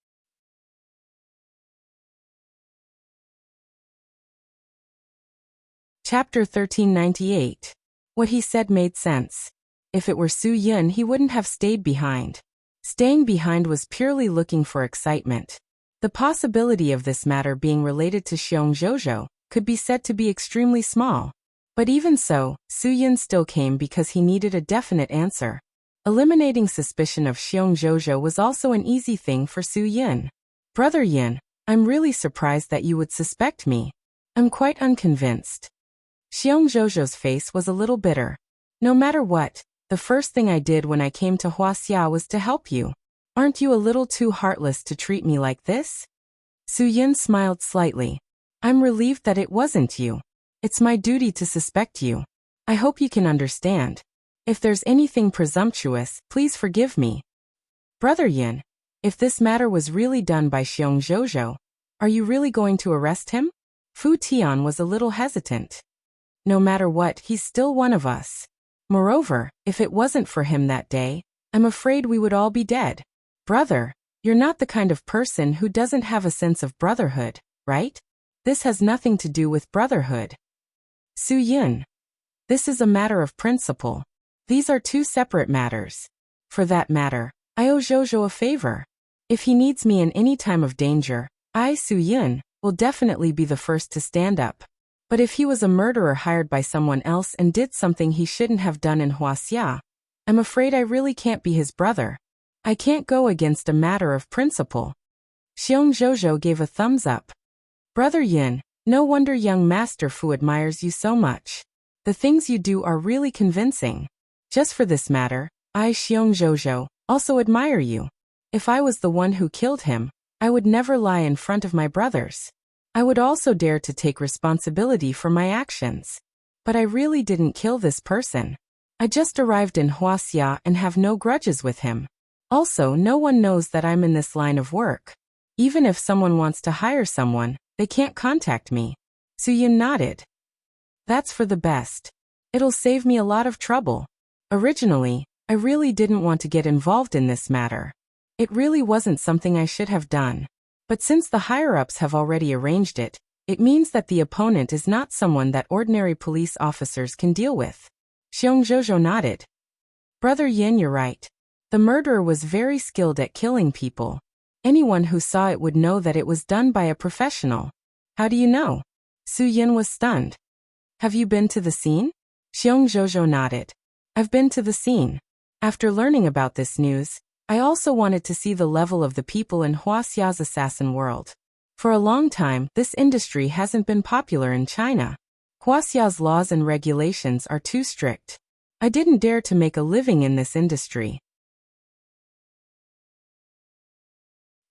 Chapter 1398. What he said made sense. If it were Su Yin, he wouldn't have stayed behind. Staying behind was purely looking for excitement. The possibility of this matter being related to Xiong Zhozhou could be said to be extremely small. But even so, Su Yin still came because he needed a definite answer. Eliminating suspicion of Xiong Zhozhou was also an easy thing for Su Yin. "Brother Yin, I'm really surprised that you would suspect me. I'm quite unconvinced." Xiong Zhozhou's face was a little bitter. "No matter what, the first thing I did when I came to Huaxia was to help you. Aren't you a little too heartless to treat me like this?" Su Yin smiled slightly. "I'm relieved that it wasn't you. It's my duty to suspect you. I hope you can understand. If there's anything presumptuous, please forgive me." "Brother Yin, if this matter was really done by Xiong Zhozhou, are you really going to arrest him?" Fu Tian was a little hesitant. "No matter what, he's still one of us. Moreover, if it wasn't for him that day, I'm afraid we would all be dead. Brother, you're not the kind of person who doesn't have a sense of brotherhood, right? This has nothing to do with brotherhood." "Su Yin, this is a matter of principle. These are two separate matters. For that matter, I owe Zhozhou a favor. If he needs me in any time of danger, I, Su Yin, will definitely be the first to stand up. But if he was a murderer hired by someone else and did something he shouldn't have done in Huaxia, I'm afraid I really can't be his brother. I can't go against a matter of principle." Xiong Zhozhou gave a thumbs up. "Brother Yin, no wonder young Master Fu admires you so much. The things you do are really convincing. Just for this matter, I, Xiong Zhozhou, also admire you. If I was the one who killed him, I would never lie in front of my brothers. I would also dare to take responsibility for my actions. But I really didn't kill this person. I just arrived in Huaxia and have no grudges with him. Also, no one knows that I'm in this line of work. Even if someone wants to hire someone, they can't contact me." Su Yin nodded. "That's for the best. It'll save me a lot of trouble. Originally, I really didn't want to get involved in this matter. It really wasn't something I should have done. But since the higher-ups have already arranged it, it means that the opponent is not someone that ordinary police officers can deal with." Xiong Zhozhou nodded. "Brother Yin, you're right. The murderer was very skilled at killing people. Anyone who saw it would know that it was done by a professional." "How do you know?" Su Yin was stunned. "Have you been to the scene?" Xiong Zhozhou nodded. "I've been to the scene. After learning about this news, I also wanted to see the level of the people in Huaxia's assassin world. For a long time, this industry hasn't been popular in China. Huaxia's laws and regulations are too strict. I didn't dare to make a living in this industry.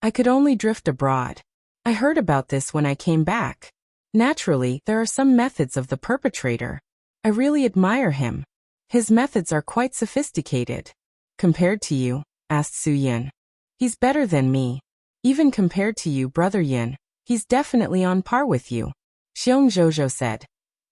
I could only drift abroad. I heard about this when I came back. Naturally, there are some methods of the perpetrator. I really admire him. His methods are quite sophisticated. Compared to you, asked Su Yin. He's better than me. Even compared to you, Brother Yin, he's definitely on par with you. Xiong Zhozhou said.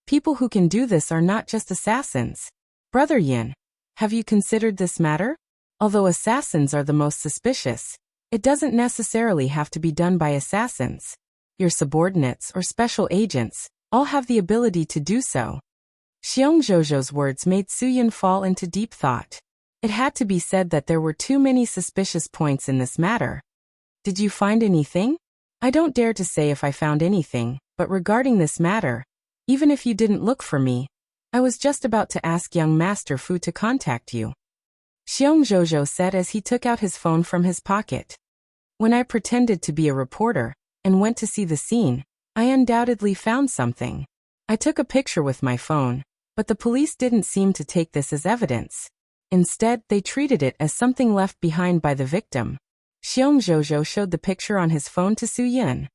People who can do this are not just assassins. Brother Yin, have you considered this matter? Although assassins are the most suspicious, it doesn't necessarily have to be done by assassins. Your subordinates or special agents all have the ability to do so. Xiong Zhozhou's words made Su Yin fall into deep thought. It had to be said that there were too many suspicious points in this matter. Did you find anything? I don't dare to say if I found anything, but regarding this matter, even if you didn't look for me, I was just about to ask young Master Fu to contact you. Xiong Zhozhou said as he took out his phone from his pocket. When I pretended to be a reporter and went to see the scene, I undoubtedly found something. I took a picture with my phone, but the police didn't seem to take this as evidence. Instead, they treated it as something left behind by the victim. Xiong Zhozhou showed the picture on his phone to Su Yin.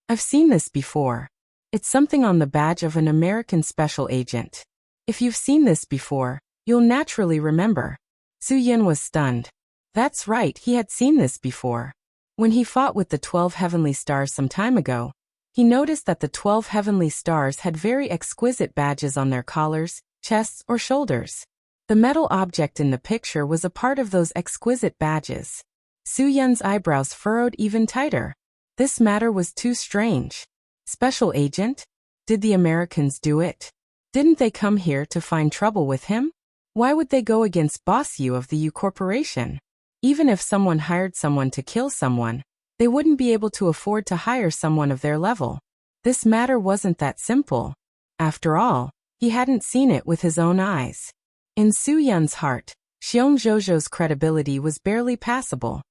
I've seen this before. It's something on the badge of an American special agent. If you've seen this before, you'll naturally remember. Su Yin was stunned. That's right, he had seen this before. When he fought with the 12 heavenly stars some time ago, he noticed that the 12 heavenly stars had very exquisite badges on their collars, chests, or shoulders. The metal object in the picture was a part of those exquisite badges. Su Yin's eyebrows furrowed even tighter. This matter was too strange. Special agent? Did the Americans do it? Didn't they come here to find trouble with him? Why would they go against Boss Yu of the Yu Corporation? Even if someone hired someone to kill someone, they wouldn't be able to afford to hire someone of their level. This matter wasn't that simple. After all, he hadn't seen it with his own eyes. In Su Yin's heart, Xiong Zhozhou's credibility was barely passable.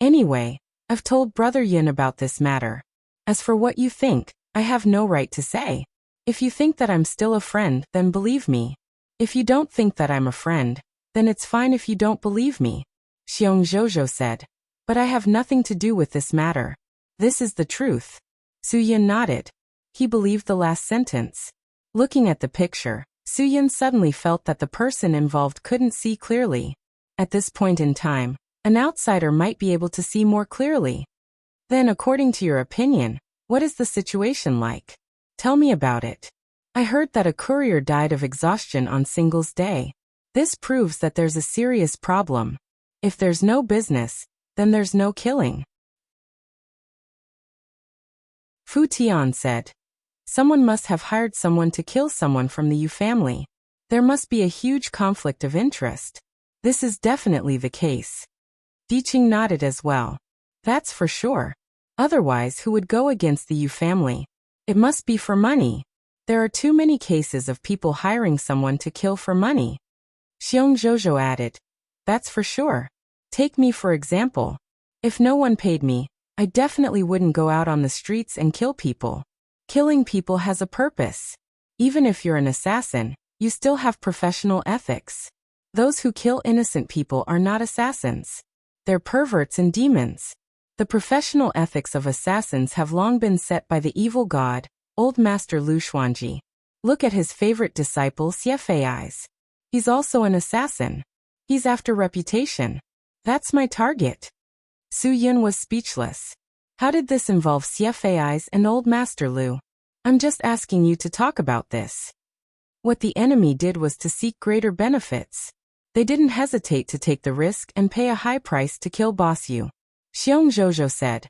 Anyway, I've told Brother Yin about this matter. As for what you think, I have no right to say. If you think that I'm still a friend, then believe me. If you don't think that I'm a friend, then it's fine if you don't believe me. Xiong Zhozhou said. But I have nothing to do with this matter. This is the truth. Su Yin nodded. He believed the last sentence. Looking at the picture, Su Yin suddenly felt that the person involved couldn't see clearly. At this point in time, an outsider might be able to see more clearly. Then, according to your opinion, what is the situation like? Tell me about it. I heard that a courier died of exhaustion on Singles Day. This proves that there's a serious problem. If there's no business, then there's no killing. Fu Tian said. Someone must have hired someone to kill someone from the Yu family. There must be a huge conflict of interest. This is definitely the case. Diqing nodded as well. That's for sure. Otherwise, who would go against the Yu family? It must be for money. There are too many cases of people hiring someone to kill for money. Xiong Zhozhou added. That's for sure. Take me for example. If no one paid me, I definitely wouldn't go out on the streets and kill people. Killing people has a purpose. Even if you're an assassin, you still have professional ethics. Those who kill innocent people are not assassins. They're perverts and demons. The professional ethics of assassins have long been set by the evil god, Old Master Lu Xuanji. Look at his favorite disciple Xie Fei's. He's also an assassin. He's after reputation. That's my target. Su Yin was speechless. How did this involve Xie Fei's and Old Master Lu? I'm just asking you to talk about this. What the enemy did was to seek greater benefits. They didn't hesitate to take the risk and pay a high price to kill Boss Yu. Xiong Zhozhou said.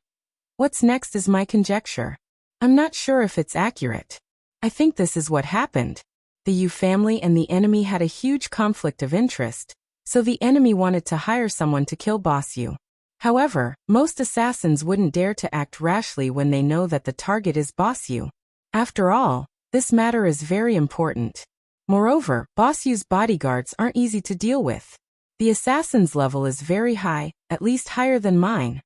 What's next is my conjecture. I'm not sure if it's accurate. I think this is what happened. The Yu family and the enemy had a huge conflict of interest, so the enemy wanted to hire someone to kill Boss Yu. However, most assassins wouldn't dare to act rashly when they know that the target is Boss Yu. After all, this matter is very important. Moreover, Boss Yu's bodyguards aren't easy to deal with. The assassin's level is very high, at least higher than mine.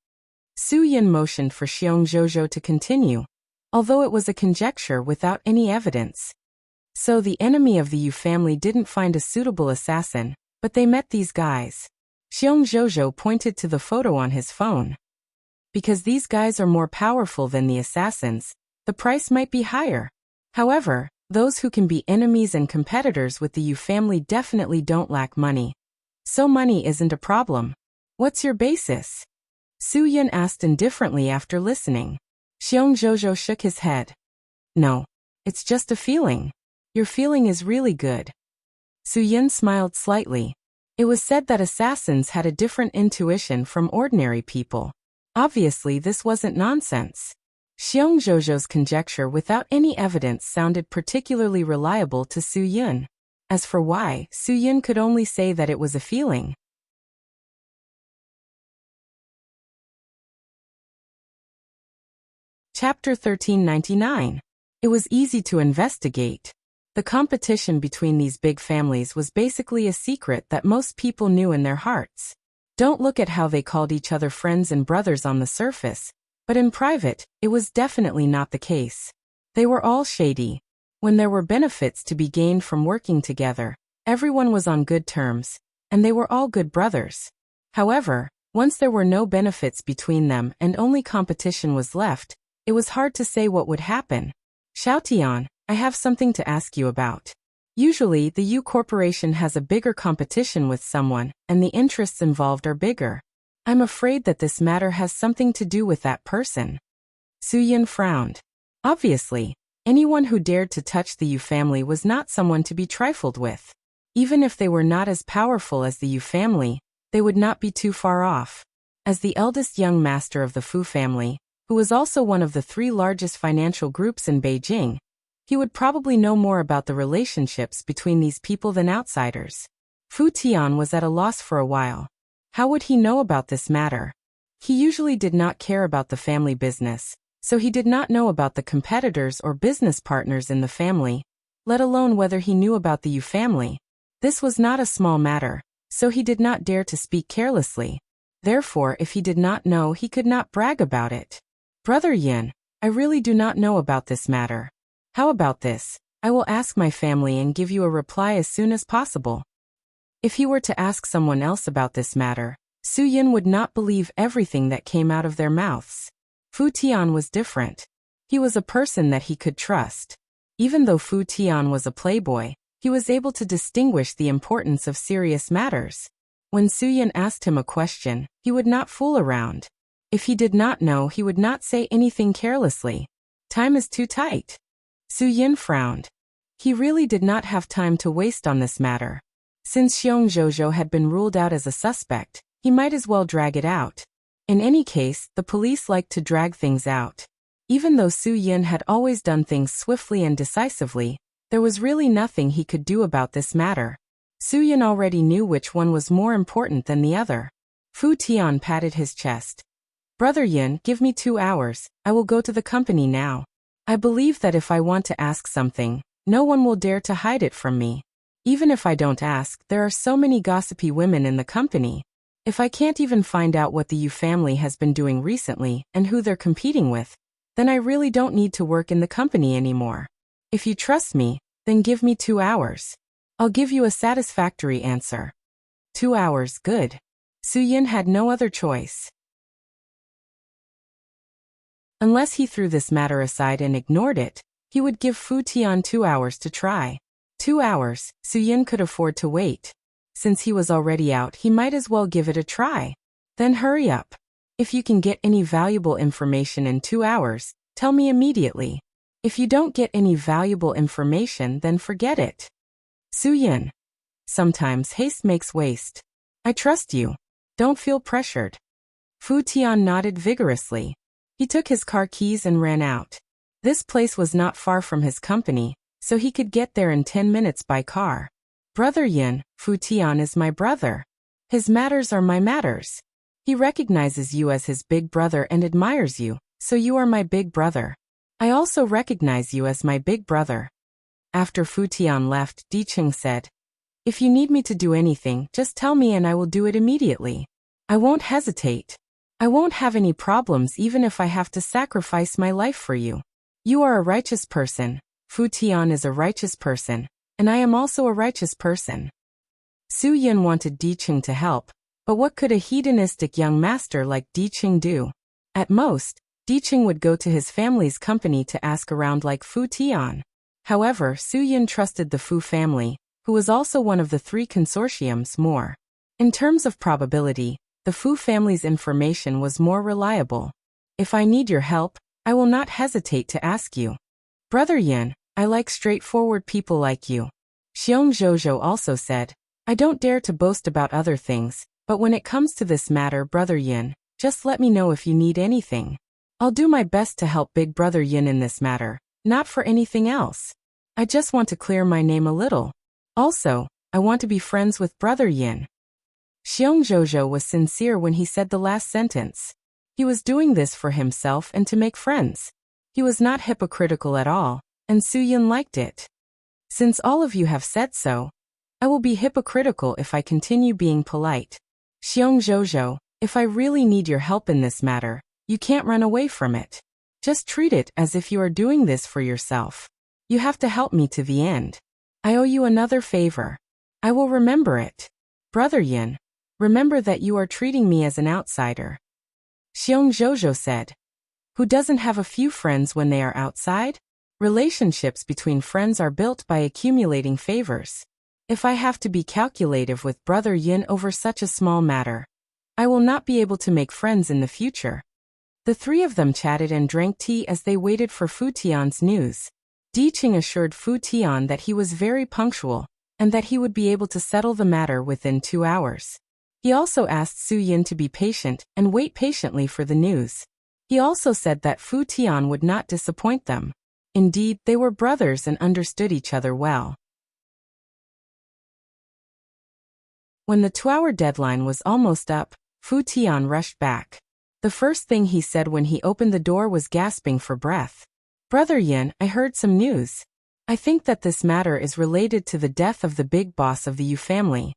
Su Yin motioned for Xiong Zhozhou to continue, although it was a conjecture without any evidence. So the enemy of the Yu family didn't find a suitable assassin, but they met these guys. Xiong Zhozhou pointed to the photo on his phone. Because these guys are more powerful than the assassins, the price might be higher. However, those who can be enemies and competitors with the Yu family definitely don't lack money. So money isn't a problem. What's your basis? Su Yin asked indifferently after listening. Xiong Zhozhou shook his head. No, it's just a feeling. Your feeling is really good. Su Yin smiled slightly. It was said that assassins had a different intuition from ordinary people. Obviously, this wasn't nonsense. Xiong Zhozhou's conjecture without any evidence sounded particularly reliable to Su Yin. As for why, Su Yin could only say that it was a feeling. Chapter 1399. It was easy to investigate. The competition between these big families was basically a secret that most people knew in their hearts. Don't look at how they called each other friends and brothers on the surface, but in private, it was definitely not the case. They were all shady. When there were benefits to be gained from working together, everyone was on good terms, and they were all good brothers. However, once there were no benefits between them and only competition was left, it was hard to say what would happen. Xiaotian, I have something to ask you about. Usually, the Yu Corporation has a bigger competition with someone, and the interests involved are bigger. I'm afraid that this matter has something to do with that person. Su Yin frowned. Obviously, anyone who dared to touch the Yu family was not someone to be trifled with. Even if they were not as powerful as the Yu family, they would not be too far off. As the eldest young master of the Fu family, who was also one of the 3 largest financial groups in Beijing, he would probably know more about the relationships between these people than outsiders. Fu Tian was at a loss for a while. How would he know about this matter? He usually did not care about the family business, so he did not know about the competitors or business partners in the family, let alone whether he knew about the Yu family. This was not a small matter, so he did not dare to speak carelessly. Therefore, if he did not know, he could not brag about it. Brother Yin, I really do not know about this matter. How about this? I will ask my family and give you a reply as soon as possible. If he were to ask someone else about this matter, Su Yin would not believe everything that came out of their mouths. Fu Tian was different. He was a person that he could trust. Even though Fu Tian was a playboy, he was able to distinguish the importance of serious matters. When Su Yin asked him a question, he would not fool around. If he did not know, he would not say anything carelessly. Time is too tight. Su Yin frowned. He really did not have time to waste on this matter. Since Xiong Zhozhou had been ruled out as a suspect, he might as well drag it out. In any case, the police liked to drag things out. Even though Su Yin had always done things swiftly and decisively, there was really nothing he could do about this matter. Su Yin already knew which one was more important than the other. Fu Tian patted his chest. Brother Yin, give me 2 hours, I will go to the company now. I believe that if I want to ask something, no one will dare to hide it from me. Even if I don't ask, there are so many gossipy women in the company. If I can't even find out what the Yu family has been doing recently and who they're competing with, then I really don't need to work in the company anymore. If you trust me, then give me 2 hours. I'll give you a satisfactory answer. 2 hours, good. Su Yin had no other choice. Unless he threw this matter aside and ignored it, he would give Fu Tian 2 hours to try. 2 hours, Su Yin could afford to wait. Since he was already out, he might as well give it a try. Then hurry up. If you can get any valuable information in 2 hours, tell me immediately. If you don't get any valuable information, then forget it. Su Yin. Sometimes haste makes waste. I trust you. Don't feel pressured. Fu Tian nodded vigorously. He took his car keys and ran out. This place was not far from his company, so he could get there in 10 minutes by car. Brother Yin, Fu Tian is my brother. His matters are my matters. He recognizes you as his big brother and admires you, so you are my big brother. I also recognize you as my big brother. After Fu Tian left, Di Cheng said, If you need me to do anything, just tell me and I will do it immediately. I won't hesitate. I won't have any problems even if I have to sacrifice my life for you. You are a righteous person. Fu Tian is a righteous person, and I am also a righteous person. Su Yun wanted Di Cheng to help, but what could a hedonistic young master like Di Cheng do? At most, Di Cheng would go to his family's company to ask around like Fu Tian. However, Su Yun trusted the Fu family, who was also one of the 3 consortiums, more. In terms of probability, the Fu family's information was more reliable. If I need your help, I will not hesitate to ask you. Brother Yin, I like straightforward people like you. Xiong Zhozhou also said, I don't dare to boast about other things, but when it comes to this matter, Brother Yin, just let me know if you need anything. I'll do my best to help Big Brother Yin in this matter, not for anything else. I just want to clear my name a little. Also, I want to be friends with Brother Yin. Xiong Zhozhou was sincere when he said the last sentence. He was doing this for himself and to make friends. He was not hypocritical at all, and Su Yun liked it. Since all of you have said so, I will be hypocritical if I continue being polite. Xiong Zhozhou, if I really need your help in this matter, you can't run away from it. Just treat it as if you are doing this for yourself. You have to help me to the end. I owe you another favor. I will remember it. Brother Yin, remember that you are treating me as an outsider. Xiong Zhozhou said. Who doesn't have a few friends when they are outside? Relationships between friends are built by accumulating favors. If I have to be calculative with Brother Yin over such a small matter, I will not be able to make friends in the future. The 3 of them chatted and drank tea as they waited for Fu Tian's news. Di Cheng assured Fu Tian that he was very punctual, and that he would be able to settle the matter within 2 hours. He also asked Su Yun to be patient and wait patiently for the news. He also said that Fu Tian would not disappoint them. Indeed, they were brothers and understood each other well. When the 2-hour deadline was almost up, Fu Tian rushed back. The first thing he said when he opened the door was gasping for breath. Brother Yin, I heard some news. I think that this matter is related to the death of the big boss of the Yu family.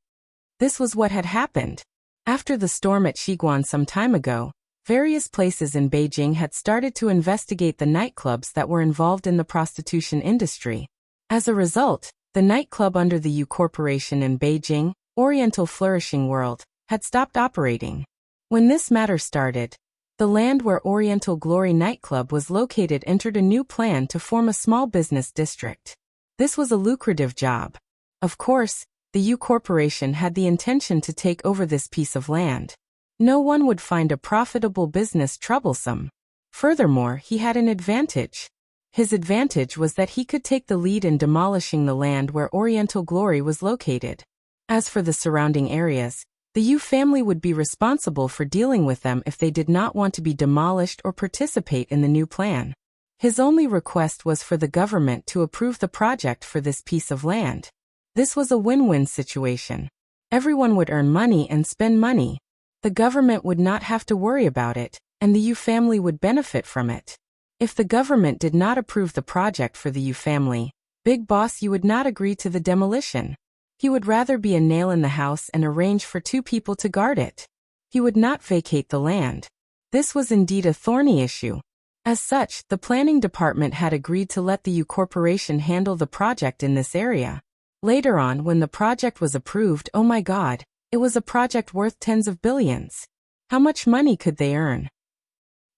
This was what had happened. After the storm at Xiguan some time ago, various places in Beijing had started to investigate the nightclubs that were involved in the prostitution industry. As a result, the nightclub under the Yu Corporation in Beijing, Oriental Flourishing World, had stopped operating. When this matter started, the land where Oriental Glory nightclub was located entered a new plan to form a small business district. This was a lucrative job. Of course, the Yu Corporation had the intention to take over this piece of land. No one would find a profitable business troublesome. Furthermore, he had an advantage. His advantage was that he could take the lead in demolishing the land where Oriental Glory was located. As for the surrounding areas, the Yu family would be responsible for dealing with them if they did not want to be demolished or participate in the new plan. His only request was for the government to approve the project for this piece of land. This was a win-win situation. Everyone would earn money and spend money. The government would not have to worry about it, and the Yu family would benefit from it. If the government did not approve the project for the Yu family, Big Boss Yu would not agree to the demolition. He would rather be a nail in the house and arrange for 2 people to guard it. He would not vacate the land. This was indeed a thorny issue. As such, the planning department had agreed to let the Yu Corporation handle the project in this area. Later on, when the project was approved, oh my god, it was a project worth tens of billions. How much money could they earn?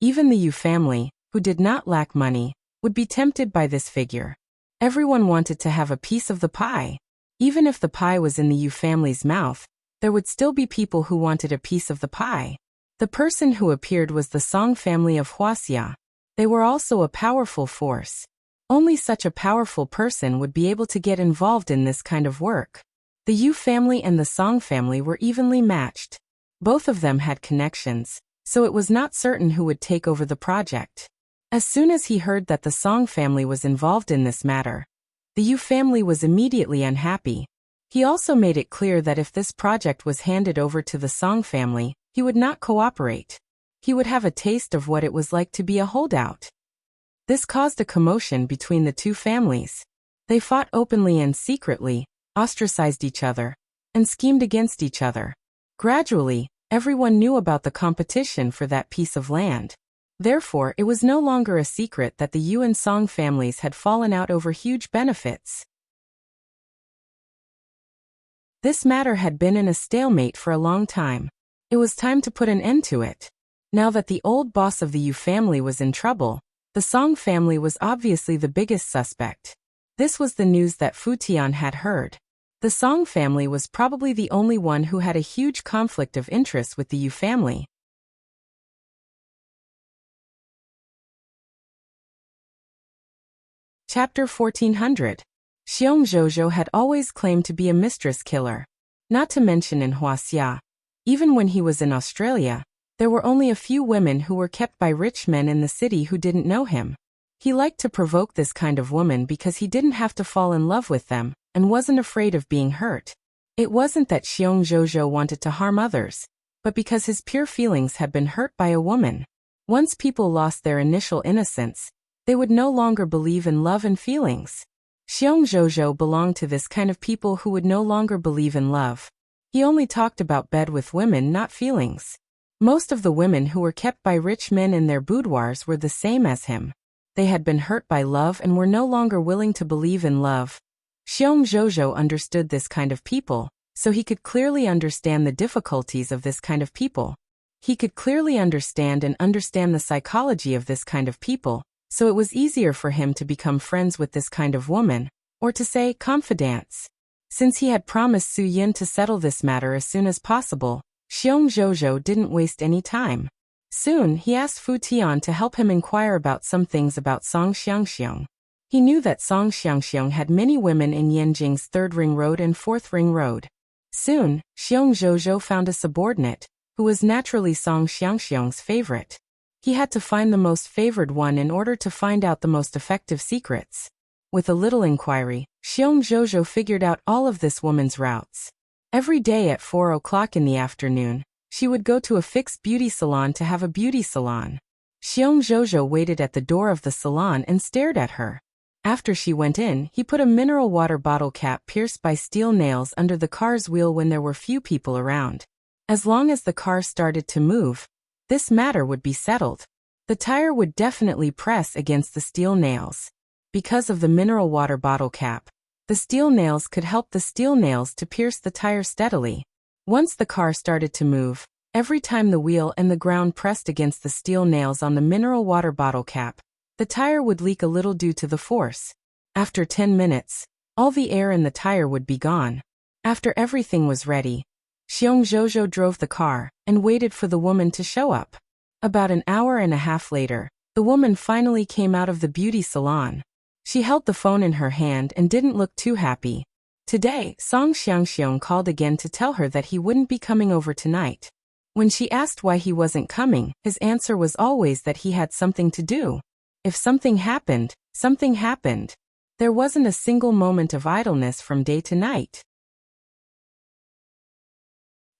Even the Yu family, who did not lack money, would be tempted by this figure. Everyone wanted to have a piece of the pie. Even if the pie was in the Yu family's mouth, there would still be people who wanted a piece of the pie. The person who appeared was the Song family of Huaxia. They were also a powerful force. Only such a powerful person would be able to get involved in this kind of work. The Yu family and the Song family were evenly matched. Both of them had connections, so it was not certain who would take over the project. As soon as he heard that the Song family was involved in this matter, the Yu family was immediately unhappy. He also made it clear that if this project was handed over to the Song family, he would not cooperate. He would have a taste of what it was like to be a holdout. This caused a commotion between the 2 families. They fought openly and secretly, ostracized each other, and schemed against each other. Gradually, everyone knew about the competition for that piece of land. Therefore, it was no longer a secret that the Yu and Song families had fallen out over huge benefits. This matter had been in a stalemate for a long time. It was time to put an end to it. Now that the old boss of the Yu family was in trouble, the Song family was obviously the biggest suspect. This was the news that Fu Tian had heard. The Song family was probably the only one who had a huge conflict of interest with the Yu family. Chapter 1400. Xiong Zhozhou had always claimed to be a mistress killer. Not to mention in Huaxia. Even when he was in Australia, there were only a few women who were kept by rich men in the city who didn't know him. He liked to provoke this kind of woman because he didn't have to fall in love with them, and wasn't afraid of being hurt. It wasn't that Xiong Zhozhou wanted to harm others, but because his pure feelings had been hurt by a woman. Once people lost their initial innocence, they would no longer believe in love and feelings. Xiong Zhozhou belonged to this kind of people who would no longer believe in love. He only talked about bed with women, not feelings. Most of the women who were kept by rich men in their boudoirs were the same as him. They had been hurt by love and were no longer willing to believe in love. Xiong Zhozhou understood this kind of people, so he could clearly understand the difficulties of this kind of people. He could clearly understand the psychology of this kind of people, so it was easier for him to become friends with this kind of woman, or to say, confidants. Since he had promised Su Yin to settle this matter as soon as possible, Xiong Zhozhou didn't waste any time. Soon, he asked Fu Tian to help him inquire about some things about Song Xiangxiong. He knew that Song Xiangxiong had many women in Yanjing's 3rd Ring Road and 4th Ring Road. Soon, Xiong Zhozhou found a subordinate, who was naturally Song Xiangxiong's favorite. He had to find the most favored one in order to find out the most effective secrets. With a little inquiry, Xiong Zhozhou figured out all of this woman's routes. Every day at 4 o'clock in the afternoon, she would go to a fixed beauty salon to have a beauty salon. Xiong Zhozhou waited at the door of the salon and stared at her. After she went in, he put a mineral water bottle cap pierced by steel nails under the car's wheel when there were few people around. As long as the car started to move, this matter would be settled. The tire would definitely press against the steel nails. Because of the mineral water bottle cap, the steel nails could help the steel nails to pierce the tire steadily. Once the car started to move, every time the wheel and the ground pressed against the steel nails on the mineral water bottle cap, the tire would leak a little due to the force. After 10 minutes, all the air in the tire would be gone. After everything was ready, Xiong Zhozhou drove the car and waited for the woman to show up. About an hour and a half later, the woman finally came out of the beauty salon. She held the phone in her hand and didn't look too happy. Today, Song Xiangxiong called again to tell her that he wouldn't be coming over tonight. When she asked why he wasn't coming, his answer was always that he had something to do. If something happened, something happened. There wasn't a single moment of idleness from day to night.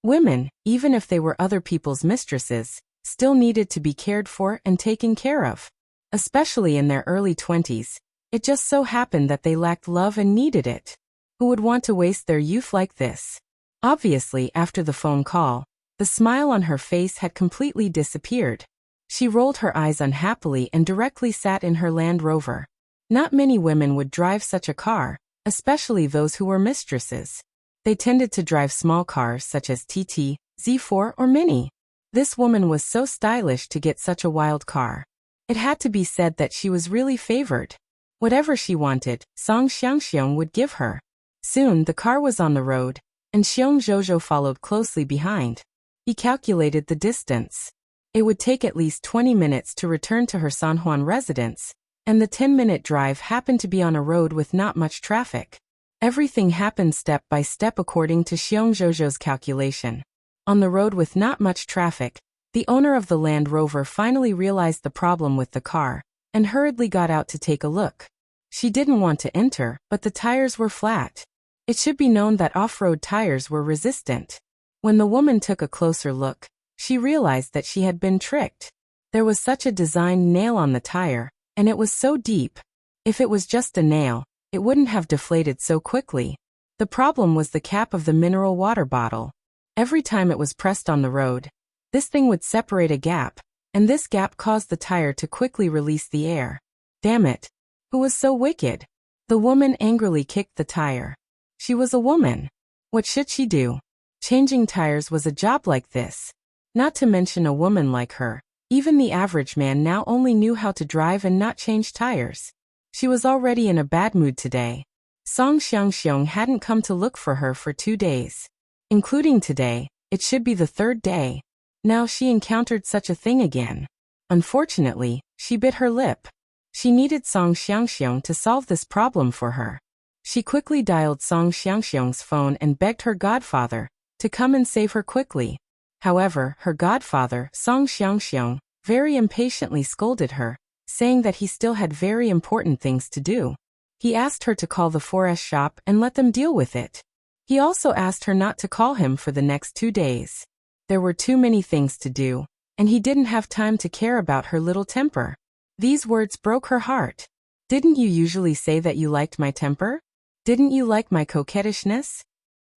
Women, even if they were other people's mistresses, still needed to be cared for and taken care of. Especially in their early 20s, it just so happened that they lacked love and needed it. Who would want to waste their youth like this? Obviously, after the phone call, the smile on her face had completely disappeared. She rolled her eyes unhappily and directly sat in her Land Rover. Not many women would drive such a car, especially those who were mistresses. They tended to drive small cars such as TT, Z4 or Mini. This woman was so stylish to get such a wild car. It had to be said that she was really favored. Whatever she wanted, Song Xiangxiong would give her. Soon the car was on the road, and Xiong Zhozhou followed closely behind. He calculated the distance. It would take at least 20 minutes to return to her Sanhuan residence, and the 10-minute drive happened to be on a road with not much traffic. Everything happened step by step according to Xiong Zhozhou's calculation. On the road with not much traffic, the owner of the Land Rover finally realized the problem with the car, and hurriedly got out to take a look. She didn't want to enter, but the tires were flat. It should be known that off-road tires were resistant. When the woman took a closer look, she realized that she had been tricked. There was such a designed nail on the tire, and it was so deep. If it was just a nail, it wouldn't have deflated so quickly. The problem was the cap of the mineral water bottle. Every time it was pressed on the road, this thing would separate a gap, and this gap caused the tire to quickly release the air. Damn it! Who was so wicked? The woman angrily kicked the tire. She was a woman. What should she do? Changing tires was a job like this. Not to mention a woman like her. Even the average man now only knew how to drive and not change tires. She was already in a bad mood today. Song Xiangxiong hadn't come to look for her for 2 days. Including today, it should be the 3rd day. Now she encountered such a thing again. Unfortunately, she bit her lip. She needed Song Xiangxiong to solve this problem for her. She quickly dialed Song Xiangxiong's phone and begged her godfather to come and save her quickly. However, her godfather, Song Xiangxiong, very impatiently scolded her, saying that he still had very important things to do. He asked her to call the forest shop and let them deal with it. He also asked her not to call him for the next 2 days. There were too many things to do, and he didn't have time to care about her little temper. These words broke her heart. Didn't you usually say that you liked my temper? Didn't you like my coquettishness?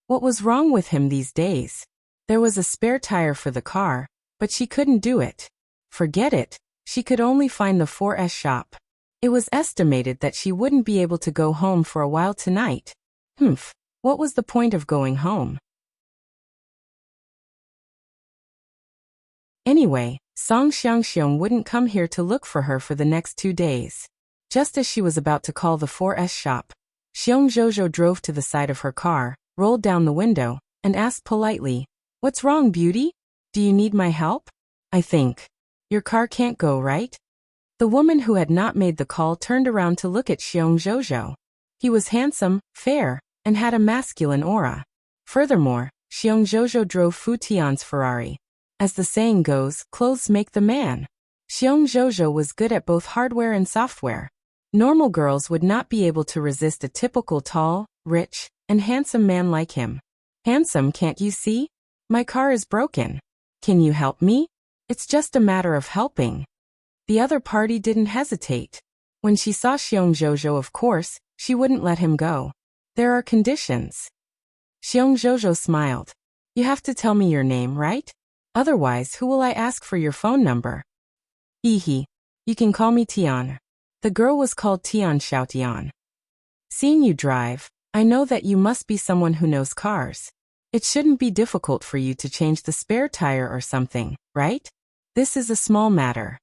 What was wrong with him these days? There was a spare tire for the car, but she couldn't do it. Forget it, she could only find the 4S shop. It was estimated that she wouldn't be able to go home for a while tonight. What was the point of going home? Anyway, Song Xiangxiong wouldn't come here to look for her for the next 2 days. Just as she was about to call the 4S shop, Xiong Zhozhou drove to the side of her car, rolled down the window, and asked politely, "What's wrong, beauty? Do you need my help? I think your car can't go, right?" The woman who had not made the call turned around to look at Xiong Zhozhou. He was handsome, fair, and had a masculine aura. Furthermore, Xiong Zhozhou drove Fu Tian's Ferrari. As the saying goes, clothes make the man. Xiong Zhozhou was good at both hardware and software. Normal girls would not be able to resist a typical tall, rich, and handsome man like him. "Handsome, can't you see? My car is broken. Can you help me? It's just a matter of helping." The other party didn't hesitate. When she saw Xiong Zhozhou, of course, she wouldn't let him go. "There are conditions." Xiong Zhozhou smiled. "You have to tell me your name, right? Otherwise, who will I ask for your phone number?" "Hee. You can call me Tian." The girl was called Tian Xiaotian. "Seeing you drive, I know that you must be someone who knows cars. It shouldn't be difficult for you to change the spare tire or something, right? This is a small matter."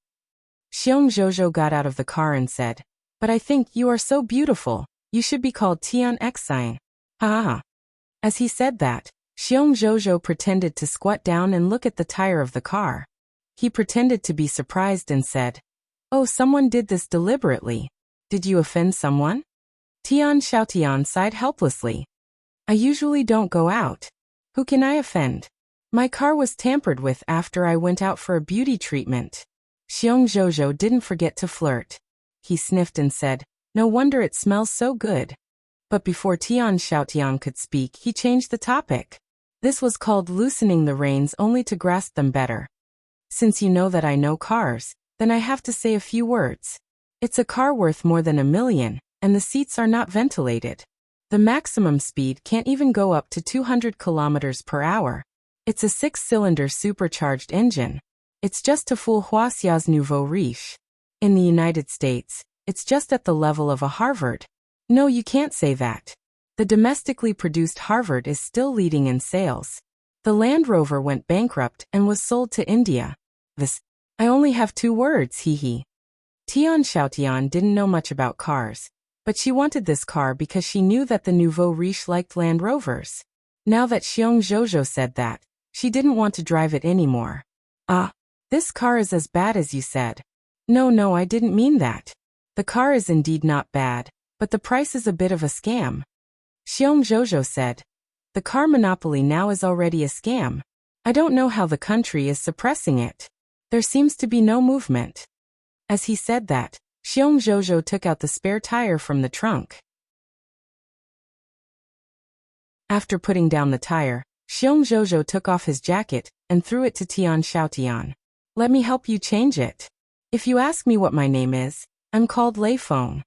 Xiong Zhozhou got out of the car and said, "But I think you are so beautiful, you should be called Tian Xine. Ha ha." As he said that, Xiong Zhozhou pretended to squat down and look at the tire of the car. He pretended to be surprised and said, "Oh, someone did this deliberately. Did you offend someone?" Tian Xiaotian sighed helplessly. "I usually don't go out. Who can I offend? My car was tampered with after I went out for a beauty treatment." Xiong Zhozhou didn't forget to flirt. He sniffed and said, "No wonder it smells so good." But before Tian Xiaotian could speak, he changed the topic. This was called loosening the reins only to grasp them better. "Since you know that I know cars, then I have to say a few words. It's a car worth more than $1 million, and the seats are not ventilated. The maximum speed can't even go up to 200 kilometers per hour. It's a 6-cylinder supercharged engine. It's just to fool Huaxia's nouveau riche. In the United States, it's just at the level of a Harvard. No, you can't say that. The domestically produced Harvard is still leading in sales. The Land Rover went bankrupt and was sold to India. I only have 2 words, hee. Tian Xiaotian didn't know much about cars, but she wanted this car because she knew that the nouveau riche liked Land Rovers. Now that Xiong Zhozhou said that, she didn't want to drive it anymore. "Ah, this car is as bad as you said." No, I didn't mean that. The car is indeed not bad, but the price is a bit of a scam." Xiong Zhozhou said, "The car monopoly now is already a scam. I don't know how the country is suppressing it. There seems to be no movement." As he said that, Xiong Zhozhou took out the spare tire from the trunk. After putting down the tire, Xiong Zhozhou took off his jacket and threw it to Tian Xiaotian. "Let me help you change it. If you ask me what my name is, I'm called Lei Feng."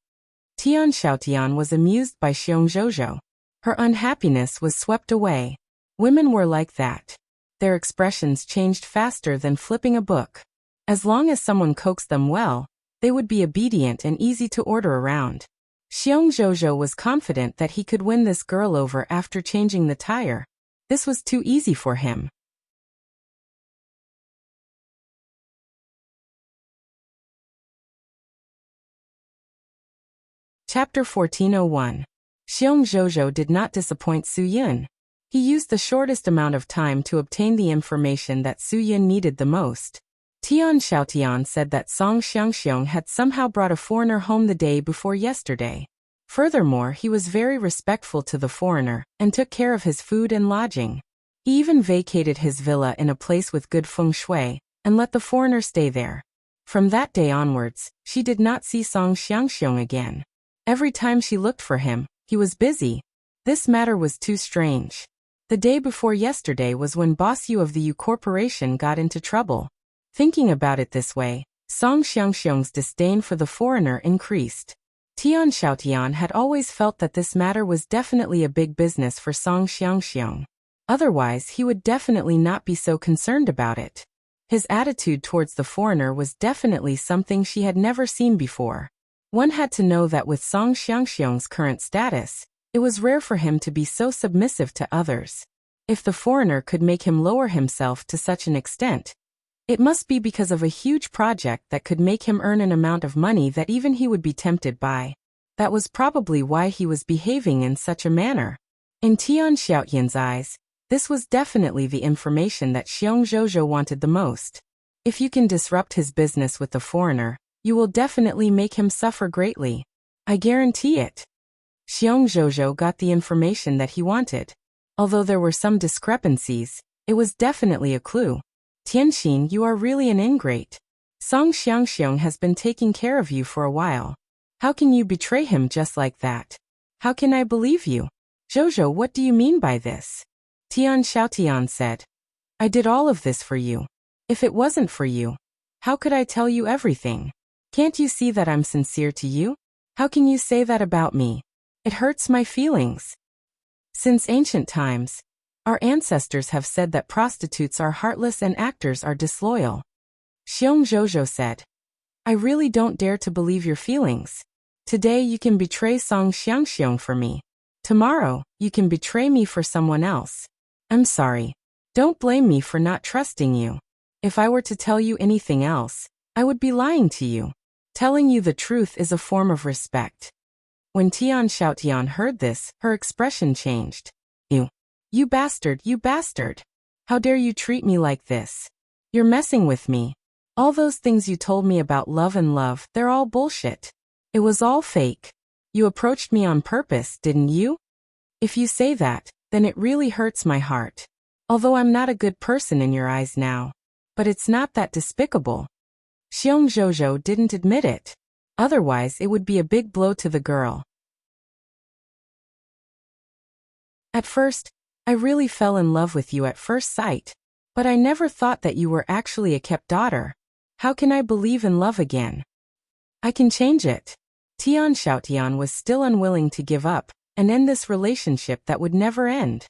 Tian Xiaotian was amused by Xiong Zhozhou. Her unhappiness was swept away. Women were like that. Their expressions changed faster than flipping a book. As long as someone coaxed them well, they would be obedient and easy to order around. Xiong Zhozhou was confident that he could win this girl over after changing the tire. This was too easy for him. Chapter 1401. Xiong Zhozhou did not disappoint Su Yun. He used the shortest amount of time to obtain the information that Su Yun needed the most. Tian Xiaotian said that Song Xiangxiong had somehow brought a foreigner home the day before yesterday. Furthermore, he was very respectful to the foreigner and took care of his food and lodging. He even vacated his villa in a place with good feng shui and let the foreigner stay there. From that day onwards, she did not see Song Xiangxiong again. Every time she looked for him, he was busy. This matter was too strange. The day before yesterday was when Boss Yu of the Yu Corporation got into trouble. Thinking about it this way, Song Xiangxiong's disdain for the foreigner increased. Tian Xiaotian had always felt that this matter was definitely a big business for Song Xiangxiong. Otherwise, he would definitely not be so concerned about it. His attitude towards the foreigner was definitely something she had never seen before. One had to know that with Song Xiangxiong's current status, it was rare for him to be so submissive to others. If the foreigner could make him lower himself to such an extent, it must be because of a huge project that could make him earn an amount of money that even he would be tempted by. That was probably why he was behaving in such a manner. In Tian Xiaotian's eyes, this was definitely the information that Xiong Zhozhou wanted the most. If you can disrupt his business with the foreigner, you will definitely make him suffer greatly. I guarantee it. Xiong Zhozhou got the information that he wanted. Although there were some discrepancies, it was definitely a clue. Tianxin, you are really an ingrate. Song Xiangxiong has been taking care of you for a while. How can you betray him just like that? How can I believe you? Zhozhou, what do you mean by this? Tian Xiaotian said. I did all of this for you. If it wasn't for you, how could I tell you everything? Can't you see that I'm sincere to you? How can you say that about me? It hurts my feelings. Since ancient times, our ancestors have said that prostitutes are heartless and actors are disloyal. Xiong Zhozhou said. I really don't dare to believe your feelings. Today you can betray Song Xiangxiong for me. Tomorrow, you can betray me for someone else. I'm sorry. Don't blame me for not trusting you. If I were to tell you anything else, I would be lying to you. Telling you the truth is a form of respect. When Tian Xiaotian heard this, her expression changed. You bastard, you bastard. How dare you treat me like this? You're messing with me. All those things you told me about love, they're all bullshit. It was all fake. You approached me on purpose, didn't you? If you say that, then it really hurts my heart. Although I'm not a good person in your eyes now. But it's not that despicable. Xiong Zhozhou didn't admit it. Otherwise, it would be a big blow to the girl. At first, I really fell in love with you at first sight. But I never thought that you were actually a kept daughter. How can I believe in love again? I can change it. Tian Xiaotian was still unwilling to give up and end this relationship that would never end.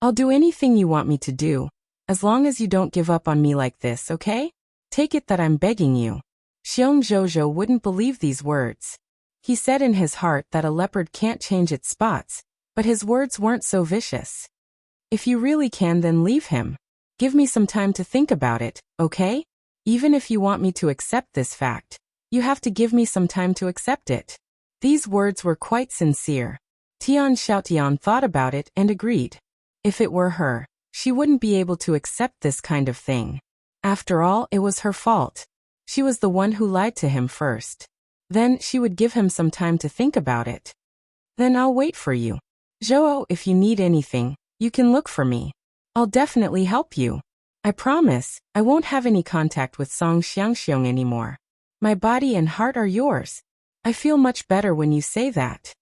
I'll do anything you want me to do, as long as you don't give up on me like this, okay? Take it that I'm begging you. Xiong Zhozhou wouldn't believe these words. He said in his heart that a leopard can't change its spots, but his words weren't so vicious. If you really can, then leave him. Give me some time to think about it, okay? Even if you want me to accept this fact, you have to give me some time to accept it. These words were quite sincere. Tian Xiaotian thought about it and agreed. If it were her, she wouldn't be able to accept this kind of thing. After all, it was her fault. She was the one who lied to him first. Then she would give him some time to think about it. Then I'll wait for you. Zhou, if you need anything, you can look for me. I'll definitely help you. I promise, I won't have any contact with Song Xiangxiong anymore. My body and heart are yours. I feel much better when you say that.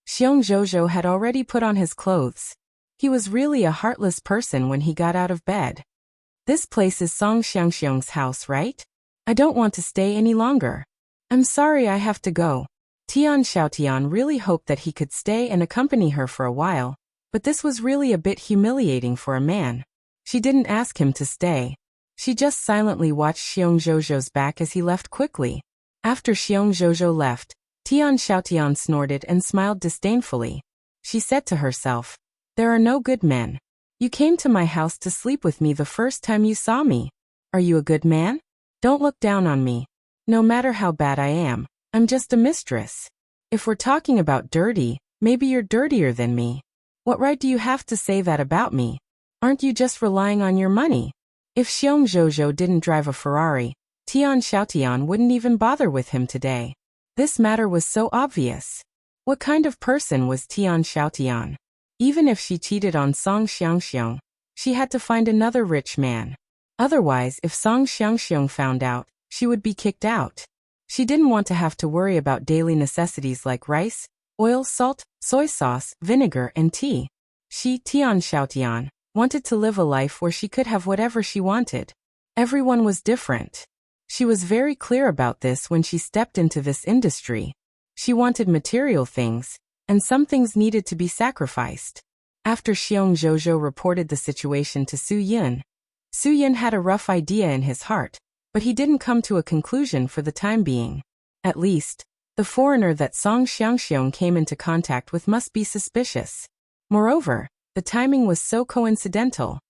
Xiong Zhozhou had already put on his clothes. He was really a heartless person when he got out of bed. This place is Song Xiangxiong's house, right? I don't want to stay any longer. I'm sorry I have to go. Tian Xiaotian really hoped that he could stay and accompany her for a while, but this was really a bit humiliating for a man. She didn't ask him to stay. She just silently watched Xiong Zhozhou's back as he left quickly. After Xiong Zhozhou left, Tian Xiaotian snorted and smiled disdainfully. She said to herself, "There are no good men. You came to my house to sleep with me the first time you saw me. Are you a good man? Don't look down on me. No matter how bad I am, I'm just a mistress. If we're talking about dirty, maybe you're dirtier than me. What right do you have to say that about me? Aren't you just relying on your money?" If Xiong Zhozhou didn't drive a Ferrari, Tian Xiaotian wouldn't even bother with him today. This matter was so obvious. What kind of person was Tian Xiaotian? Even if she cheated on Song Xiangxiong, she had to find another rich man. Otherwise, if Song Xiangxiong found out, she would be kicked out. She didn't want to have to worry about daily necessities like rice, oil, salt, soy sauce, vinegar, and tea. She, Tian Xiaotian, wanted to live a life where she could have whatever she wanted. Everyone was different. She was very clear about this when she stepped into this industry. She wanted material things, and some things needed to be sacrificed. After Xiong Zhozhou reported the situation to Su Yun had a rough idea in his heart, but he didn't come to a conclusion for the time being. At least, the foreigner that Song Xiangxiong came into contact with must be suspicious. Moreover, the timing was so coincidental.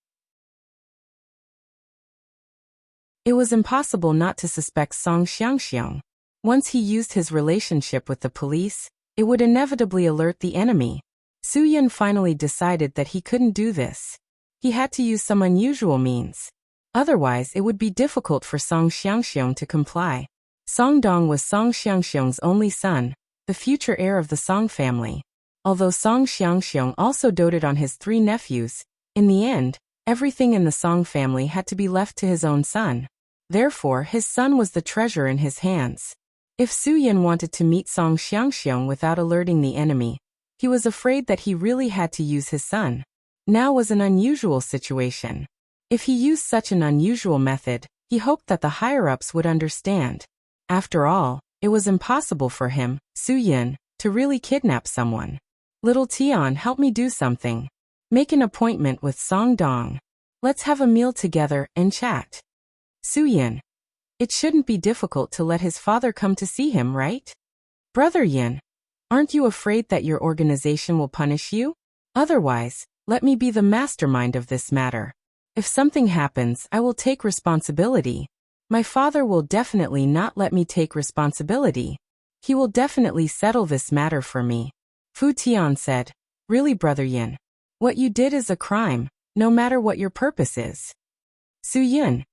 It was impossible not to suspect Song Xiangxiong. Once he used his relationship with the police, it would inevitably alert the enemy. Su Yun finally decided that he couldn't do this. He had to use some unusual means. Otherwise, it would be difficult for Song Xiangxiong to comply. Song Dong was Song Xiangxiong's only son, the future heir of the Song family. Although Song Xiangxiong also doted on his 3 nephews, in the end, everything in the Song family had to be left to his own son. Therefore, his son was the treasure in his hands. If Su Yun wanted to meet Song Xiangxiong without alerting the enemy, he was afraid that he really had to use his son. Now was an unusual situation. If he used such an unusual method, he hoped that the higher-ups would understand. After all, it was impossible for him, Su Yun, to really kidnap someone. "Little Tian, help me do something. Make an appointment with Song Dong. Let's have a meal together and chat." Su Yun. It shouldn't be difficult to let his father come to see him, right? "Brother Yin, aren't you afraid that your organization will punish you? Otherwise, let me be the mastermind of this matter. If something happens, I will take responsibility. My father will definitely not let me take responsibility. He will definitely settle this matter for me." Fu Tian said, "Really, Brother Yin? What you did is a crime, no matter what your purpose is." Su Yun.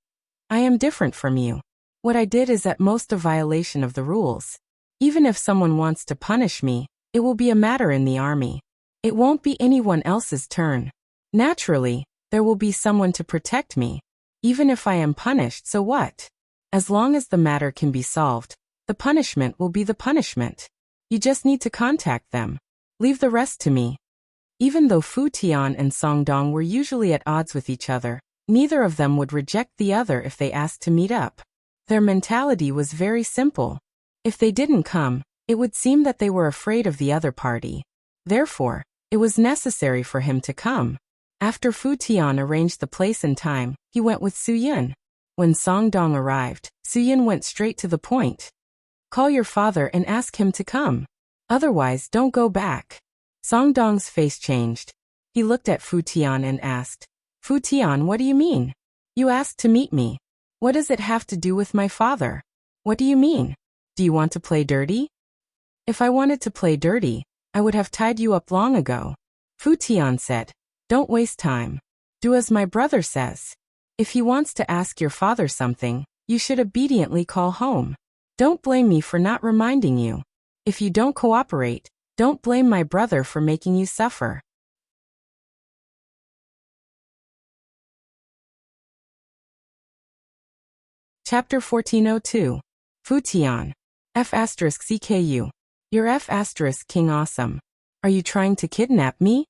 "I am different from you. What I did is at most a violation of the rules. Even if someone wants to punish me, it will be a matter in the army. It won't be anyone else's turn. Naturally, there will be someone to protect me. Even if I am punished, so what? As long as the matter can be solved, the punishment will be the punishment. You just need to contact them. Leave the rest to me." Even though Fu Tian and Song Dong were usually at odds with each other, neither of them would reject the other if they asked to meet up. Their mentality was very simple. If they didn't come, it would seem that they were afraid of the other party. Therefore, it was necessary for him to come. After Fu Tian arranged the place and time, he went with Su Yun. When Song Dong arrived, Su Yun went straight to the point. "Call your father and ask him to come. Otherwise, don't go back." Song Dong's face changed. He looked at Fu Tian and asked, "Fu Tian, what do you mean? You asked to meet me. What does it have to do with my father? What do you mean? Do you want to play dirty?" "If I wanted to play dirty, I would have tied you up long ago." Fu Tian said, "Don't waste time. Do as my brother says. If he wants to ask your father something, you should obediently call home. Don't blame me for not reminding you. If you don't cooperate, don't blame my brother for making you suffer." Chapter 1402. Fu Tian. F*CKU. You're F*King Awesome. Are you trying to kidnap me?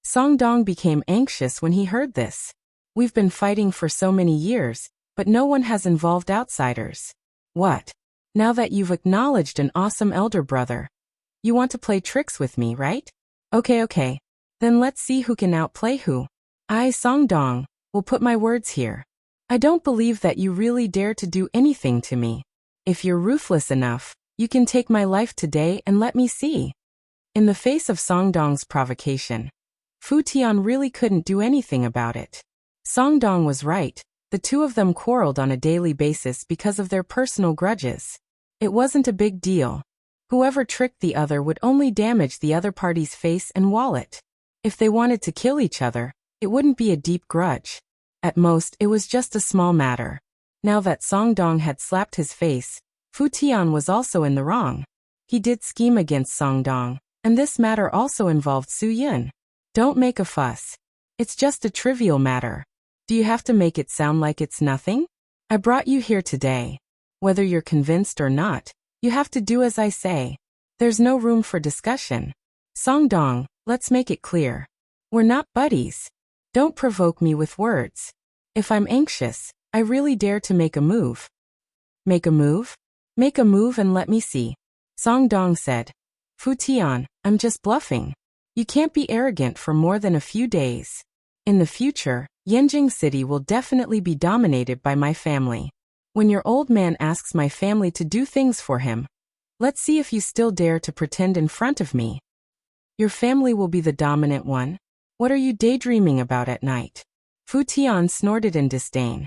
Song Dong became anxious when he heard this. "We've been fighting for so many years, but no one has involved outsiders." "What? Now that you've acknowledged an awesome elder brother, you want to play tricks with me, right? Okay. Then let's see who can outplay who. I, Songdong, will put my words here. I don't believe that you really dare to do anything to me. If you're ruthless enough, you can take my life today and let me see. In the face of Songdong's provocation, Fu Tian really couldn't do anything about it. Songdong was right. The two of them quarreled on a daily basis because of their personal grudges. It wasn't a big deal. Whoever tricked the other would only damage the other party's face and wallet. If they wanted to kill each other, it wouldn't be a deep grudge. At most, it was just a small matter. Now that Songdong had slapped his face, Fu Tian was also in the wrong. He did scheme against Songdong, and this matter also involved Su Yun. Don't make a fuss. It's just a trivial matter. Do you have to make it sound like it's nothing? I brought you here today. Whether you're convinced or not, you have to do as I say. There's no room for discussion. Songdong, let's make it clear. We're not buddies. Don't provoke me with words. If I'm anxious, I really dare to make a move. Make a move? Make a move and let me see. Songdong said. Fu Tian, I'm just bluffing. You can't be arrogant for more than a few days. In the future, Yanjing City will definitely be dominated by my family. When your old man asks my family to do things for him, let's see if you still dare to pretend in front of me. Your family will be the dominant one? What are you daydreaming about at night? Fu Tian snorted in disdain.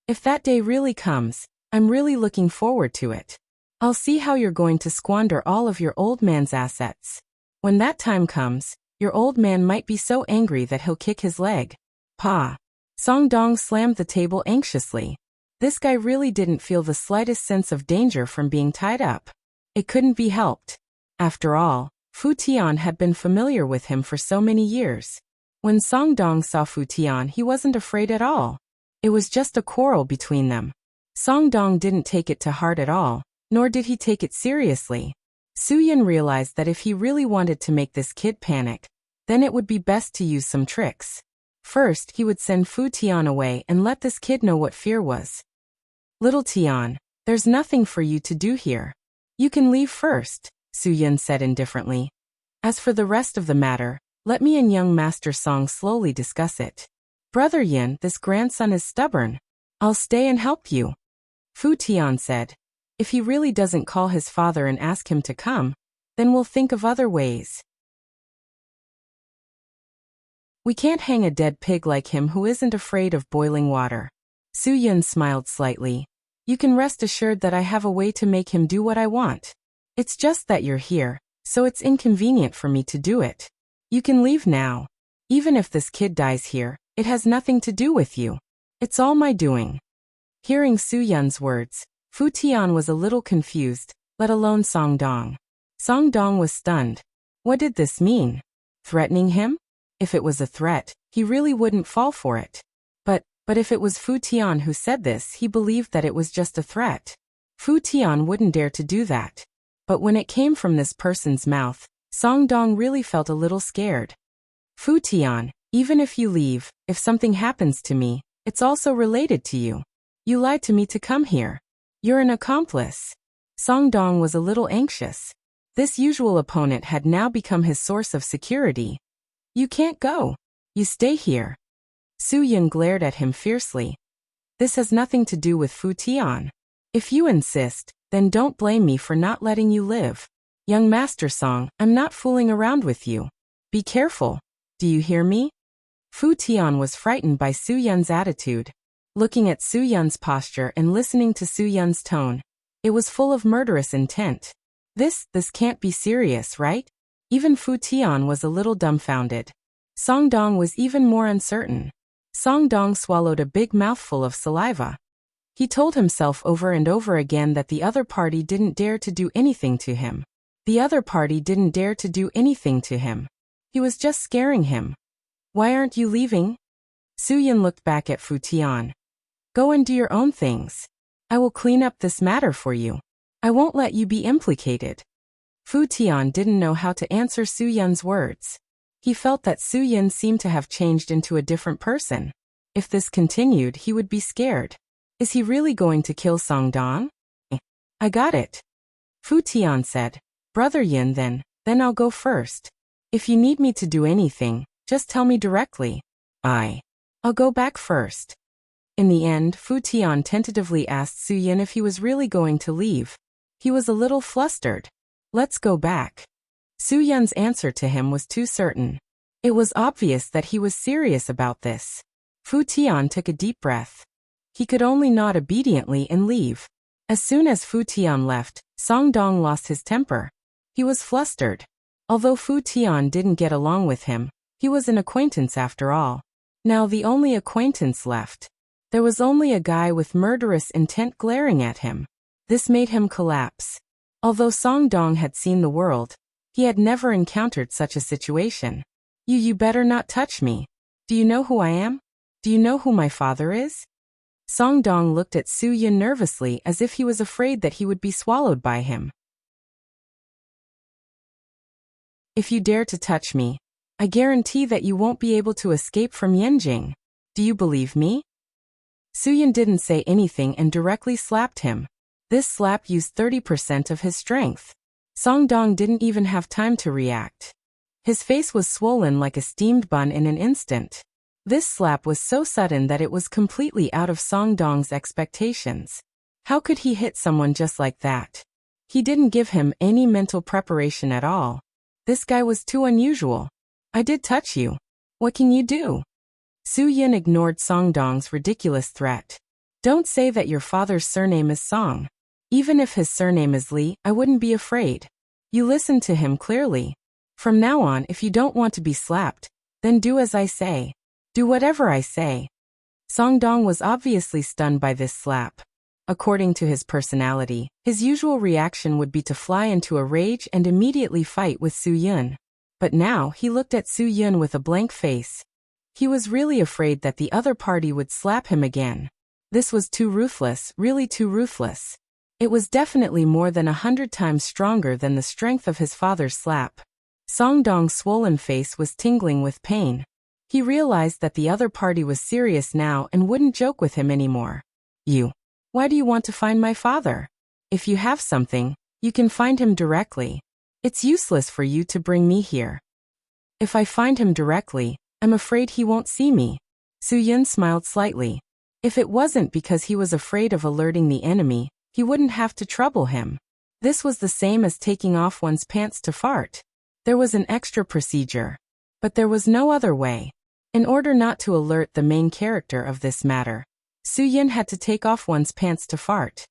If that day really comes, I'm really looking forward to it. I'll see how you're going to squander all of your old man's assets. When that time comes, your old man might be so angry that he'll kick his leg. Pa. Songdong slammed the table anxiously. This guy really didn't feel the slightest sense of danger from being tied up. It couldn't be helped. After all, Fu Tian had been familiar with him for so many years. When Songdong saw Fu Tian, he wasn't afraid at all. It was just a quarrel between them. Songdong didn't take it to heart at all, nor did he take it seriously. Su Yun realized that if he really wanted to make this kid panic, then it would be best to use some tricks. First, he would send Fu Tian away and let this kid know what fear was. Little Tian, there's nothing for you to do here. You can leave first, Su Yun said indifferently. As for the rest of the matter, let me and young Master Song slowly discuss it. Brother Yin, this grandson is stubborn. I'll stay and help you. Fu Tian said. If he really doesn't call his father and ask him to come, then we'll think of other ways. We can't hang a dead pig like him who isn't afraid of boiling water. Su Yun smiled slightly. You can rest assured that I have a way to make him do what I want. It's just that you're here, so it's inconvenient for me to do it. You can leave now. Even if this kid dies here, it has nothing to do with you. It's all my doing. Hearing Su Yun's words, Fu Tian was a little confused, let alone Songdong. Songdong was stunned. What did this mean? Threatening him? If it was a threat, he really wouldn't fall for it. But if it was Fu Tian who said this, he believed that it was just a threat. Fu Tian wouldn't dare to do that. But when it came from this person's mouth, Songdong really felt a little scared. Fu Tian, even if you leave, if something happens to me, it's also related to you. You lied to me to come here. You're an accomplice. Songdong was a little anxious. This usual opponent had now become his source of security. You can't go. You stay here. Su Yun glared at him fiercely. This has nothing to do with Fu Tian. If you insist, then don't blame me for not letting you live. Young Master Song, I'm not fooling around with you. Be careful. Do you hear me? Fu Tian was frightened by Su Yun's attitude. Looking at Su Yun's posture and listening to Su Yun's tone, it was full of murderous intent. This can't be serious, right? Even Fu Tian was a little dumbfounded. Songdong was even more uncertain. Songdong swallowed a big mouthful of saliva. He told himself over and over again that the other party didn't dare to do anything to him. The other party didn't dare to do anything to him. He was just scaring him. Why aren't you leaving? Su Yun looked back at Fu Tian. Go and do your own things. I will clean up this matter for you. I won't let you be implicated. Fu Tian didn't know how to answer Su Yun's words. He felt that Su Yun seemed to have changed into a different person. If this continued, he would be scared. Is he really going to kill Songdong? I got it. Fu Tian said. Brother Yin then I'll go first. If you need me to do anything, just tell me directly. I'll go back first. In the end, Fu Tian tentatively asked Su Yin if he was really going to leave. He was a little flustered. Let's go back. Su Yin's answer to him was too certain. It was obvious that he was serious about this. Fu Tian took a deep breath. He could only nod obediently and leave. As soon as Fu Tian left, Song Dong lost his temper. He was flustered. Although Fu Tian didn't get along with him, he was an acquaintance after all. Now the only acquaintance left. There was only a guy with murderous intent glaring at him. This made him collapse. Although Song Dong had seen the world, he had never encountered such a situation. You better not touch me. Do you know who I am? Do you know who my father is? Song Dong looked at Su Yin nervously as if he was afraid that he would be swallowed by him. If you dare to touch me, I guarantee that you won't be able to escape from Yanjing. Do you believe me? Su Yin didn't say anything and directly slapped him. This slap used 30% of his strength. Song Dong didn't even have time to react. His face was swollen like a steamed bun in an instant. This slap was so sudden that it was completely out of Song Dong's expectations. How could he hit someone just like that? He didn't give him any mental preparation at all. This guy was too unusual. I did touch you. What can you do? Su Yin ignored Song Dong's ridiculous threat. Don't say that your father's surname is Song. Even if his surname is Li, I wouldn't be afraid. You listened to him clearly. From now on, if you don't want to be slapped, then do as I say. Do whatever I say. Song Dong was obviously stunned by this slap. According to his personality, his usual reaction would be to fly into a rage and immediately fight with Su Yin. But now he looked at Su Yin with a blank face. He was really afraid that the other party would slap him again. This was too ruthless, really too ruthless. It was definitely more than 100 times stronger than the strength of his father's slap. Song Dong's swollen face was tingling with pain. He realized that the other party was serious now and wouldn't joke with him anymore. Why do you want to find my father? If you have something, you can find him directly. It's useless for you to bring me here. If I find him directly, I'm afraid he won't see me. Su Yin smiled slightly. If it wasn't because he was afraid of alerting the enemy, he wouldn't have to trouble him. This was the same as taking off one's pants to fart. There was an extra procedure. But there was no other way. In order not to alert the main character of this matter, Su Yin had to take off one's pants to fart.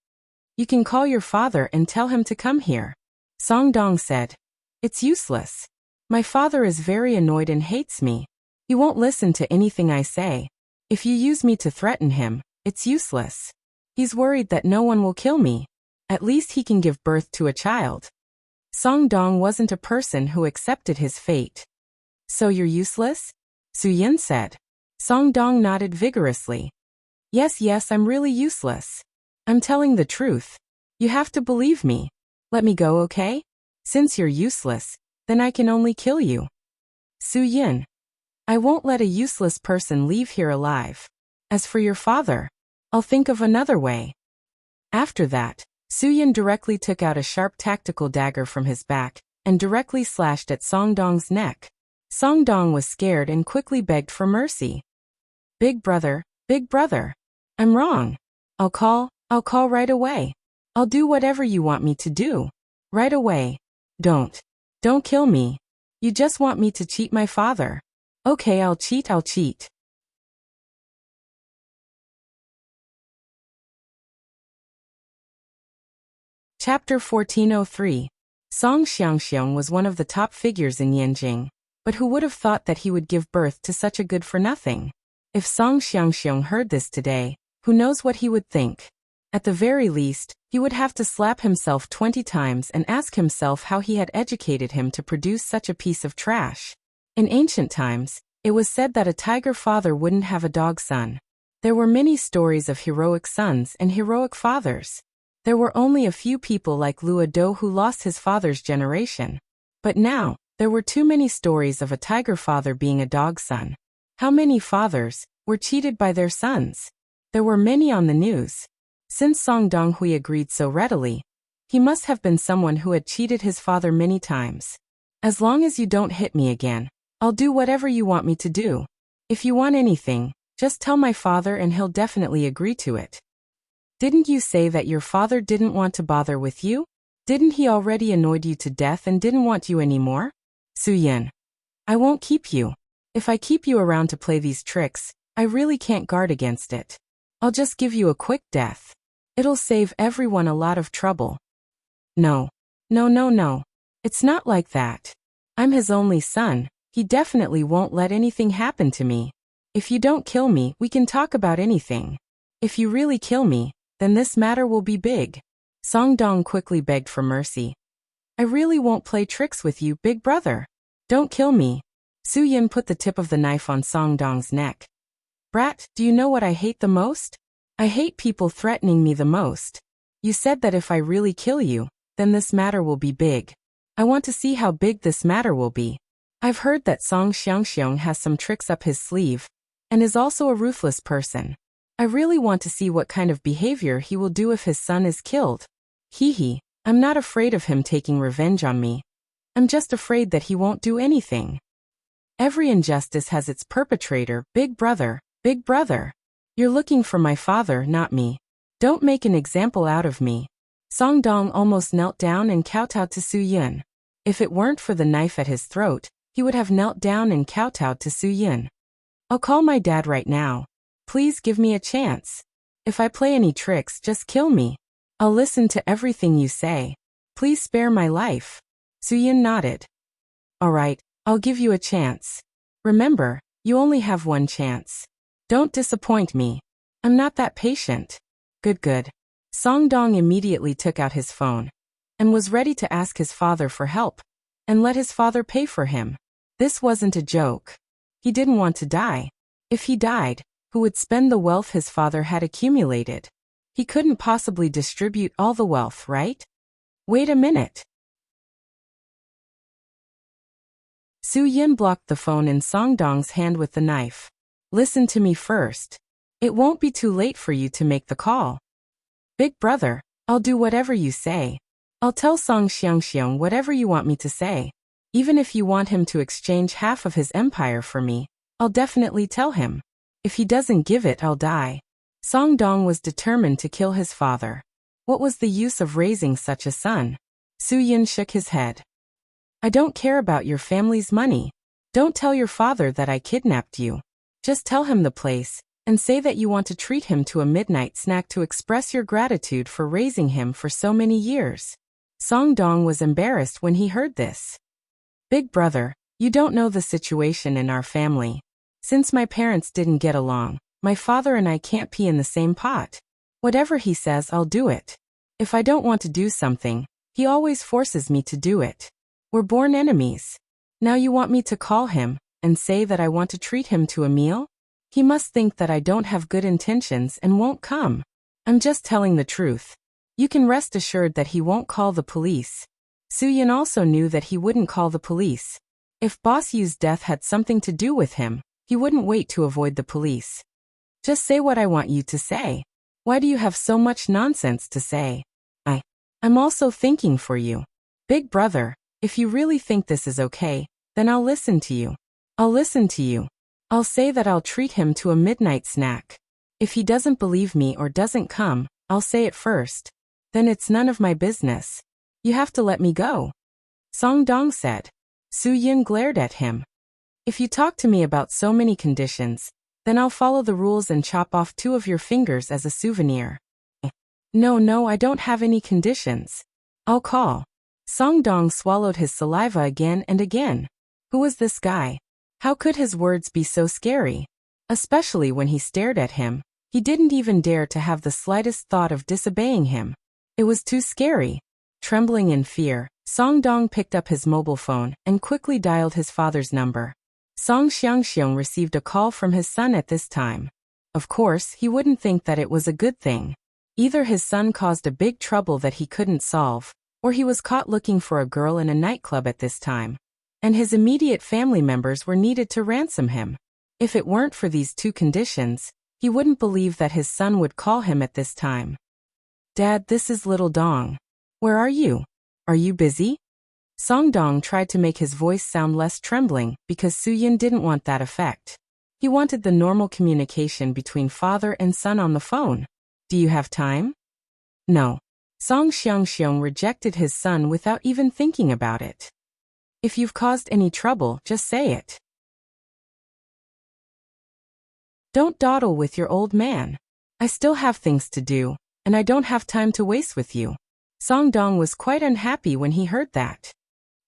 You can call your father and tell him to come here. Song Dong said. It's useless. My father is very annoyed and hates me. He won't listen to anything I say. If you use me to threaten him, it's useless. He's worried that no one will kill me. At least he can give birth to a child. Song Dong wasn't a person who accepted his fate. So you're useless? Su Yin said. Song Dong nodded vigorously. Yes, I'm really useless. I'm telling the truth. You have to believe me. Let me go, okay? Since you're useless, then I can only kill you. Su Yin. I won't let a useless person leave here alive. As for your father, I'll think of another way. After that, Su Yin directly took out a sharp tactical dagger from his back and directly slashed at Song Dong's neck. Song Dong was scared and quickly begged for mercy. Big brother, I'm wrong. I'll call right away. I'll do whatever you want me to do. Right away. Don't kill me. You just want me to cheat my father. Okay, I'll cheat. Chapter 1403. Song Xiangxiang was one of the top figures in Yanjing. But who would have thought that he would give birth to such a good-for-nothing? If Song Xiangxiang heard this today, who knows what he would think? At the very least, he would have to slap himself 20 times and ask himself how he had educated him to produce such a piece of trash. In ancient times, it was said that a tiger father wouldn't have a dog son. There were many stories of heroic sons and heroic fathers. There were only a few people like Lua Do who lost his father's generation. But now, there were too many stories of a tiger father being a dog son. How many fathers were cheated by their sons? There were many on the news. Since Song Donghui agreed so readily, He must have been someone who had cheated his father many times. As long as you don't hit me again, I'll do whatever you want me to do. If you want anything, just tell my father and he'll definitely agree to it. Didn't you say that your father didn't want to bother with you? Didn't he already annoyed you to death and didn't want you anymore? Su-yin. I won't keep you. If I keep you around to play these tricks, I really can't guard against it. I'll just give you a quick death. It'll save everyone a lot of trouble. No. No. It's not like that. I'm his only son. He definitely won't let anything happen to me. If you don't kill me, we can talk about anything. If you really kill me, then this matter will be big. Song Dong quickly begged for mercy. I really won't play tricks with you, big brother. Don't kill me. Su-yin put the tip of the knife on Song Dong's neck. Brat, do you know what I hate the most? I hate people threatening me the most. You said that if I really kill you, then this matter will be big. I want to see how big this matter will be. I've heard that Song Xiangxiong has some tricks up his sleeve, and is also a ruthless person. I really want to see what kind of behavior he will do if his son is killed. Hee, I'm not afraid of him taking revenge on me. I'm just afraid that he won't do anything. Every injustice has its perpetrator, big brother, big brother. You're looking for my father, not me. Don't make an example out of me. Song Dong almost knelt down and kowtowed to Su-yin. If it weren't for the knife at his throat, he would have knelt down and kowtowed to Su-yin. I'll call my dad right now. Please give me a chance. If I play any tricks, just kill me. I'll listen to everything you say. Please spare my life. Su-yin nodded. All right, I'll give you a chance. Remember, you only have one chance. Don't disappoint me. I'm not that patient. Good. Song Dong immediately took out his phone and was ready to ask his father for help and let his father pay for him. This wasn't a joke. He didn't want to die. If he died, who would spend the wealth his father had accumulated? He couldn't possibly distribute all the wealth, right? Wait a minute. Su-yin blocked the phone in Song Dong's hand with the knife. Listen to me first. It won't be too late for you to make the call. Big brother, I'll do whatever you say. I'll tell Song Xiangxiong whatever you want me to say. Even if you want him to exchange half of his empire for me, I'll definitely tell him. If he doesn't give it, I'll die. Song Dong was determined to kill his father. What was the use of raising such a son? Su-yin shook his head. I don't care about your family's money. Don't tell your father that I kidnapped you. Just tell him the place, and say that you want to treat him to a midnight snack to express your gratitude for raising him for so many years. Song Dong was embarrassed when he heard this. Big brother, you don't know the situation in our family. Since my parents didn't get along, my father and I can't pee in the same pot. Whatever he says, I'll do it. If I don't want to do something, he always forces me to do it. We're born enemies. Now you want me to call him and say that I want to treat him to a meal? He must think that I don't have good intentions and won't come. I'm just telling the truth. You can rest assured that he won't call the police. Su-yin also knew that he wouldn't call the police. If Boss Yu's death had something to do with him, he wouldn't wait to avoid the police. Just say what I want you to say. Why do you have so much nonsense to say? I'm also thinking for you. Big brother, if you really think this is okay, then I'll listen to you. I'll say that I'll treat him to a midnight snack. If he doesn't believe me or doesn't come, I'll say it first. Then it's none of my business. You have to let me go. Song Dong said. Su-yin glared at him. If you talk to me about so many conditions, then I'll follow the rules and chop off 2 of your fingers as a souvenir. No, I don't have any conditions. I'll call. Song Dong swallowed his saliva again and again. Who was this guy? How could his words be so scary? Especially when he stared at him, he didn't even dare to have the slightest thought of disobeying him. It was too scary. Trembling in fear, Song Dong picked up his mobile phone and quickly dialed his father's number. Song Xiangxiong received a call from his son at this time. Of course, he wouldn't think that it was a good thing. Either his son caused a big trouble that he couldn't solve, or he was caught looking for a girl in a nightclub at this time, and his immediate family members were needed to ransom him. If it weren't for these 2 conditions, he wouldn't believe that his son would call him at this time. Dad, this is little Dong. Where are you? Are you busy? Song Dong tried to make his voice sound less trembling because Soo-Yun didn't want that effect. He wanted the normal communication between father and son on the phone. Do you have time? No. Song Xiangxiong rejected his son without even thinking about it. If you've caused any trouble, just say it. Don't dawdle with your old man. I still have things to do, and I don't have time to waste with you. Song Dong was quite unhappy when he heard that.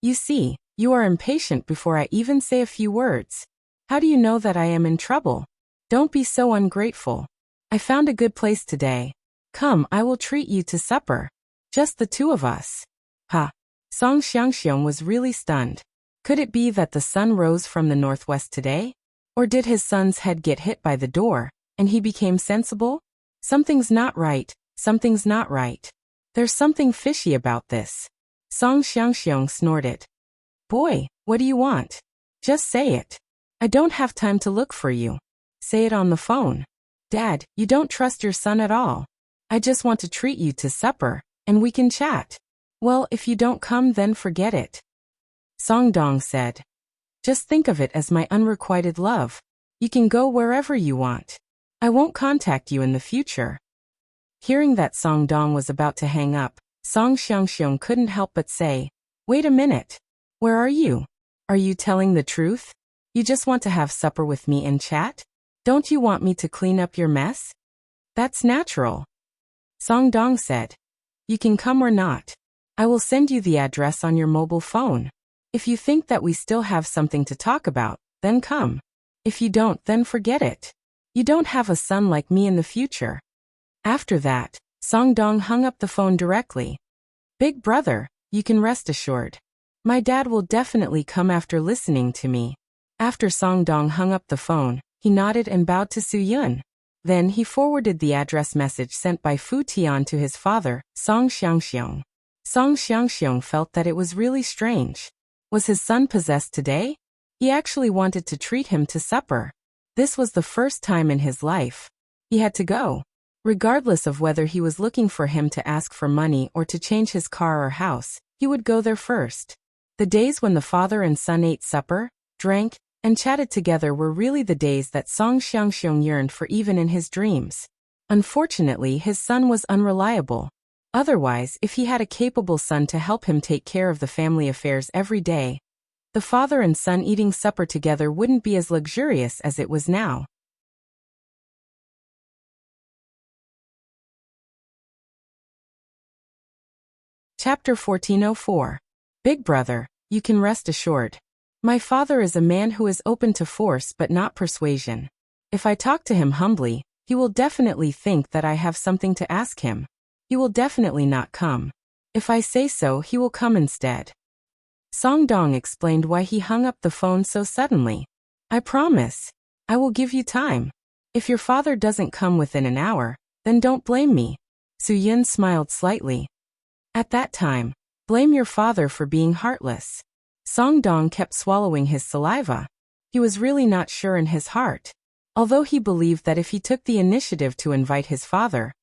You see, you are impatient before I even say a few words. How do you know that I am in trouble? Don't be so ungrateful. I found a good place today. Come, I will treat you to supper. Just the two of us. Ha! Song Xiangxiong was really stunned. Could it be that the sun rose from the northwest today? Or did his son's head get hit by the door, and he became sensible? Something's not right, something's not right. There's something fishy about this. Song Xiangxiong snorted. Boy, what do you want? Just say it. I don't have time to look for you. Say it on the phone. Dad, you don't trust your son at all. I just want to treat you to supper, and we can chat. Well, if you don't come, then forget it. Song Dong said. Just think of it as my unrequited love. You can go wherever you want. I won't contact you in the future. Hearing that Song Dong was about to hang up, Song Xiangxiong couldn't help but say, Wait a minute. Where are you? Are you telling the truth? You just want to have supper with me and chat? Don't you want me to clean up your mess? That's natural. Song Dong said. You can come or not. I will send you the address on your mobile phone. If you think that we still have something to talk about, then come. If you don't, then forget it. You don't have a son like me in the future. After that, Song Dong hung up the phone directly. Big brother, you can rest assured. My dad will definitely come after listening to me. After Song Dong hung up the phone, he nodded and bowed to Soo-Yun. Then he forwarded the address message sent by Fu Tian to his father, Song Xiangxiong. Song Xiangxiong felt that it was really strange. Was his son possessed today? He actually wanted to treat him to supper. This was the first time in his life. He had to go. Regardless of whether he was looking for him to ask for money or to change his car or house, he would go there first. The days when the father and son ate supper, drank, and chatted together were really the days that Song Xiangxiong yearned for even in his dreams. Unfortunately, his son was unreliable. Otherwise, if he had a capable son to help him take care of the family affairs every day, the father and son eating supper together wouldn't be as luxurious as it was now. Chapter 1404. Big brother, you can rest assured. My father is a man who is open to force but not persuasion. If I talk to him humbly, he will definitely think that I have something to ask him. He will definitely not come. If I say so, he will come instead. Song Dong explained why he hung up the phone so suddenly. I promise. I will give you time. If your father doesn't come within an hour, then don't blame me. Soo-Yun smiled slightly. At that time, blame your father for being heartless. Song Dong kept swallowing his saliva. He was really not sure in his heart. Although he believed that if he took the initiative to invite his father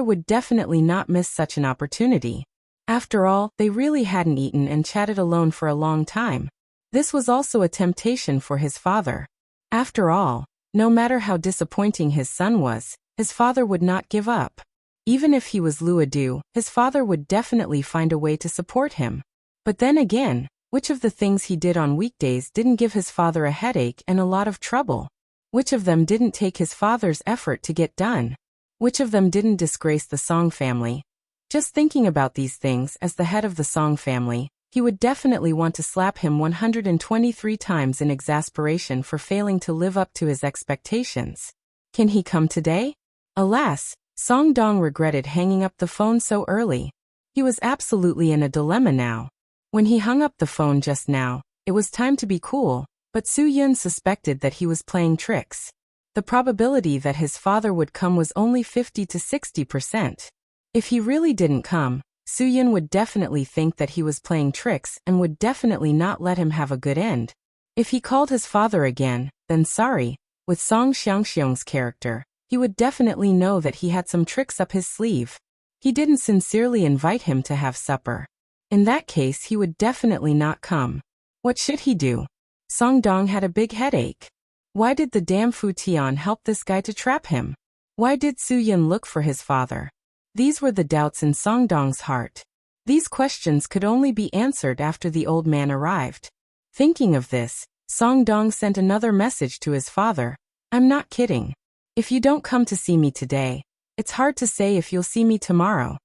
would definitely not miss such an opportunity. After all, they really hadn't eaten and chatted alone for a long time. This was also a temptation for his father. After all, no matter how disappointing his son was, his father would not give up. Even if he was Luodu, his father would definitely find a way to support him. But then again, which of the things he did on weekdays didn't give his father a headache and a lot of trouble? Which of them didn't take his father's effort to get done? Which of them didn't disgrace the Song family? Just thinking about these things as the head of the Song family, he would definitely want to slap him 123 times in exasperation for failing to live up to his expectations. Can he come today? Alas, Song Dong regretted hanging up the phone so early. He was absolutely in a dilemma now. When he hung up the phone just now, it was time to be cool, but Soo-Yun suspected that he was playing tricks. The probability that his father would come was only 50 to 60%. If he really didn't come, Soo-Yun would definitely think that he was playing tricks and would definitely not let him have a good end. If he called his father again, then sorry, with Song Xiangxiong's character, he would definitely know that he had some tricks up his sleeve. He didn't sincerely invite him to have supper. In that case, he would definitely not come. What should he do? Song Dong had a big headache. Why did the damn Fu Tian help this guy to trap him? Why did Su Yun look for his father? These were the doubts in Song Dong's heart. These questions could only be answered after the old man arrived. Thinking of this, Song Dong sent another message to his father. I'm not kidding. If you don't come to see me today, it's hard to say if you'll see me tomorrow.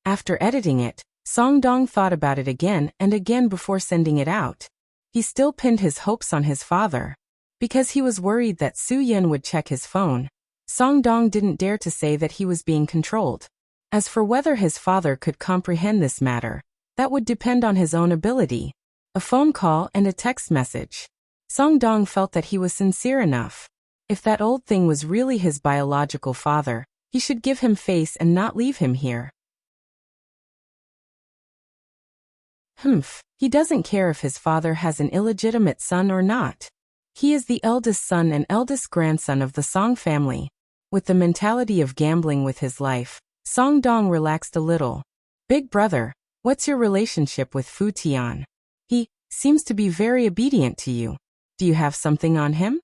After editing it, Song Dong thought about it again and again before sending it out. He still pinned his hopes on his father. Because he was worried that Su Yun would check his phone, Song Dong didn't dare to say that he was being controlled. As for whether his father could comprehend this matter, that would depend on his own ability. A phone call and a text message. Song Dong felt that he was sincere enough. If that old thing was really his biological father, he should give him face and not leave him here. He doesn't care if his father has an illegitimate son or not. He is the eldest son and eldest grandson of the Song family. With the mentality of gambling with his life, Song Dong relaxed a little. Big brother, what's your relationship with Fu Tian? He seems to be very obedient to you. Do you have something on him?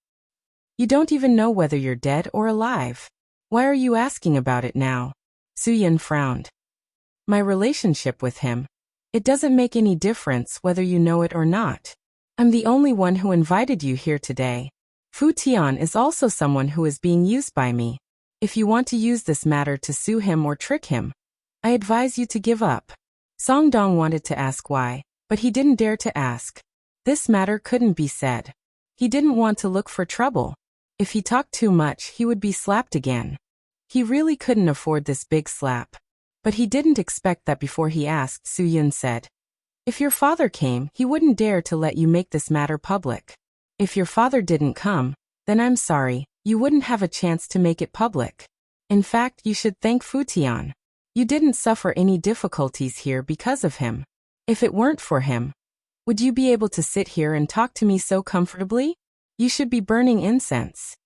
You don't even know whether you're dead or alive. Why are you asking about it now? Su Yun frowned. My relationship with him. It doesn't make any difference whether you know it or not. I'm the only one who invited you here today. Fu Tian is also someone who is being used by me. If you want to use this matter to sue him or trick him, I advise you to give up. Song Dong wanted to ask why, but he didn't dare to ask. This matter couldn't be said. He didn't want to look for trouble. If he talked too much, he would be slapped again. He really couldn't afford this big slap. But he didn't expect that before he asked. Su Yun said, if your father came, he wouldn't dare to let you make this matter public. If your father didn't come, then I'm sorry, you wouldn't have a chance to make it public. In fact, you should thank Fu Tian. You didn't suffer any difficulties here because of him. If it weren't for him, would you be able to sit here and talk to me so comfortably? You should be burning incense.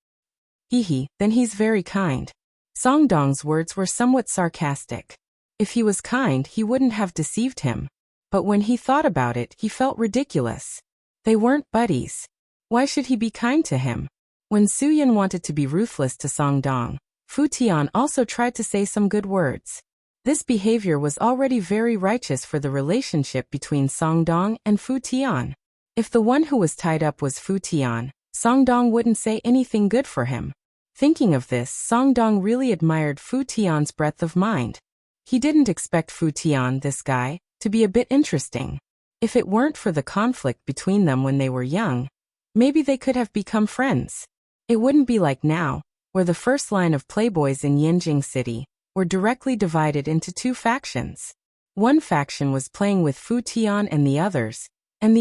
Then he's very kind. Song Dong's words were somewhat sarcastic. If he was kind, he wouldn't have deceived him. But when he thought about it, he felt ridiculous. They weren't buddies. Why should he be kind to him? When Su Yun wanted to be ruthless to Song Dong, Fu Tian also tried to say some good words. This behavior was already very righteous for the relationship between Song Dong and Fu Tian. If the one who was tied up was Fu Tian, Song Dong wouldn't say anything good for him. Thinking of this, Song Dong really admired Fu Tian's breadth of mind. He didn't expect Fu Tian, this guy, to be a bit interesting. If it weren't for the conflict between them when they were young, maybe they could have become friends. It wouldn't be like now, where the first line of playboys in Yanjing City were directly divided into two factions. One faction was playing with Fu Tian and the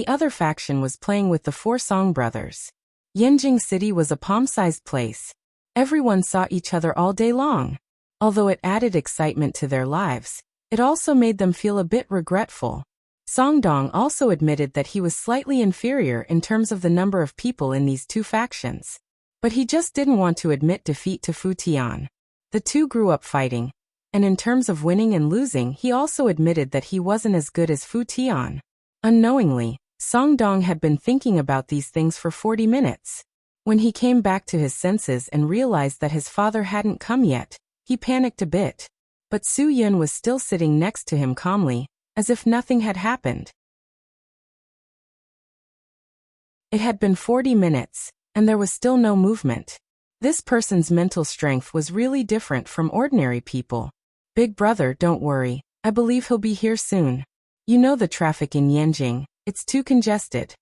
other faction was playing with the four Song brothers. Yanjing City was a palm-sized place. Everyone saw each other all day long. Although it added excitement to their lives, it also made them feel a bit regretful. Song Dong also admitted that he was slightly inferior in terms of the number of people in these two factions. But he just didn't want to admit defeat to Fu Tian. The two grew up fighting, and in terms of winning and losing, he also admitted that he wasn't as good as Fu Tian. Unknowingly, Song Dong had been thinking about these things for 40 minutes. When he came back to his senses and realized that his father hadn't come yet, he panicked a bit. But Su Yun was still sitting next to him calmly, as if nothing had happened. It had been 40 minutes, and there was still no movement. This person's mental strength was really different from ordinary people. Big brother, don't worry, I believe he'll be here soon. You know the traffic in Yanjing, it's too congested.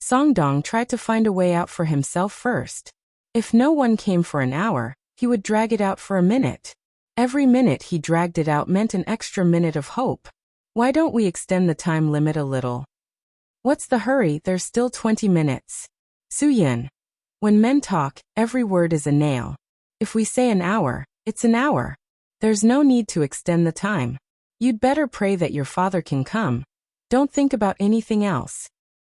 Song Dong tried to find a way out for himself first. If no one came for an hour, he would drag it out for a minute. Every minute he dragged it out meant an extra minute of hope. Why don't we extend the time limit a little? What's the hurry, there's still 20 minutes. Su Yun. When men talk, every word is a nail. If we say an hour, it's an hour. There's no need to extend the time. You'd better pray that your father can come. Don't think about anything else.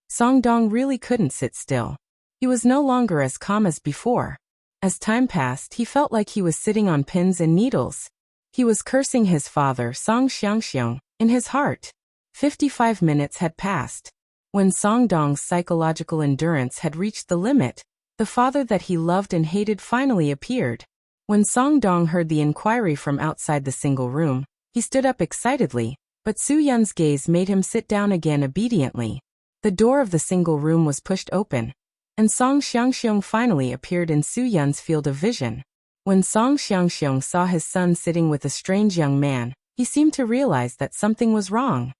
Song Dong really couldn't sit still. He was no longer as calm as before. As time passed, he felt like he was sitting on pins and needles. He was cursing his father Song Xiangxiong in his heart. 55 minutes had passed. When Song Dong's psychological endurance had reached the limit, the father that he loved and hated finally appeared. When Song Dong heard the inquiry from outside the single room, he stood up excitedly, but Su Yun's gaze made him sit down again obediently. The door of the single room was pushed open, and Song Xiangxiong finally appeared in Su Yun's field of vision. When Song Xiangxiong saw his son sitting with a strange young man, he seemed to realize that something was wrong.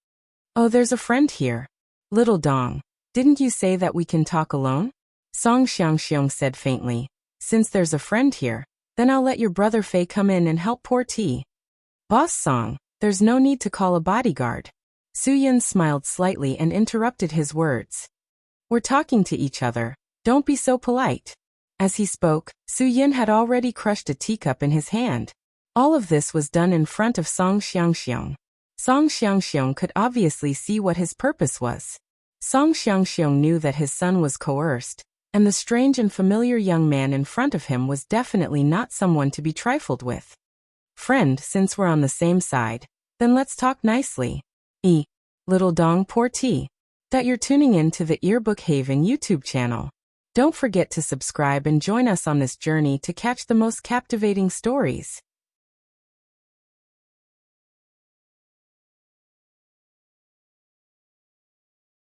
"Oh, there's a friend here. Little Dong, didn't you say that we can talk alone?" Song Xiangxiong said faintly. "Since there's a friend here, then I'll let your brother Fei come in and help pour tea." "Boss Song, there's no need to call a bodyguard." Su Yun smiled slightly and interrupted his words. "We're talking to each other. Don't be so polite." As he spoke, Su Yun had already crushed a teacup in his hand. All of this was done in front of Song Xiangxiong. Song Xiangxiong could obviously see what his purpose was. Song Xiangxiong knew that his son was coerced, and the strange and familiar young man in front of him was definitely not someone to be trifled with. "Friend, since we're on the same side, then let's talk nicely. Little Dong pour tea. That you're tuning in to the Earbook Haven YouTube channel. Don't forget to subscribe and join us on this journey to catch the most captivating stories.